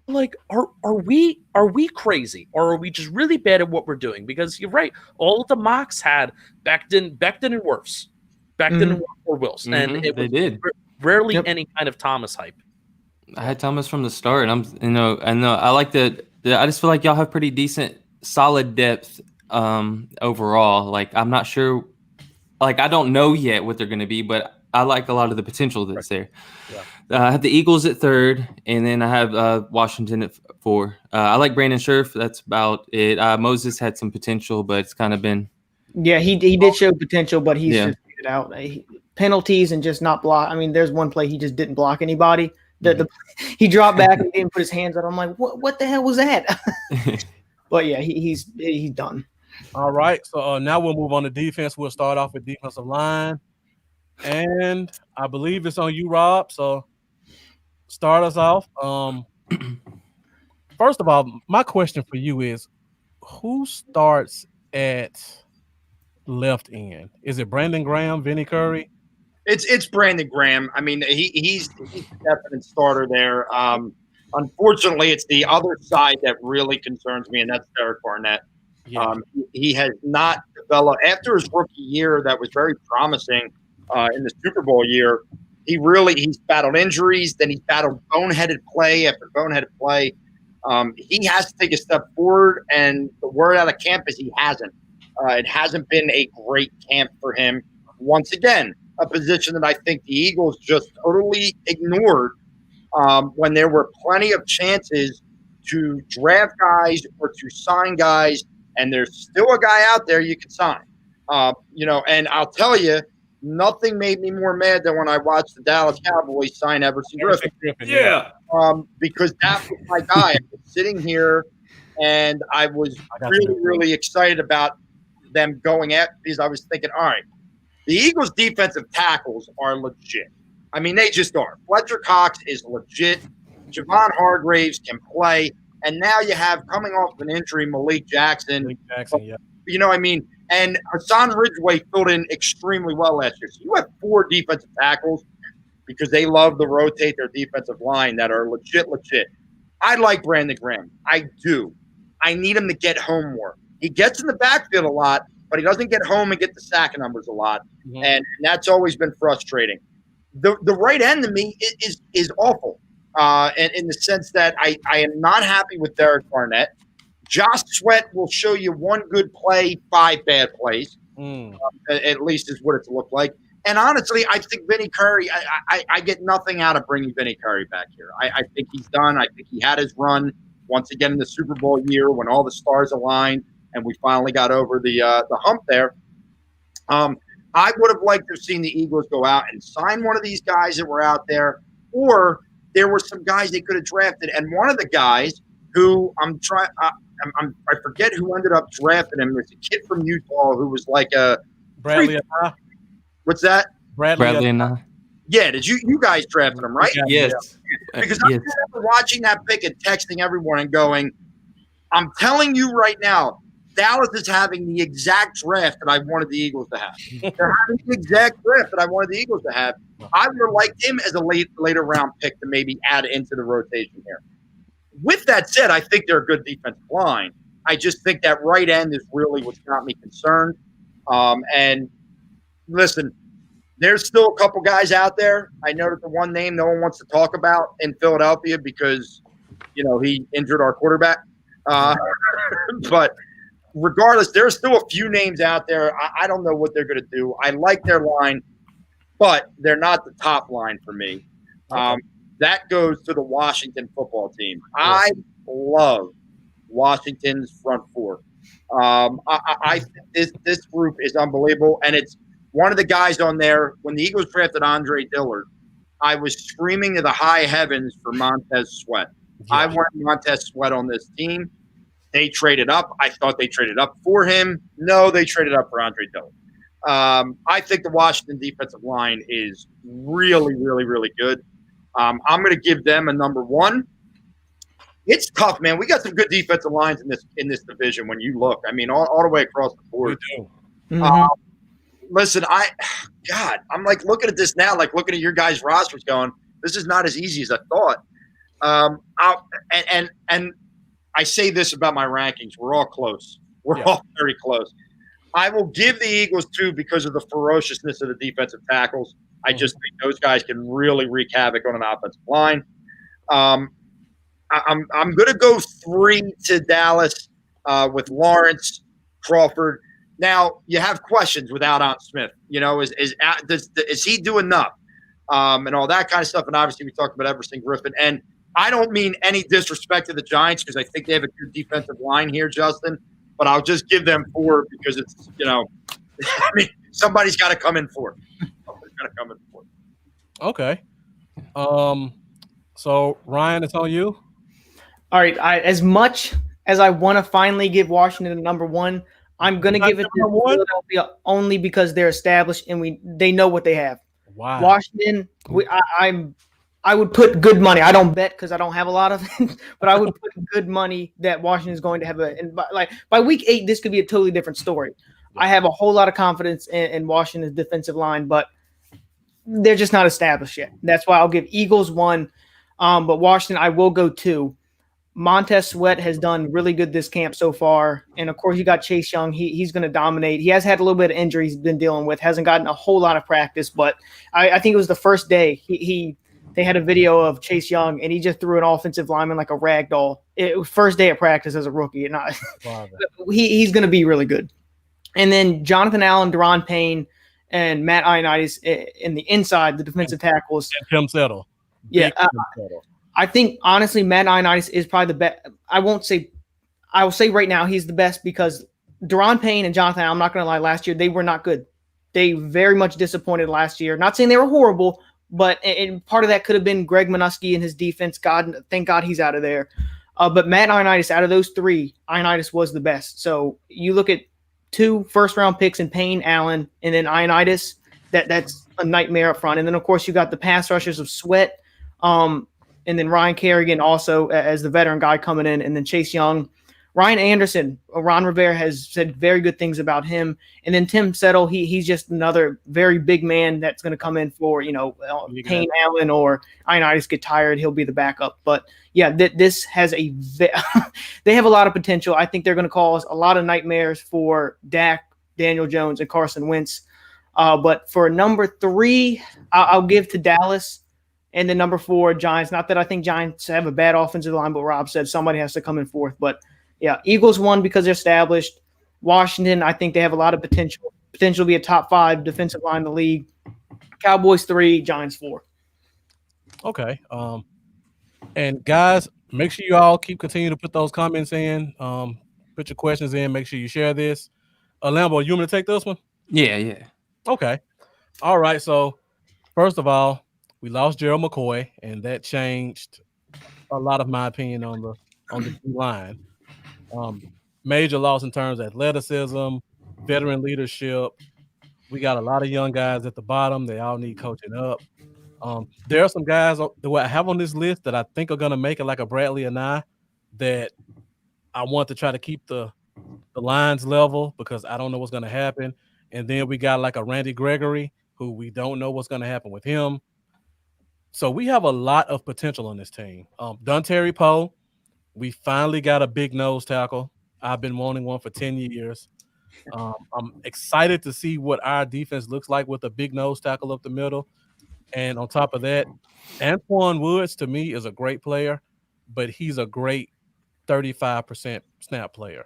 Like, are we crazy, or are we just really bad at what we're doing? Because you're right, all of the mocks had Becton and Wirfs, Becton or Wilson, and they did rarely any kind of Thomas hype. I had Thomas from the start, and I like that. I just feel like y'all have pretty decent, solid depth overall. Like, I'm not sure, like, I don't know yet what they're going to be, but I like a lot of the potential that's there. Yeah. I have the Eagles at 3rd, and then I have Washington at 4. I like Brandon Scherf. That's about it. Moses had some potential, but it's kind of been. Yeah, he did show potential, but he's just figured out penalties and just not block. I mean, there's one play he just didn't block anybody. He dropped back and didn't put his hands out. I'm like, what the hell was that? But yeah, he's done. All right, so now we'll move on to defense. We'll start off with defensive line, and I believe it's on you, Rob. So start us off. First of all, my question for you is, who starts at left end? Is it Brandon Graham, Vinny Curry? It's Brandon Graham. I mean, he's the definite starter there. Unfortunately, it's the other side that really concerns me, and that's Derek Barnett. Yeah. He has not developed after his rookie year that was very promising in the Super Bowl year. He's battled injuries, then he's battled boneheaded play after boneheaded play. He has to take a step forward, and the word out of camp is he hasn't. It hasn't been a great camp for him. Once again, a position that I think the Eagles just totally ignored when there were plenty of chances to draft guys or to sign guys, and there's still a guy out there you can sign. And I'll tell you, nothing made me more mad than when I watched the Dallas Cowboys sign Everson Griffin. Yeah. Because that was my guy. I was sitting here, and I was really, really excited about them going at because I was thinking, all right, the Eagles' defensive tackles are legit. I mean, they just are. Fletcher Cox is legit. Javon Hargraves can play. And now you have, coming off an injury, Malik Jackson. Yeah. You know what I mean? And Hassan Ridgeway filled in extremely well last year. So you have 4 defensive tackles because they love to rotate their defensive line that are legit. I like Brandon Graham. I do. I need him to get home more. He gets in the backfield a lot, but he doesn't get home and get the sack numbers a lot. Mm-hmm. And that's always been frustrating. The right end to me is awful. And in the sense that I am not happy with Derek Barnett. Josh Sweat will show you 1 good play, 5 bad plays. At least is what it's looked like. And honestly, I think Vinny Curry, I get nothing out of bringing Vinny Curry back here. I think he's done. I think he had his run once again in the Super Bowl year when all the stars aligned and we finally got over the hump there. I would have liked to have seen the Eagles go out and sign one of these guys that were out there, or there were some guys they could have drafted. And one of the guys who I forget who ended up drafting him. There's a kid from Utah who was like a Bradley. What's that? Bradley and I. Yeah, did you guys drafted him, right? Yes. Because I remember watching that pick and texting everyone and going, I'm telling you right now, Dallas is having the exact draft that I wanted the Eagles to have. They're having the exact draft that I wanted the Eagles to have. I would have liked him as a later round pick to maybe add into the rotation here. With that said, I think they're a good defensive line. I just think that right end is really what's got me concerned. And listen, there's still a couple guys out there. I know that the one name no one wants to talk about in Philadelphia because, he injured our quarterback. But regardless, there's still a few names out there. I don't know what they're going to do. I like their line, but they're not the top line for me. That goes to the Washington football team. I love Washington's front four. I think this group is unbelievable, and it's one of the guys on there. When the Eagles drafted Andre Dillard, I was screaming to the high heavens for Montez Sweat. Yeah. I wanted Montez Sweat on this team. They traded up. I thought they traded up for him. No, they traded up for Andre Dillard. I think the Washington defensive line is really, really, really good. I'm going to give them a number 1. It's tough, man. We got some good defensive lines in this division when you look. I mean, all the way across the board. We do. Mm-hmm. Listen, I'm like looking at this now, like looking at your guys' rosters going, this is not as easy as I thought. And I say this about my rankings. We're all close. We're all very close. I will give the Eagles 2 because of the ferociousness of the defensive tackles. I just think those guys can really wreak havoc on an offensive line. I'm going to go 3 to Dallas with Lawrence, Crawford. Now you have questions without Ant Smith. Is he do enough and all that kind of stuff? And obviously we talked about Everson Griffin. And I don't mean any disrespect to the Giants because I think they have a good defensive line here, Justin. But I'll just give them 4 because it's I mean somebody's got to come in 4. Okay. So Ryan, it's on you. All right. As much as I want to finally give Washington a number 1, I'm going to give it to Philadelphia only because they're established and they know what they have. Wow. Washington, I would put good money. I don't bet because I don't have a lot of it, but I would put good money that Washington is going to have by week 8, this could be a totally different story. I have a whole lot of confidence in Washington's defensive line, but they're just not established yet. That's why I'll give Eagles 1, but Washington I will go 2. Montez Sweat has done really good this camp so far. And, of course, you got Chase Young. He's going to dominate. He has had a little bit of injuries he's been dealing with, hasn't gotten a whole lot of practice. But I think it was the first day they had a video of Chase Young, and he just threw an offensive lineman like a rag doll. It was first day of practice as a rookie. And he's going to be really good. And then Jonathan Allen, Deron Payne, and Matt Ioannidis in the inside, the defensive tackles. And Tim Settle. Yeah. I think, honestly, Matt Ioannidis is probably the best. I will say right now he's the best because Deron Payne and Jonathan Allen, I'm not going to lie, last year they were not good. They very much disappointed last year. Not saying they were horrible, but part of that could have been Greg Minuski and his defense. Thank God he's out of there. But Matt Ioannidis, out of those three, Ioannidis was the best. So you look at 2 first-round picks in Payne, Allen, and then Ioannidis, that's a nightmare up front. And then, of course, you got the pass rushers of Sweat, and then Ryan Kerrigan also as the veteran guy coming in, and then Chase Young. Ryan Anderson, Ron Rivera has said very good things about him. And then Tim Settle, he's just another very big man that's going to come in for, Payne, Allen, or Ioannidis get tired, he'll be the backup. But, yeah, this has they have a lot of potential. I think they're going to cause a lot of nightmares for Dak, Daniel Jones, and Carson Wentz. But for number 3, I'll give to Dallas. And then number 4, Giants. Not that I think Giants have a bad offensive line, but Rob said somebody has to come in fourth. But, yeah, Eagles 1 because they're established. Washington, I think they have a lot of potential to be a top 5 defensive line in the league. Cowboys 3, Giants 4. Okay. And, guys, make sure you all continue to put those comments in. Put your questions in. Make sure you share this. Lambo, you want me to take this one? Yeah. Okay. All right. So, first of all, we lost Gerald McCoy, and that changed a lot of my opinion on the line. Major loss in terms of athleticism, veteran leadership. We got a lot of young guys at the bottom. They all need coaching up. There are some guys that I have on this list that I think are going to make it, like a Bradley and I, that I want to try to keep the lines level because I don't know what's going to happen. And then we got like a Randy Gregory, who we don't know what's going to happen with him. So we have a lot of potential on this team. Dontari Poe, we finally got a big nose tackle. I've been wanting one for 10 years. I'm excited to see what our defense looks like with a big nose tackle up the middle. And on top of that, Antoine Woods, to me, is a great player, but he's a great 35% snap player.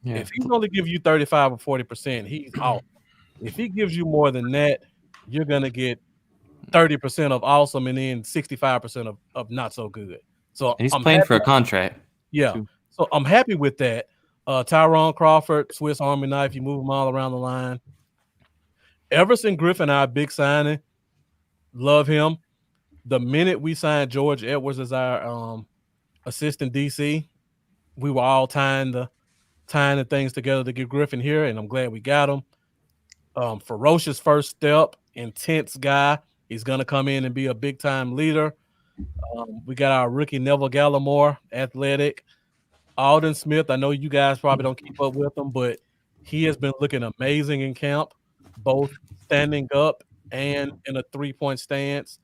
Yeah. If he's only give you 35 or 40%, he's off. If he gives you more than that, you're going to get 30% of awesome and then 65% of not so good. So and he's playing for a contract. Yeah. Too. So I'm happy with that. Tyrone Crawford, Swiss Army knife, you move them all around the line. Everson Griffin, our big signing, love him. The minute we signed George Edwards as our assistant DC, we were all tying the things together to get Griffin here, and I'm glad we got him. Ferocious first step, intense guy. He's going to come in and be a big-time leader. We got our rookie Neville Gallimore, athletic. Alden Smith, I know you guys probably don't keep up with him, but he has been looking amazing in camp, both standing up and in a three-point stance,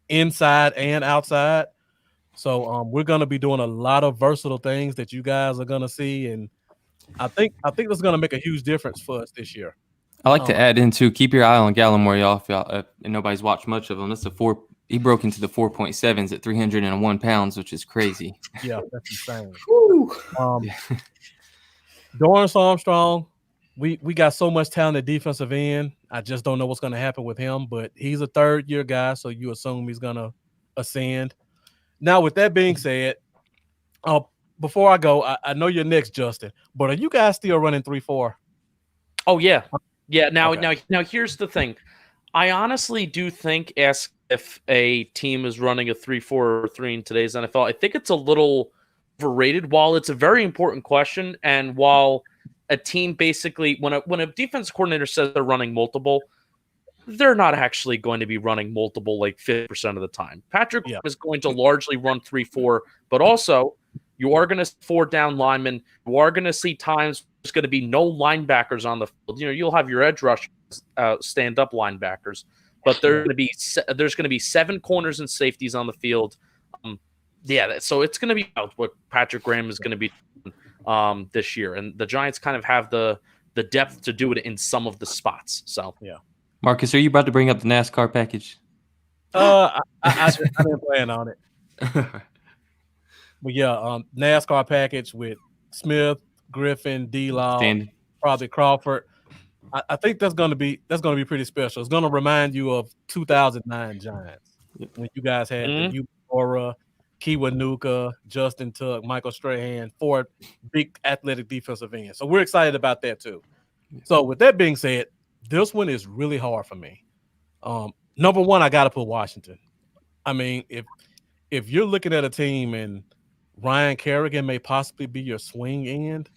inside and outside. So we're going to be doing a lot of versatile things that you guys are going to see, and I think this is going to make a huge difference for us this year. I like to add in too. Keep your eye on Gallimore, y'all. If y'all and nobody's watched much of him. That's he broke into the 4.7s at 301 pounds, which is crazy. Yeah, that's insane. Dorrance Armstrong, we got so much talent at defensive end. I just don't know what's going to happen with him, but he's a third-year guy, so you assume he's going to ascend. Now, with that being said, before I go, I know you're next, Justin, but are you guys still running 3-4? Oh, yeah. Yeah, now Okay. now here's the thing. I honestly do think if a team is running a 3-4 or 3 in today's NFL, I think it's a little overrated. While it's a very important question, and while a team basically, when a defense coordinator says they're running multiple, they're not actually going to be running multiple like 50% of the time. Patrick is going to largely run 3-4, but also you are going to 4 down linemen. You are going to see times there's going to be no linebackers on the field. You'll have your edge rush stand-up linebackers, but there's going to be 7 corners and safeties on the field. Yeah, so it's going to be what Patrick Graham is going to be this year, and the Giants kind of have the depth to do it in some of the spots. So Marcus, are you about to bring up the NASCAR package? I didn't plan on it. But yeah, NASCAR package with Smith, Griffin, D-Law, probably Crawford. I think that's gonna be pretty special. It's gonna remind you of 2009 Giants when you guys had the Ubora, Kiwanuka, Justin Tuck, Michael Strahan, 4 big athletic defensive ends. So we're excited about that too. So with that being said, this one is really hard for me. Number one, I got to put Washington. I mean, if you're looking at a team and Ryan Kerrigan may possibly be your swing end,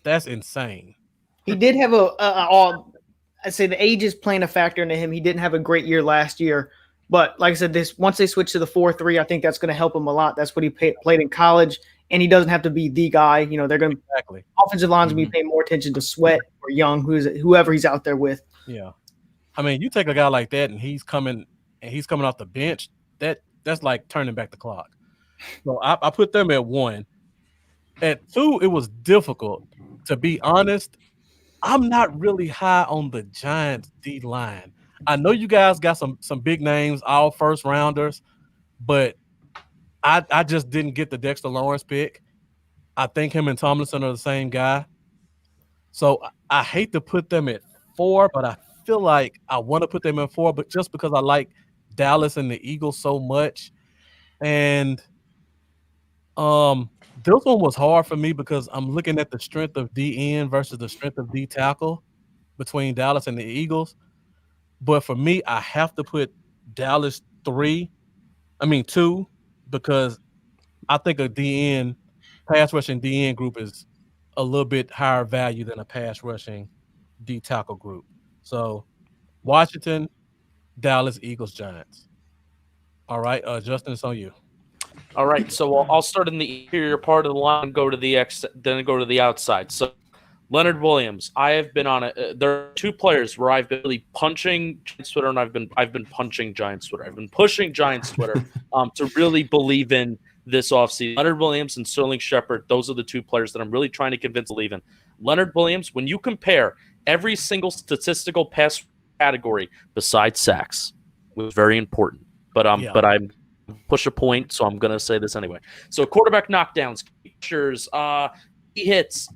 that's insane. He did have I'd say the age is playing a factor into him. He didn't have a great year last year, but like I said, once they switch to the 4-3, I think that's going to help him a lot. That's what he played in college, and he doesn't have to be the guy. You know, they're going to offensive lines will be paying more attention to Sweat or Young, whoever he's out there with. Yeah, I mean, you take a guy like that, and he's coming off the bench. That's like turning back the clock. So I put them at 1. At 2, it was difficult. To be honest, I'm not really high on the Giants D-line. I know you guys got some big names, all first rounders, but I just didn't get the Dexter Lawrence pick. I think him and Tomlinson are the same guy. So I hate to put them at 4, but I feel like I want to put them at 4, but just because I like Dallas and the Eagles so much. And this one was hard for me because I'm looking at the strength of DN versus the strength of D tackle between Dallas and the Eagles. But for me, I have to put Dallas 2, because I think a pass rushing DN group is a little bit higher value than a pass rushing D tackle group. So Washington, Dallas, Eagles, Giants. All right, Justin, it's on you. All right, so I'll start in the interior part of the line and go to the outside. So Leonard Williams, I have been on it. There are 2 players where I've been really punching Giants Twitter, and I've been punching Giants Twitter. I've been pushing Giants Twitter to really believe in this offseason. Leonard Williams and Sterling Shepard, those are the 2 players that I'm really trying to convince to believe in. Leonard Williams, when you compare every single statistical pass category besides sacks, was very important. But I'm push a point, so I'm going to say this anyway. So quarterback knockdowns, catchers, he hits.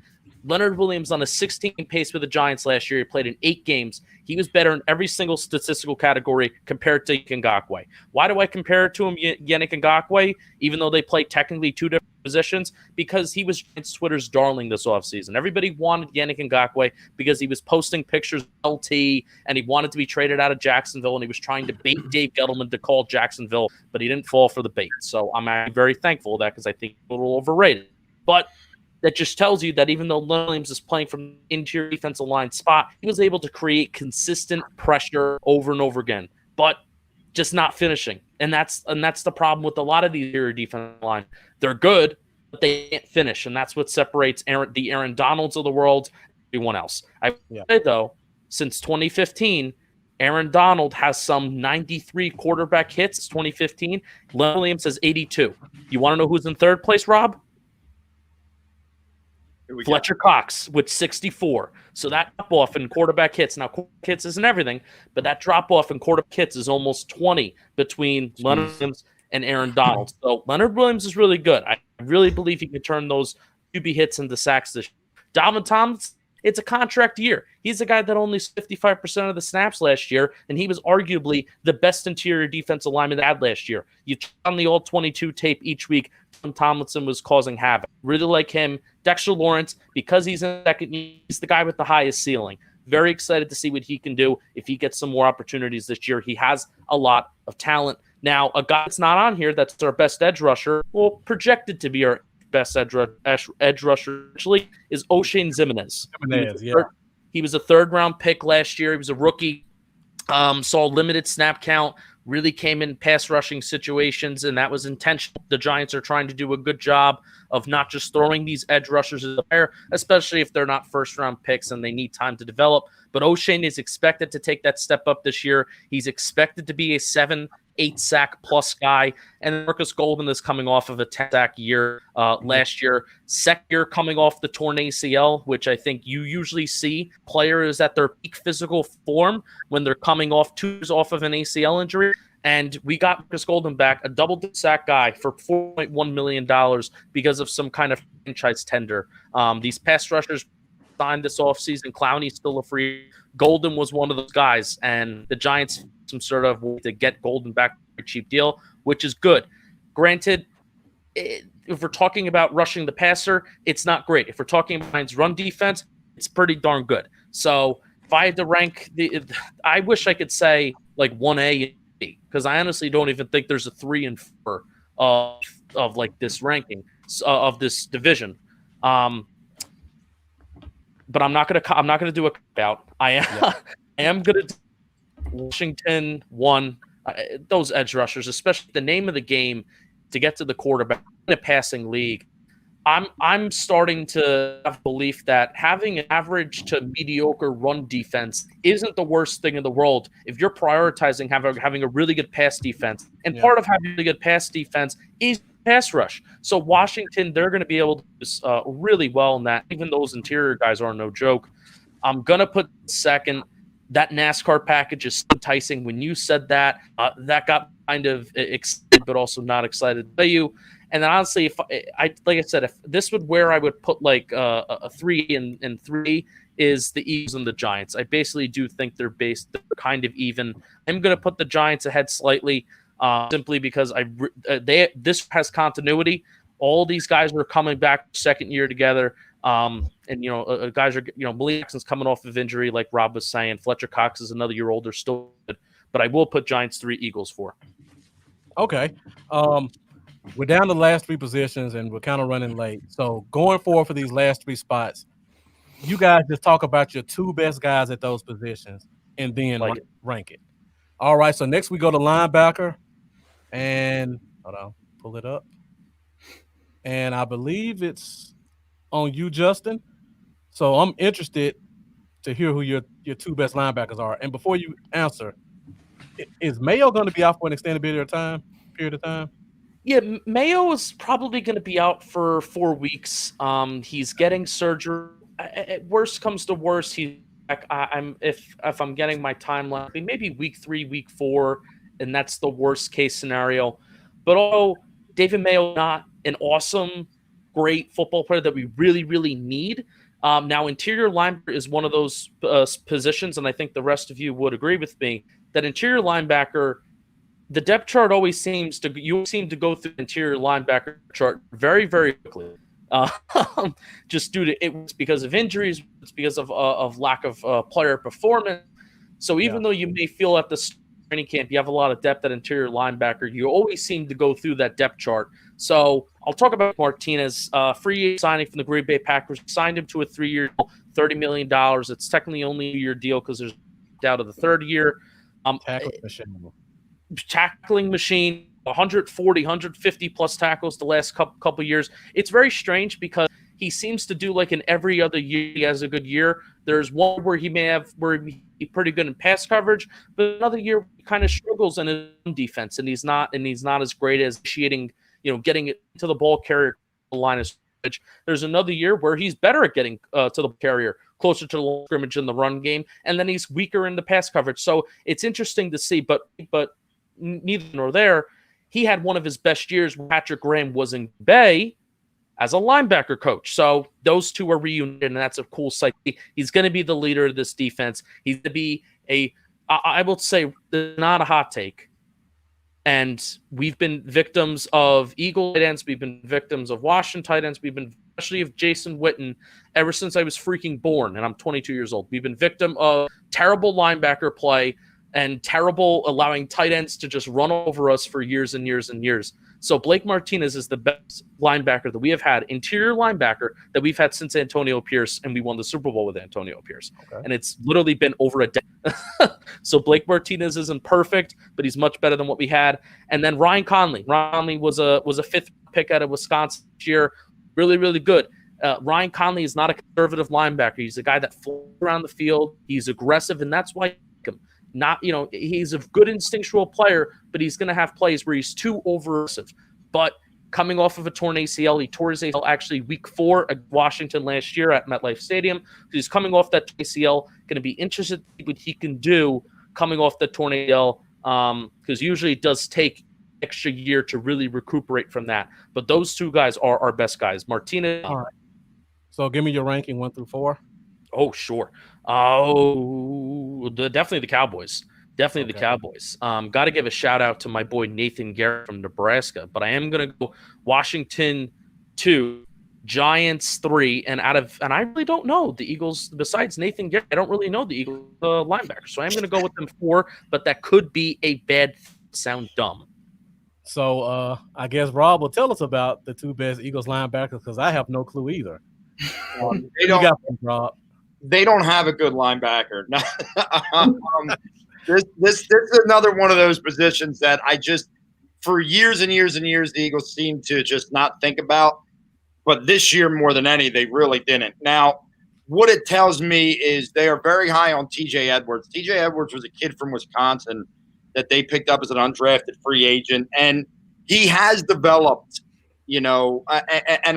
Leonard Williams on a 16 pace with the Giants last year. He played in 8 games. He was better in every single statistical category compared to Yannick Ngakoue. Why do I compare it to him, Yannick Ngakoue, even though they play technically 2 different positions? Because he was Twitter's darling this offseason. Everybody wanted Yannick Ngakoue because he was posting pictures of LT, and he wanted to be traded out of Jacksonville, and he was trying to bait Dave Gettleman to call Jacksonville, but he didn't fall for the bait. So I'm actually very thankful of that because I think he's a little overrated. But that just tells you that even though Williams is playing from the interior defensive line spot, he was able to create consistent pressure over and over again, but just not finishing. And that's the problem with a lot of the interior defensive line. They're good, but they can't finish, and that's what separates the Aaron Donalds of the world and everyone else. I would say, though, since 2015, Aaron Donald has some 93 quarterback hits. 2015, Leonard Williams has 82. You want to know who's in third place, Rob? Fletcher Cox with 64. So that drop off in quarterback hits. Now, quarterback hits isn't everything, but that drop off in quarterback hits is almost 20 between Leonard Williams and Aaron Donald. So Leonard Williams is really good. I really believe he can turn those QB hits into sacks this year. Dalvin Thomas, it's a contract year. He's a guy that only 55% of the snaps last year, and he was arguably the best interior defensive lineman they had last year. You check on the All-22 tape each week, Tomlinson was causing havoc. Really like him. Dexter Lawrence, because he's in second year, he's the guy with the highest ceiling. Very excited to see what he can do if he gets some more opportunities this year. He has a lot of talent. Now, a guy that's not on here that's our best edge rusher, well, projected to be our best edge rusher actually, is O'Shane Ximenez. He was a third-round pick last year. He was a rookie. Saw limited snap count. Really came in pass rushing situations, and that was intentional. The Giants are trying to do a good job of not just throwing these edge rushers in the air, especially if they're not first-round picks and they need time to develop. But O'Shane is expected to take that step up this year. He's expected to be a 7 8-sack plus guy. And Marcus Golden is coming off of a 10-sack year last year. Second year coming off the torn ACL, which I think you usually see players at their peak physical form when they're coming off 2 years off of an ACL injury. And we got Marcus Golden back, a double sack guy, for $4.1 million because of some kind of franchise tender. These pass rushers signed this offseason. Clowney's still a free. Golden was one of those guys, and the Giants some sort of way to get Golden back for a cheap deal, which is good. Granted, if we're talking about rushing the passer, it's not great. If we're talking about run defense, it's pretty darn good. So if I had to rank, I wish I could say like 1A, because I honestly don't even think there's a 3 and 4 of like this ranking of this division. But I'm not gonna do a cop out. I am gonna do Washington 1. Those edge rushers, especially the name of the game, to get to the quarterback in a passing league. I'm starting to have belief that having an average to mediocre run defense isn't the worst thing in the world if you're prioritizing having a really good pass defense. And part of having a good pass defense is pass rush. So Washington, they're going to be able to do really well in that. Even those interior guys are no joke. I'm going to put second. That NASCAR package is enticing. When you said that, that got kind of excited, but also not excited to you. And then honestly, if this would where I would put like a 3 and 3 is the Eagles and the Giants. I basically do think they're kind of even. I'm going to put the Giants ahead slightly, simply because this has continuity. All these guys are coming back second year together. And guys are Malik Jackson's coming off of injury, like Rob was saying. Fletcher Cox is another year older, still good. But I will put Giants 3, Eagles 4. Okay. We're down to the last 3 positions, and we're kind of running late. So going forward for these last 3 spots, you guys just talk about your 2 best guys at those positions, and then rank it. All right. So next we go to linebacker, and hold on, pull it up, and I believe it's on you, Justin. So I'm interested to hear who your 2 best linebackers are. And before you answer, is Mayo going to be out for an extended period of time? Yeah, Mayo is probably going to be out for 4 weeks. He's getting surgery. At worst comes to worst, if I'm getting my timeline, maybe week 3, week 4, and that's the worst case scenario. But although David Mayo not an awesome, great football player that we really, really need. Now, interior linebacker is one of those positions, and I think the rest of you would agree with me that interior linebacker. The depth chart always seems to go through the interior linebacker chart very, very quickly. Just due to it's because of injuries, it's because of lack of player performance. So even though you may feel at the training camp you have a lot of depth at interior linebacker, you always seem to go through that depth chart. So I'll talk about Martinez, free signing from the Green Bay Packers. Signed him to a 3-year deal, $30 million. It's technically only a year deal because there's out of the 3rd year. Tackling machine, 140, 150 plus tackles the last couple years. It's very strange because he seems to do like in every other year he has a good year. There's one where he's pretty good in pass coverage, but another year he kind of struggles in his own defense, and he's not as great as initiating, getting it to the ball carrier line of scrimmage. There's another year where he's better at getting to the carrier, closer to the line of scrimmage in the run game, and then he's weaker in the pass coverage. So it's interesting to see, but neither nor there. He had one of his best years when Patrick Graham was in Bay as a linebacker coach. So those 2 are reunited, and that's a cool sight. He's going to be the leader of this defense. He's going to be I will say, not a hot take. And we've been victims of Eagle tight ends. We've been victims of Washington tight ends. We've been especially of Jason Witten ever since I was freaking born, and I'm 22 years old. We've been victim of terrible linebacker play and terrible allowing tight ends to just run over us for years and years and years. So Blake Martinez is the best linebacker that we have had, interior linebacker that we've had since Antonio Pierce, and we won the Super Bowl with Antonio Pierce. Okay. And it's literally been over a decade. So Blake Martinez isn't perfect, but he's much better than what we had. And then Ryan Conley. Ryan Conley was a 5th pick out of Wisconsin this year. Really, really good. Ryan Conley is not a conservative linebacker. He's a guy that floats around the field. He's aggressive, and that's why I like him. Not, he's a good instinctual player, but he's going to have plays where he's too over-aggressive. But coming off of a torn ACL, he tore his ACL actually week 4 at Washington last year at MetLife Stadium. He's coming off that ACL. Going to be interested to see what he can do coming off the torn ACL, because usually it does take extra year to really recuperate from that. But those two guys are our best guys. Martinez. All right. So give me your ranking 1 through 4. Oh, sure. Oh, definitely the Cowboys. Definitely the Cowboys. Got to give a shout out to my boy Nathan Garrett from Nebraska. But I am going to go Washington 2, Giants 3, and I really don't know the Eagles besides Nathan Garrett. I don't really know the Eagles linebacker, so I'm going to go with them 4. But that could be a bad sound dumb. So I guess Rob will tell us about the 2 best Eagles linebackers because I have no clue either. They don't have a good linebacker. This is another one of those positions that I just, for years and years and years, the Eagles seem to just not think about. But this year, more than any, they really didn't. Now, what it tells me is they are very high on T.J. Edwards. T.J. Edwards was a kid from Wisconsin that they picked up as an undrafted free agent, and he has developed, and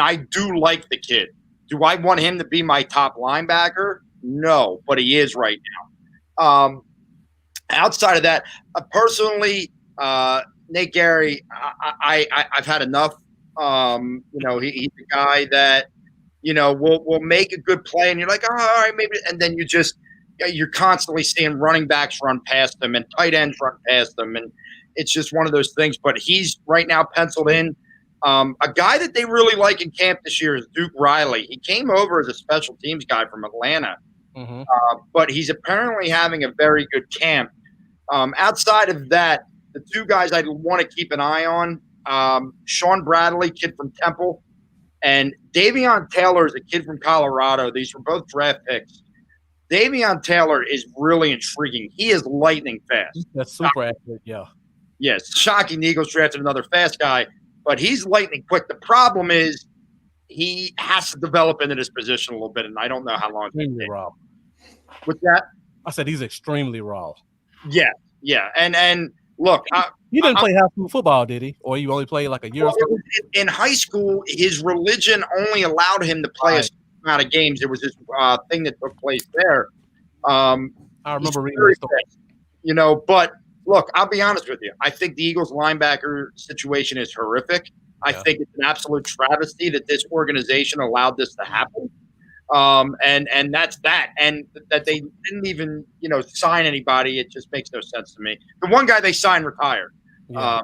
I do like the kid. Do I want him to be my top linebacker? No, but he is right now. Outside of that, personally, Nate Gary, I've had enough. He's a guy that, will make a good play, and you're like, oh, all right, maybe, and then you're constantly seeing running backs run past them and tight ends run past them, and it's just one of those things. But he's right now penciled in. A guy that they really like in camp this year is Duke Riley. He came over as a special teams guy from Atlanta, but he's apparently having a very good camp. Outside of that, the 2 guys I'd want to keep an eye on, Sean Bradley, kid from Temple, and Davion Taylor is a kid from Colorado. These were both draft picks. Davion Taylor is really intriguing. He is lightning fast. That's super accurate, yeah. Yes, shocking the Eagles drafted another fast guy, but he's lightning quick. The problem is he has to develop into this position a little bit, and I don't know how long it's going to take. Raw. What's that? I said he's extremely raw. Yeah. And look, he didn't play high school football, did he? Or you only played like a year or so? In high school, his religion only allowed him to play a certain amount of games. There was this thing that took place there. I remember reading the story. But look, I'll be honest with you. I think the Eagles linebacker situation is horrific. I think it's an absolute travesty that this organization allowed this to happen. And that's that. And that they didn't even, sign anybody. It just makes no sense to me. The one guy they signed retired. So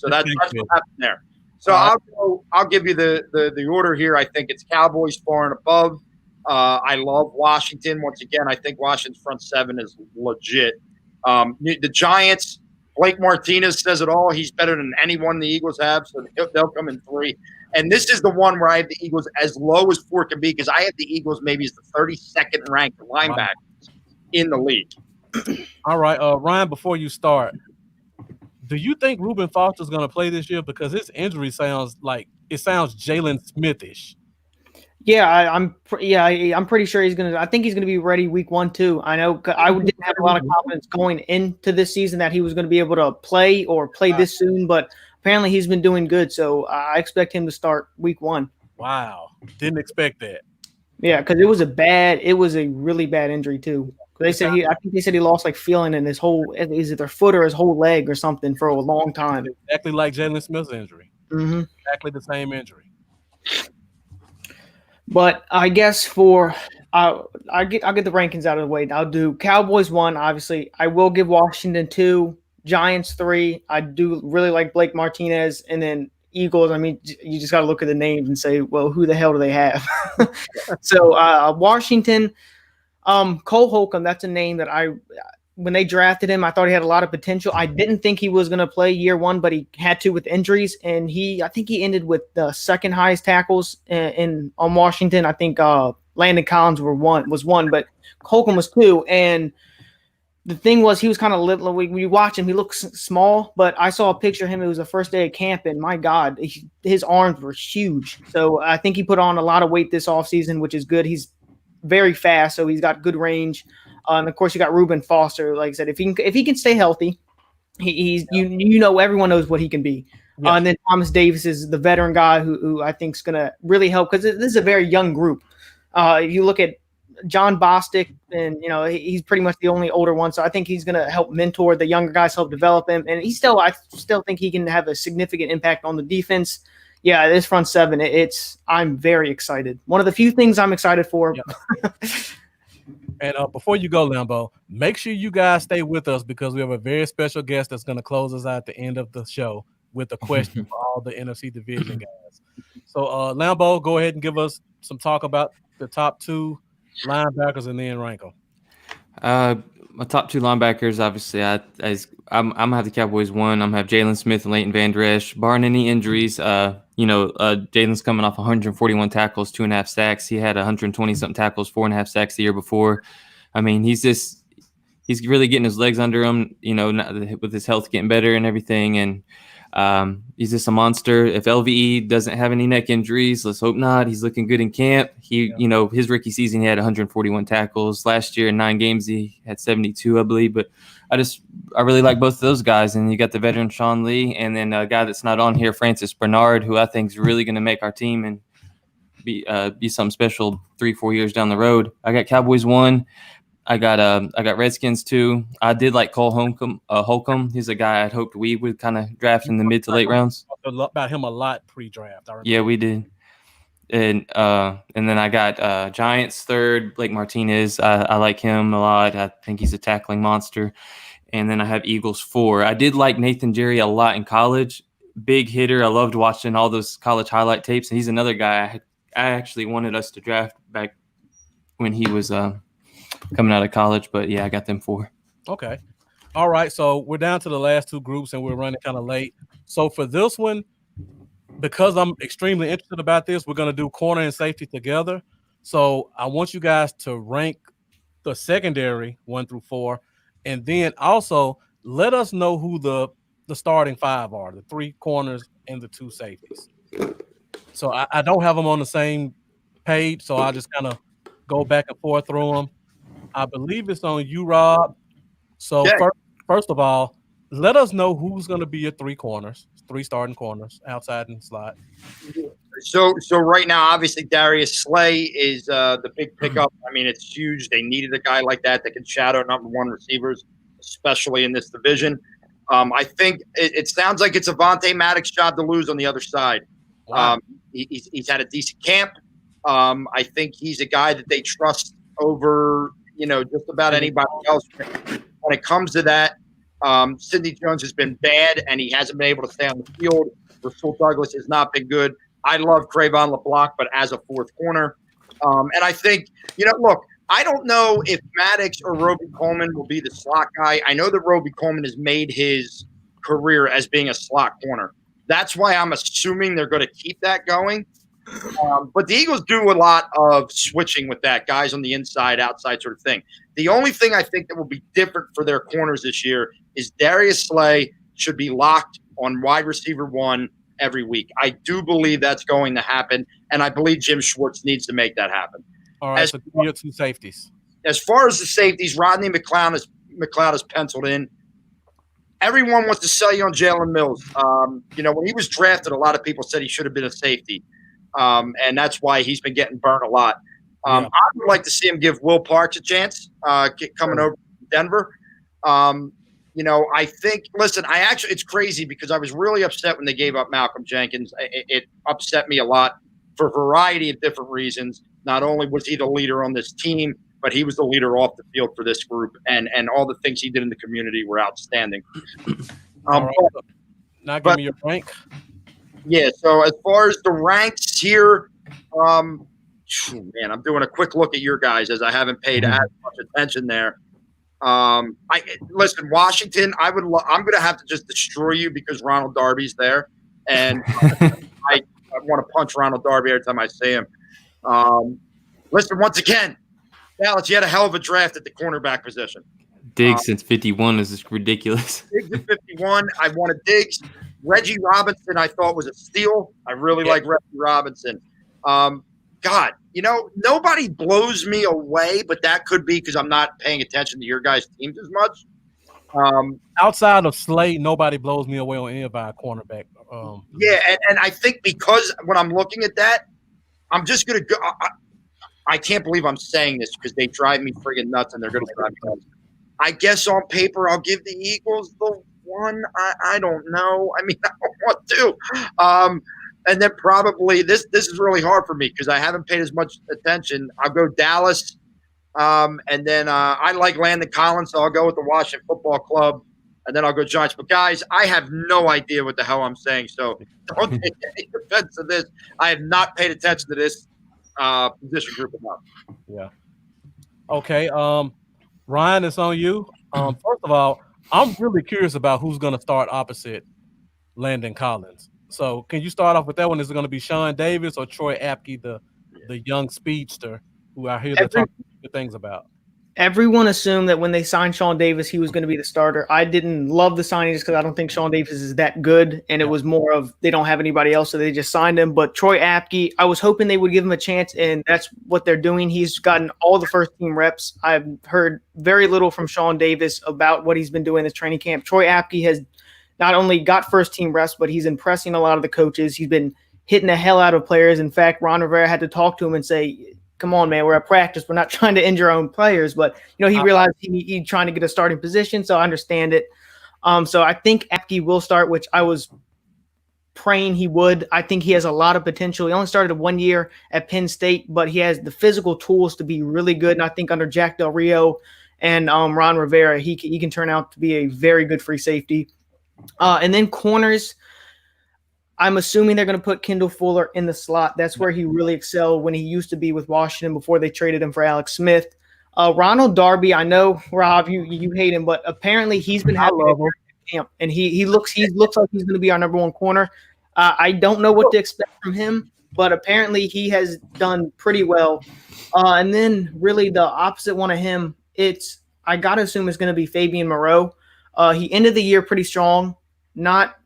that's what happened there. So I'll give you the order here. I think it's Cowboys 4 and above. I love Washington. Once again, I think Washington's front 7 is legit. The Giants, Blake Martinez says it all. He's better than anyone the Eagles have, so they'll come in 3. And this is the one where I have the Eagles as low as 4 can be, because I have the Eagles maybe as the 32nd ranked linebacker in the league. All right, Ryan, before you start, do you think Reuben Foster's going to play this year? Because his injury sounds Jalen Smith-ish. Yeah, I'm pretty sure he's gonna. I think he's gonna be ready week 1 too. I know I didn't have a lot of confidence going into this season that he was going to be able to play this soon, but apparently he's been doing good. So I expect him to start week 1. Wow, didn't expect that. Yeah, because it was a really bad injury too. I think they said he lost like feeling in his whole, is it their foot or his whole leg or something for a long time. Exactly like Jalen Smith's injury. Mm-hmm. Exactly the same injury. But I guess I'll get the rankings out of the way. I'll do Cowboys 1, obviously. I will give Washington 2, Giants 3. I do really like Blake Martinez, and then Eagles. I mean, you just got to look at the names and say, well, who the hell do they have? So Washington, Cole Holcomb. That's a name that when they drafted him, I thought he had a lot of potential. I didn't think he was going to play year 1, but he had to with injuries, and I think he ended with the second highest tackles on Washington. I think Landon Collins was 1, but Holcomb was 2. And the thing was, he was kind of little. When you watch him, he looks small, but I saw a picture of him. It was the first day of camp, and my God, his arms were huge. So I think he put on a lot of weight this offseason, which is good. He's very fast, so he's got good range. And of course, you got Reuben Foster. Like I said, if he can stay healthy, everyone knows what he can be. Yeah. And then Thomas Davis is the veteran guy who I think is going to really help because this is a very young group. If you look at John Bostic, and he's pretty much the only older one, so I think he's going to help mentor the younger guys, help develop him, and I still think he can have a significant impact on the defense. Yeah, this front seven, I'm very excited. One of the few things I'm excited for. Yeah. And before you go, Lambo, make sure you guys stay with us because we have a very special guest that's going to close us out at the end of the show with a question for all the NFC Division guys. So, Lambo, go ahead and give us some talk about the top 2 linebackers and then rank them. My top 2 linebackers, obviously, I'm gonna have the Cowboys 1. I'm gonna have Jalen Smith and Leighton Van Der Esch. Barring any injuries, Jalen's coming off 141 tackles, 2.5 sacks. He had 120 something tackles, 4.5 sacks the year before. I mean, he's really getting his legs under him, with his health getting better and everything. And he's just a monster. If LVE doesn't have any neck injuries, let's hope not. He's looking good in camp. His rookie season, he had 141 tackles. Last year in 9 games, he had 72, I believe. But I really like both of those guys. And you got the veteran Sean Lee, and then a guy that's not on here, Francis Bernard, who I think is really going to make our team and be something special 3-4 years down the road. I got Cowboys 1. I got Redskins 2. I did like Cole Holcomb. He's a guy I'd hoped we would kind of draft in the mid to late rounds. About him a lot pre-draft. Yeah, we did. And then I got Giants 3rd, Blake Martinez. I like him a lot. I think he's a tackling monster. And then I have Eagles 4. I did like Nathan Jerry a lot in college. Big hitter. I loved watching all those college highlight tapes. And he's another guy I actually wanted us to draft back when he was coming out of college. But, yeah, I got them 4. Okay. All right. So we're down to the last 2 groups, and we're running kind of late. So for this one, because I'm extremely interested about this, we're going to do corner and safety together. So I want you guys to rank the secondary 1 through 4, and then also let us know who the starting 5 are, the 3 corners and the 2 safeties. So I don't have them on the same page, so I'll just kind of go back and forth through them. I believe it's on you, Rob. So first of all, let us know who's going to be your 3 corners, 3 starting corners, outside and slot. So right now, obviously, Darius Slay is the big pickup. I mean, it's huge. They needed a guy like that can shadow number 1 receivers, especially in this division. I think it sounds like it's Avonte Maddox's job to lose on the other side. Wow. He's had a decent camp. I think he's a guy that they trust over, just about anybody else. When it comes to that, Sidney Jones has been bad, and he hasn't been able to stay on the field. Rasul Douglas has not been good. I love Trayvon LeBlanc, but as a 4th corner. And I think, look, I don't know if Maddox or Roby Coleman will be the slot guy. I know that Roby Coleman has made his career as being a slot corner. That's why I'm assuming they're going to keep that going. But the Eagles do a lot of switching with that, guys on the inside, outside sort of thing. The only thing I think that will be different for their corners this year is Darius Slay should be locked on wide receiver 1 every week. I do believe that's going to happen, and I believe Jim Schwartz needs to make that happen. All right, so your 2 safeties. As far as the safeties, Rodney McLeod is penciled in. Everyone wants to sell you on Jalen Mills. When he was drafted, a lot of people said he should have been a safety. And that's why he's been getting burnt a lot. I would like to see him give Will Parks a chance coming over to Denver. I think – listen, it's crazy because I was really upset when they gave up Malcolm Jenkins. It upset me a lot for a variety of different reasons. Not only was he the leader on this team, but he was the leader off the field for this group, and all the things he did in the community were outstanding. Right. Now give me your rank. Yeah, so as far as the ranks here, I'm doing a quick look at your guys as I haven't paid as much attention there. Listen, Washington, I'm going to have to just destroy you because Ronald Darby's there, and I want to punch Ronald Darby every time I see him. Listen, once again, Dallas, you had a hell of a draft at the cornerback position. Diggs since 51 is just ridiculous. Diggs at 51. I wanted Diggs. Reggie Robinson, I thought was a steal. I really like Reggie Robinson. Can God, nobody blows me away, but that could be because I'm not paying attention to your guys' teams as much. Outside of Slade, nobody blows me away on any of our cornerback. Yeah, and I think because when I'm looking at that, I'm just going to go. I can't believe I'm saying this because they drive me friggin' nuts, and they're going to drive me nuts. I guess on paper, I'll give the Eagles the one. I don't know. I mean, I don't want to. And then probably this is really hard for me because I haven't paid as much attention. I'll go Dallas, and then I like Landon Collins, so I'll go with the Washington Football Club, and then I'll go Giants. But guys, I have no idea what the hell I'm saying, so don't take any offense to this. I have not paid attention to this position group enough. Yeah. Okay. Ryan, it's on you. First of all, I'm really curious about who's going to start opposite Landon Collins. So can you start off with that one? Is it going to be Sean Davis or Troy Apke, the young speedster who I hear they're talking good things about? Everyone assumed that when they signed Sean Davis, he was going to be the starter. I didn't love the signing just because I don't think Sean Davis is that good, and it was more of they don't have anybody else, so they just signed him. But Troy Apke, I was hoping they would give him a chance, and that's what they're doing. He's gotten all the first-team reps. I've heard very little from Sean Davis about what he's been doing this training camp. Troy Apke has not only got first-team reps, but he's impressing a lot of the coaches. He's been hitting the hell out of players. In fact, Ron Rivera had to talk to him and say, come on, man, we're at practice. We're not trying to injure our own players. But, he realized he's trying to get a starting position, so I understand it. So I think Apke will start, which I was praying he would. I think he has a lot of potential. He only started 1 year at Penn State, but he has the physical tools to be really good. And I think under Jack Del Rio and Ron Rivera, he can turn out to be a very good free safety. And then corners, I'm assuming they're going to put Kendall Fuller in the slot. That's where he really excelled when he used to be with Washington before they traded him for Alex Smith. Ronald Darby, I know, Rob, you hate him, but apparently he's been having a camp, and he looks like he's going to be our number one corner. I don't know what to expect from him, but apparently he has done pretty well. And then really the opposite one of him, I got to assume it's going to be Fabian Moreau. He ended the year pretty strong. Not,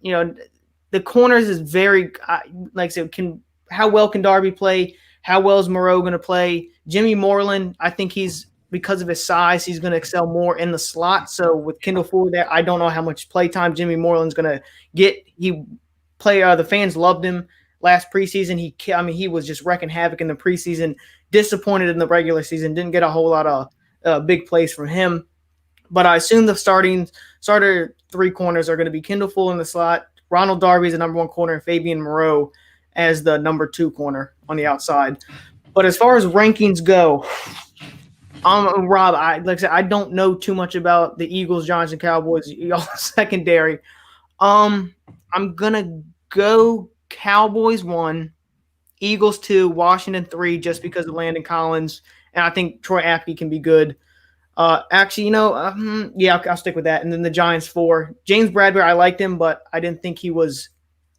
the corners is very, like I said, how well can Darby play? How well is Moreau going to play? Jimmy Moreland, I think because of his size, he's going to excel more in the slot. So with Kendall Fuller there, I don't know how much play time Jimmy Moreland's going to get. The fans loved him last preseason. He was just wrecking havoc in the preseason, disappointed in the regular season, didn't get a whole lot of big plays from him. But I assume the starter three corners are going to be Kendall Fuller in the slot, Ronald Darby is the number one corner, and Fabian Moreau as the number two corner on the outside. But as far as rankings go, Rob, like I said, I don't know too much about the Eagles, Giants, and Cowboys, y'all secondary. I'm gonna go Cowboys 1, Eagles 2, Washington 3, just because of Landon Collins, and I think Troy Apke can be good. I'll stick with that. And then the Giants 4. James Bradbury, I liked him, but I didn't think he was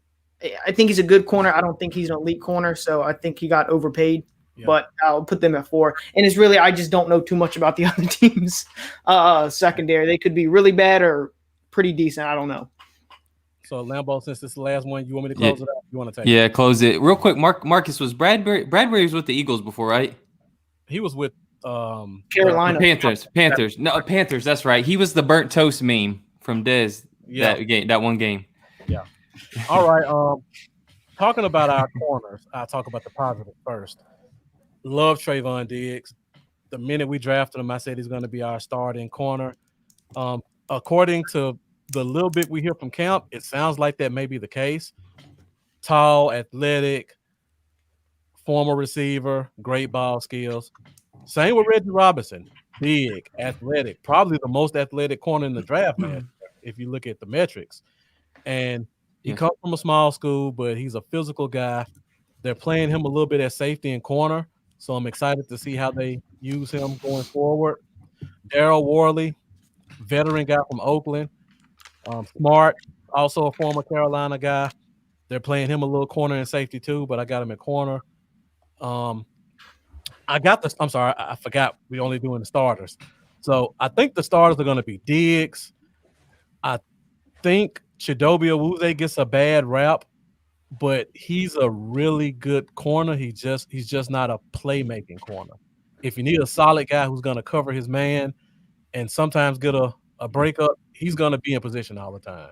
– I think he's a good corner. I don't think he's an elite corner, so I think he got overpaid. Yeah. But I'll put them at 4. And it's really – I just don't know too much about the other teams' secondary. They could be really bad or pretty decent. I don't know. So, Lambo, since this is the last one, you want me to close it up? You want to take it? Yeah, close it. Real quick, Marcus, was Bradbury was with the Eagles before, right? He was with Carolina. Panthers. No, Panthers, that's right. He was the burnt toast meme from Dez that one game. Yeah. All right. Talking about our corners, I'll talk about the positive first. Love Trayvon Diggs. The minute we drafted him, I said he's going to be our starting corner. According to the little bit we hear from camp, it sounds like that may be the case. Tall, athletic, former receiver, great ball skills. Same with Reggie Robinson. Big, athletic, probably the most athletic corner in the draft, man, if you look at the metrics. And he comes from a small school, but he's a physical guy. They're playing him a little bit at safety and corner, so I'm excited to see how they use him going forward. Darryl Worley, veteran guy from Oakland. Smart, also a former Carolina guy. They're playing him a little corner and safety too, but I got him at corner. I'm sorry, I forgot we're only doing the starters. So I think the starters are going to be Diggs. I think Chidobe Awuzie gets a bad rap but he's a really good corner. He's just not a playmaking corner. If you need a solid guy who's going to cover his man and sometimes get a breakup, he's going to be in position all the time.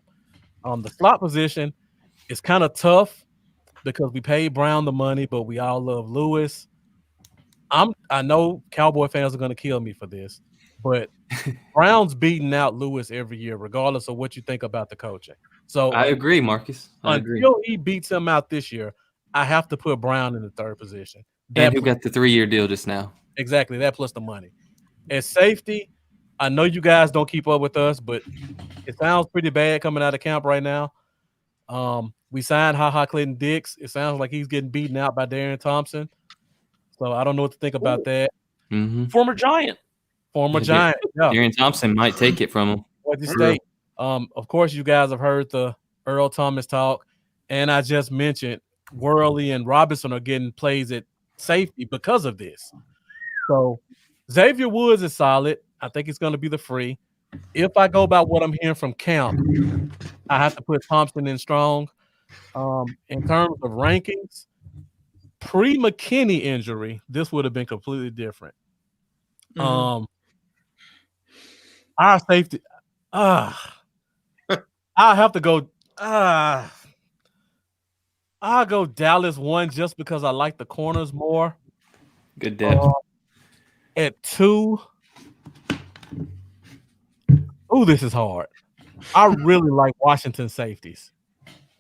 The slot position is kind of tough because we paid Brown the money, but we all love Lewis. I know Cowboy fans are going to kill me for this, but Brown's beating out Lewis every year, regardless of what you think about the coaching. So I agree, Marcus. I agree. until he beats him out this year, I have to put Brown in the third position. And who got the 3-year deal just now? Exactly, that plus the money. At safety, I know you guys don't keep up with us, but it sounds pretty bad coming out of camp right now. We signed HaHa Clinton Dix. It sounds like he's getting beaten out by Darian Thompson. So I don't know what to think about that. Mm-hmm. Former Giant. Giant. Yeah. Darian Thompson might take it from him. What you state? Of course, you guys have heard the Earl Thomas talk, and I just mentioned Worley and Robinson are getting plays at safety because of this. So Xavier Woods is solid. I think it's going to be the free. If I go by what I'm hearing from camp, I have to put Thompson in strong. In terms of rankings, pre-McKinney injury, this would have been completely different. Our safety, I have to go. I'll go Dallas 1 just because I like the corners more. Good depth. At 2, this is hard. I really like Washington safeties,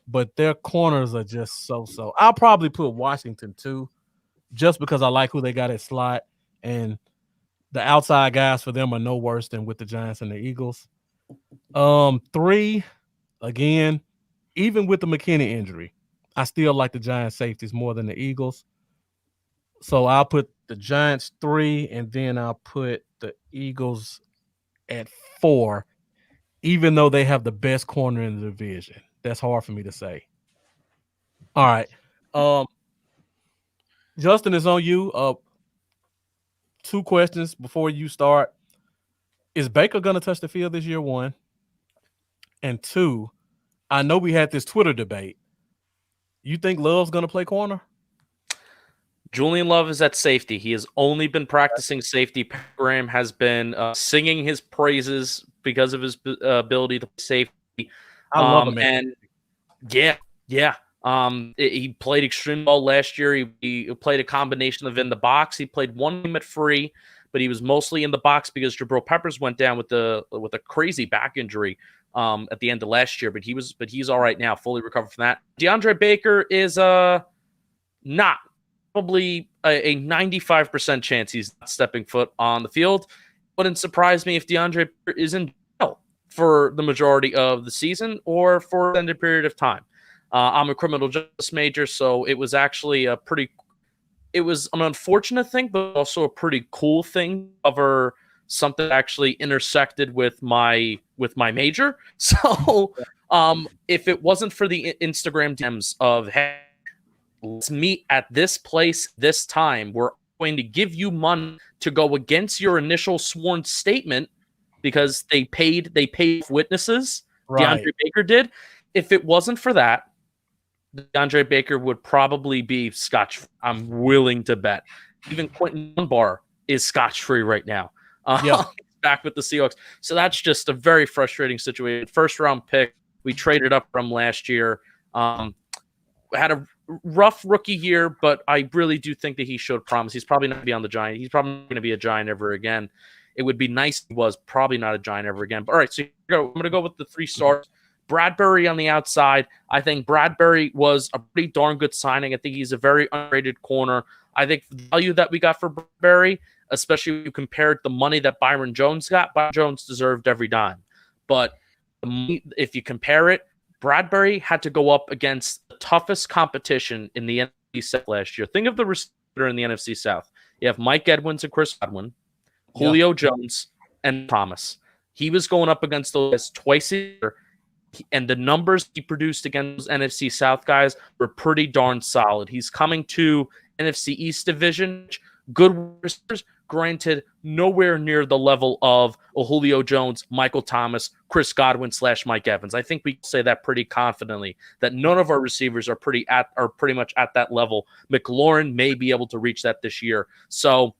but their corners are just so. I'll probably put Washington 2 just because I like who they got at slot, and the outside guys for them are no worse than with the Giants and the Eagles. 3, again, even with the McKinney injury, I still like the Giants safeties more than the Eagles. So I'll put the Giants 3, and then I'll put the Eagles at 4, even though they have the best corner in the division. That's hard for me to say. All right. Justin, it's on you. 2 questions before you start. Is Baker going to touch the field this year? 1. And 2, I know we had this Twitter debate. You think Love's going to play corner? Julian Love is at safety. He has only been practicing safety. Graham has been singing his praises because of his ability to play safety. I love him, man. And yeah. He played extremely well last year. He played a combination of in the box. He played 1 game at free, but he was mostly in the box because Jabril Peppers went down with a crazy back injury at the end of last year. But he's all right now, fully recovered from that. DeAndre Baker is not. Probably a 95% chance he's not stepping foot on the field. Wouldn't surprise me if DeAndre is in jail for the majority of the season or for an extended period of time. I'm a criminal justice major, so it was actually it was an unfortunate thing, but also a pretty cool thing to cover something that actually intersected with my major. So if it wasn't for the Instagram DMs of, hey, let's meet at this place, this time. We're going to give you money to go against your initial sworn statement because they paid witnesses. Right. DeAndre Baker did. If it wasn't for that, DeAndre Baker would probably be scotch. I'm willing to bet. Even Quentin Dunbar is scotch-free right now. Back with the Seahawks. So that's just a very frustrating situation. First-round pick. We traded up from last year. Had a rough rookie year, but I really do think that he showed promise. He's probably not going to be on the Giant. He's probably not going to be a Giant ever again. It would be nice if he was probably not a Giant ever again. But all right, so I'm going to go with the 3 stars. Bradbury on the outside. I think Bradbury was a pretty darn good signing. I think he's a very underrated corner. I think the value that we got for Bradbury, especially when you compared the money that Byron Jones got, Byron Jones deserved every dime. But if you compare it, Bradbury had to go up against the toughest competition in the NFC South last year. Think of the receiver in the NFC South. You have Mike Edwards and Chris Godwin, Julio Jones, and Thomas. He was going up against those guys twice a year, and the numbers he produced against those NFC South guys were pretty darn solid. He's coming to NFC East Division. good receivers, granted, nowhere near the level of Julio Jones, Michael Thomas, Chris Godwin / Mike Evans. I think we can say that pretty confidently, that none of our receivers are pretty much at that level. Mclaren may be able to reach that this year. So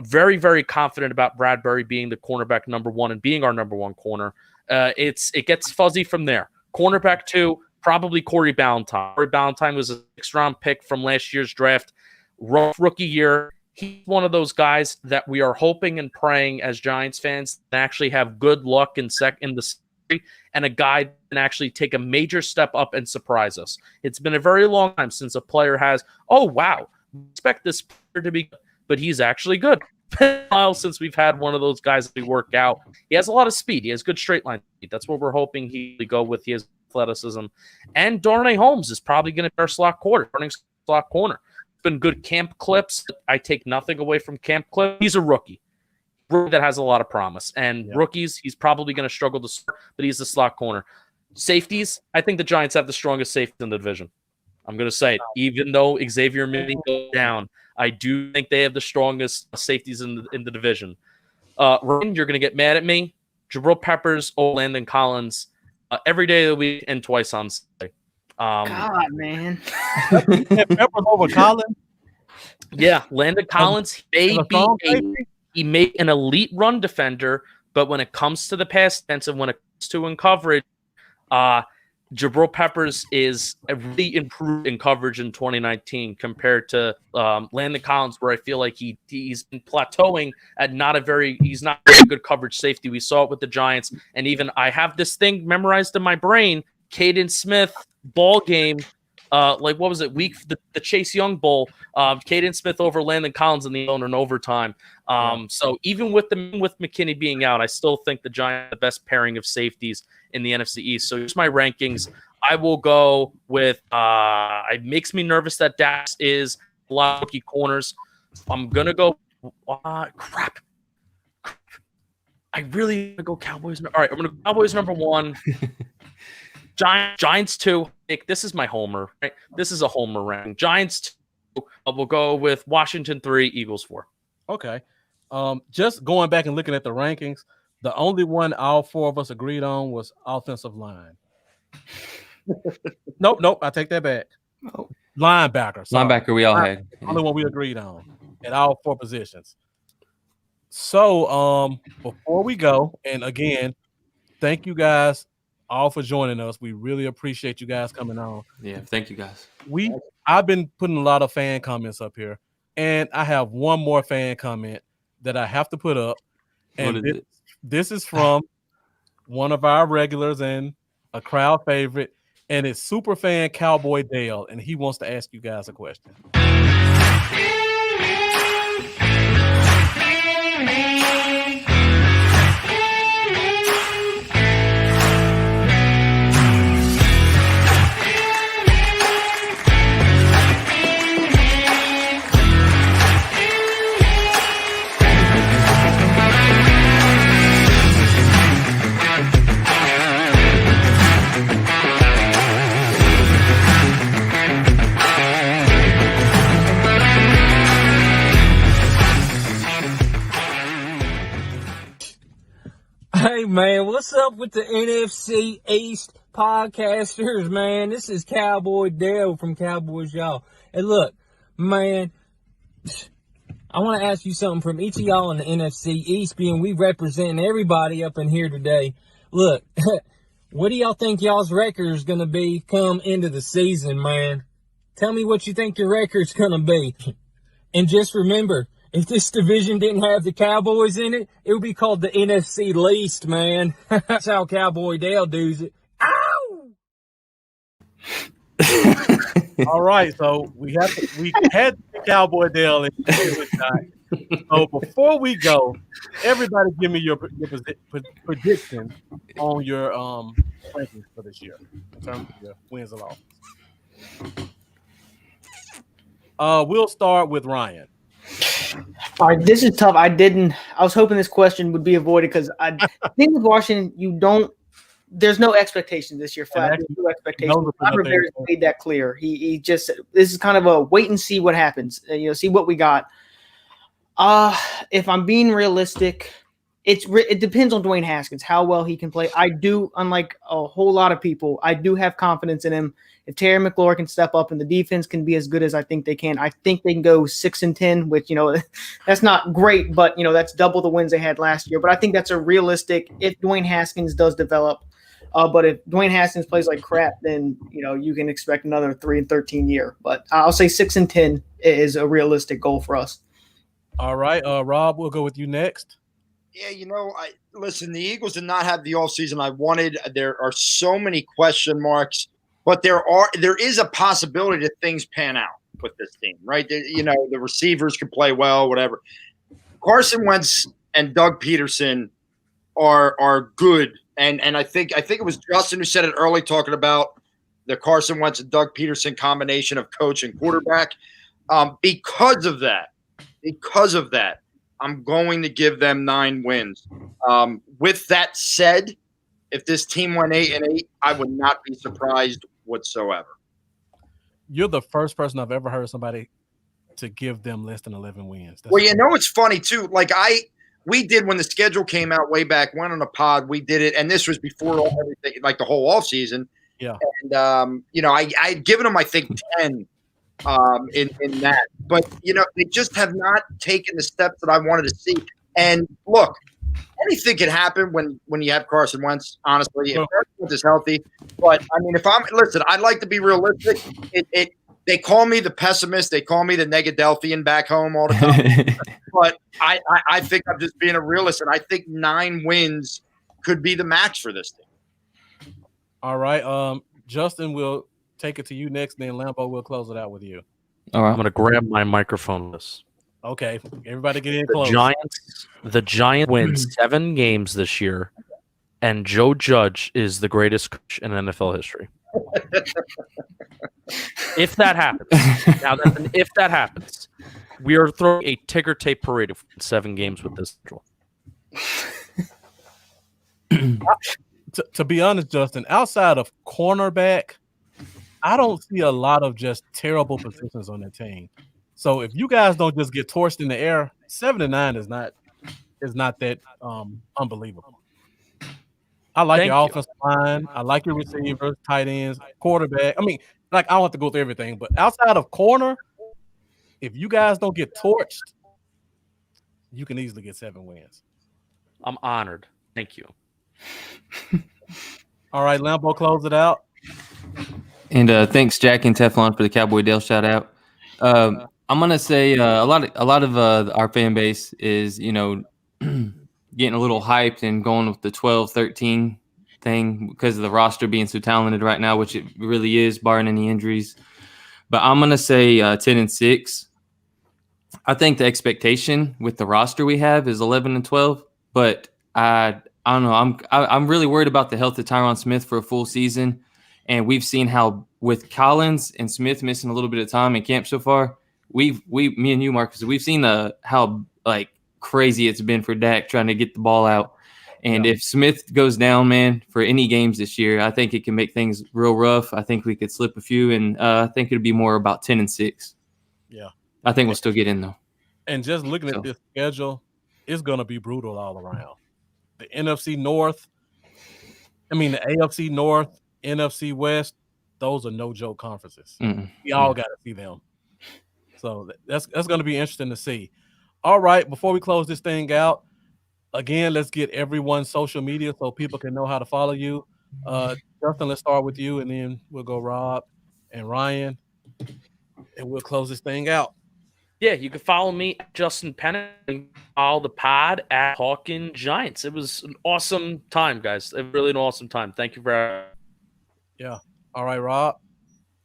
very, very confident about Bradbury being the cornerback number 1 and being our number 1 corner. It gets fuzzy from there. Cornerback 2, probably Corey Ballantyne. Corey Ballantyne was a 6th-round pick from last year's draft. Rough rookie year. He's one of those guys that we are hoping and praying as Giants fans to actually have good luck in the secondary, and a guy that can actually take a major step up and surprise us. It's been a very long time since a player has, oh, wow, expect this player to be good, but he's actually good. It's been a while since we've had one of those guys that we work out. He has a lot of speed. He has good straight line speed. That's what we're hoping he'll go with. He has athleticism. And Darnay Holmes is probably going to be our slot corner. Been good camp clips. I take nothing away from camp clips. He's a rookie that has a lot of promise. And rookies, he's probably going to struggle to start, but he's the slot corner. Safeties, I think the Giants have the strongest safety in the division. I'm going to say it. Even though Xavier Minnie goes down, I do think they have the strongest safeties in the division. Ryan, you're going to get mad at me. Jabril Peppers, Landon Collins, every day of the week and twice on Sunday. God, man. Peppers over Collins. Yeah, Landon Collins he may an elite run defender, but when it comes to the pass defense and when it comes to in coverage, Jabril Peppers is really improved in coverage in 2019 compared to Landon Collins, where I feel like he's been plateauing at he's not very good coverage safety. We saw it with the Giants, and even I have this thing memorized in my brain, Caden Smith ball game, what was it, the Chase Young Bowl, Caden Smith over Landon Collins in the owner in overtime. So even with McKinney being out, I still think the Giants are the best pairing of safeties in the NFC East. So here's my rankings. I will go with it makes me nervous that Dax is a lot of rookie corners. I'm gonna go crap. I really want to go Cowboys. All right, I'm gonna go Cowboys number 1. Giants 2. This is my homer. Right? This is a homer ranking. Giants 2. We'll go with Washington 3, Eagles 4. Okay. Just going back and looking at the rankings, the only one all 4 of us agreed on was offensive line. Nope. I take that back. Oh. Linebacker. Sorry. Linebacker we all had. Only one we agreed on at all 4 positions. So before we go, and again, thank you guys all for joining us. We really appreciate you guys coming on. Yeah, thank you guys. I've been putting a lot of fan comments up here, and I have one more fan comment that I have to put up. And this is from one of our regulars and a crowd favorite, and it's super fan Cowboy Dale, and he wants to ask you guys a question. Hey, man, what's up with the NFC East podcasters, man? This is Cowboy Dale from Cowboys, y'all. And look, man, I want to ask you something from each of y'all in the NFC East, being we representing everybody up in here today. Look, what do y'all think y'all's record is going to be come into the season, man? Tell me what you think your record's going to be. And just remember, if this division didn't have the Cowboys in it, it would be called the NFC Least, man. That's how Cowboy Dale does it. Ow! All right, so we had Cowboy Dale in tonight. So before we go, everybody give me your prediction on your rankings for this year in terms of your wins and losses. We'll start with Ryan. All right, this is tough. I was hoping this question would be avoided because I think with Washington, there's no expectations this year. Flat, there's no expectations. Rivera made that clear. He just, this is kind of a wait and see what happens. See what we got. If I'm being realistic, it depends on Dwayne Haskins, how well he can play. I do, unlike a whole lot of people, I do have confidence in him. If Terry McLaurin can step up and the defense can be as good as I think they can, I think they can go 6-10, which, that's not great, but, that's double the wins they had last year. But I think that's a realistic if Dwayne Haskins does develop. But if Dwayne Haskins plays like crap, then, you can expect another 3-13 year. But I'll say 6-10 is a realistic goal for us. All right, Rob, we'll go with you next. Yeah, listen, the Eagles did not have the offseason I wanted. There are so many question marks, but there is a possibility that things pan out with this team, right? The receivers can play well, whatever. Carson Wentz and Doug Peterson are good, and I think it was Justin who said it early, talking about the Carson Wentz and Doug Peterson combination of coach and quarterback. Because of that, I'm going to give them 9 wins. With that said, if this team went 8-8, I would not be surprised whatsoever. You're the first person I've ever heard somebody to give them less than 11 wins. Well, it's funny too. Like we did when the schedule came out way back when on a pod, we did it, and this was before everything, like the whole offseason. Yeah. And I'd given them, I think, 10 in that, but they just have not taken the steps that I wanted to see. And look, anything can happen when you have Carson Wentz, honestly. If Carson Wentz is healthy, but I mean, I'd like to be realistic. They call me the pessimist, they call me the Negadelphian back home all the time. But I think I'm just being a realist, and I think 9 wins could be the max for this team. All right, Justin will take it to you next, then Lambo will close it out with you. All right. I'm going to grab my microphone. Okay, everybody get in close. The Giants win 7 games this year, and Joe Judge is the greatest coach in NFL history. If that happens, we are throwing a ticker tape parade of 7 games with this control. To be honest, Justin, outside of cornerback, I don't see a lot of just terrible positions on the team. So if you guys don't just get torched in the air, 7-9 is not that unbelievable. I like your offensive line. I like your receivers, tight ends, quarterback. I mean, I don't have to go through everything, but outside of corner, if you guys don't get torched, you can easily get 7 wins. I'm honored. Thank you. All right, Lambo, close it out. And thanks, Jack and Teflon, for the Cowboy Dale shout out. I'm gonna say a lot of our fan base is getting a little hyped and going with the 12-13 thing because of the roster being so talented right now, which it really is, barring any injuries. But I'm gonna say 10-6. I think the expectation with the roster we have is 11-12, but I don't know. I'm really worried about the health of Tyrone Smith for a full season. And we've seen how with Collins and Smith missing a little bit of time in camp so far, me and you, Marcus, we've seen how crazy it's been for Dak trying to get the ball out. And if Smith goes down, man, for any games this year, I think it can make things real rough. I think we could slip a few, and I think it'd be more about 10-6. Yeah, I think we'll still get in though. And just looking at this schedule, it's gonna be brutal all around. The NFC North, the AFC North, NFC West, those are no joke conferences. We all got to see them. So that's going to be interesting to see. All right, before we close this thing out, again, let's get everyone's social media so people can know how to follow you. Justin, let's start with you, and then we'll go Rob and Ryan, and we'll close this thing out. Yeah, you can follow me, Justin Pennant, and follow the pod at Talking Giants. It was an awesome time, guys. Really an awesome time. Thank you for Yeah. All right, Rob.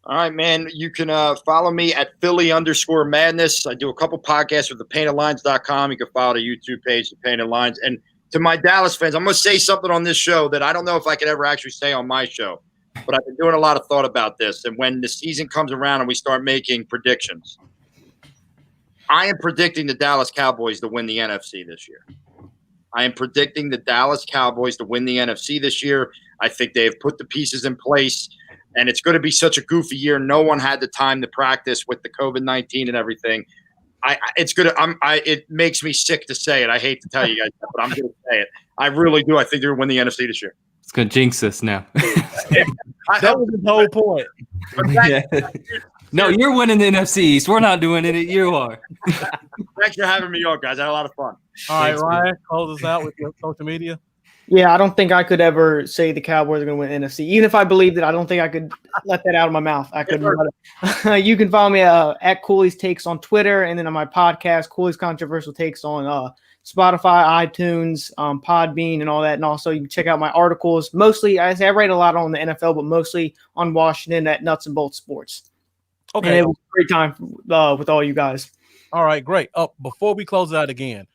All right, man. You can follow me at Philly_Madness. I do a couple podcasts with thepaintedlines.com. You can follow the YouTube page, The Painted Lines. And to my Dallas fans, I'm going to say something on this show that I don't know if I could ever actually say on my show, but I've been doing a lot of thought about this. And when the season comes around and we start making predictions, I am predicting the Dallas Cowboys to win the NFC this year. I am predicting the Dallas Cowboys to win the NFC this year. I think they have put the pieces in place, and it's going to be such a goofy year. No one had the time to practice with the COVID-19 and everything. it's good. It makes me sick to say it. I hate to tell you guys that, but I'm going to say it. I really do. I think they're going to win the NFC this year. It's going to jinx us now. That was the whole point. Yeah. No, you're winning the NFC East. We're not doing it. You are. Thanks for having me on, guys. I had a lot of fun. All right, Ryan, close us out with your social media. Yeah, I don't think I could ever say the Cowboys are going to win NFC. Even if I believed it, I don't think I could let that out of my mouth. I couldn't. You can follow me at Cooley's Takes on Twitter, and then on my podcast, Cooley's Controversial Takes on Spotify, iTunes, Podbean, and all that. And also, you can check out my articles. Mostly, I write a lot on the NFL, but mostly on Washington at Nuts and Bolts Sports. Okay, and it was a great time with all you guys. All right, great. Before we close it out again,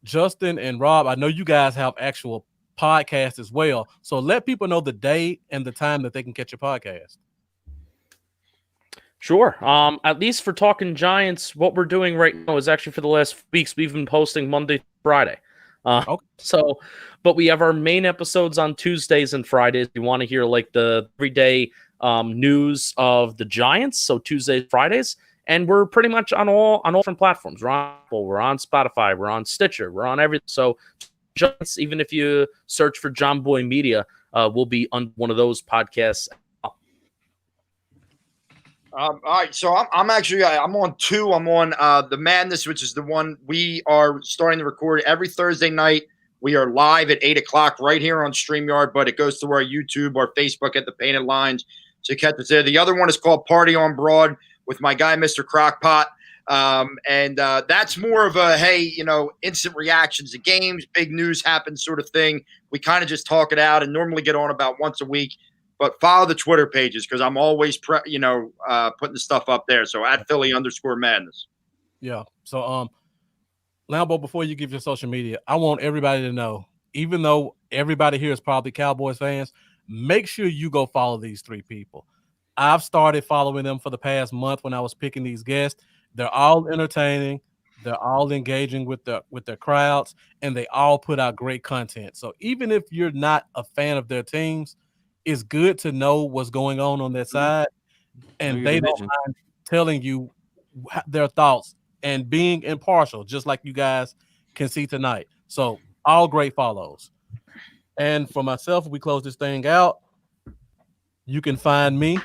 Justin and Rob, I know you guys have actual podcast as well, so let people know the day and the time that they can catch your podcast. Sure. At least for Talking Giants, what we're doing right now is actually for the last weeks we've been posting Monday, Friday. Okay. So, but we have our main episodes on Tuesdays and Fridays. You want to hear like the everyday news of the Giants, so Tuesdays, Fridays, and we're pretty much on all different platforms. We're on Apple, we're on Spotify, we're on Stitcher, we're on everything. So. Giants, even if you search for John Boy Media, we'll be on one of those podcasts. All right, so I'm actually I'm on two. I'm on the Madness, which is the one we are starting to record every Thursday night. We are live at 8:00 right here on StreamYard, but it goes to our YouTube, our Facebook at the Painted Lines. So catch us there. The other one is called Party on Broad with my guy, Mr. Crockpot. And that's more of a, hey, instant reactions to games, big news happens sort of thing. We kind of just talk it out and normally get on about once a week, but follow the Twitter pages because I'm always, putting the stuff up there. So at Philly_Madness. Yeah. So, Lambo, before you give your social media, I want everybody to know, even though everybody here is probably Cowboys fans, make sure you go follow these three people. I've started following them for the past month when I was picking these guests. They're all entertaining. They're all engaging with their crowds, and they all put out great content. So even if you're not a fan of their teams, it's good to know what's going on their side, and they don't mind telling you their thoughts and being impartial, just like you guys can see tonight. So all great follows. And for myself, we close this thing out. You can find me.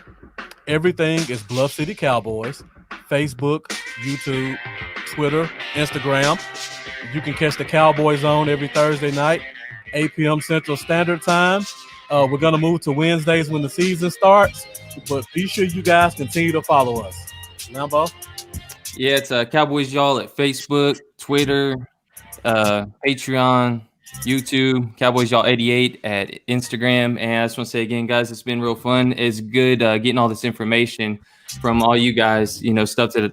Everything is Bluff City Cowboys. Facebook, YouTube, Twitter, Instagram. You can catch the Cowboy Zone every Thursday night, 8 p.m. Central Standard Time. We're going to move to Wednesdays when the season starts, but be sure you guys continue to follow us. Lambo? Yeah, it's Cowboys Y'all at Facebook, Twitter, Patreon, YouTube, Cowboys Y'all 88 at Instagram. And I just want to say again, guys, it's been real fun. It's good getting all this information from all you guys, stuff that,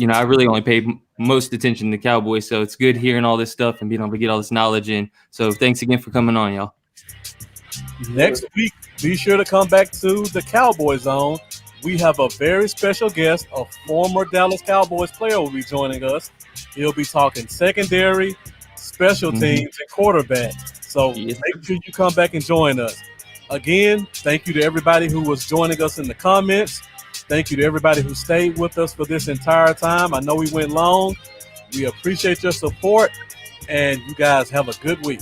I really only pay most attention to the Cowboys. So it's good hearing all this stuff and being able to get all this knowledge in. So thanks again for coming on, y'all. Next week, be sure to come back to the Cowboy Zone. We have a very special guest, a former Dallas Cowboys player will be joining us. He'll be talking secondary, special teams, and quarterback. So make sure you come back and join us. Again, thank you to everybody who was joining us in the comments. Thank you to everybody who stayed with us for this entire time. I know we went long. We appreciate your support, and you guys have a good week.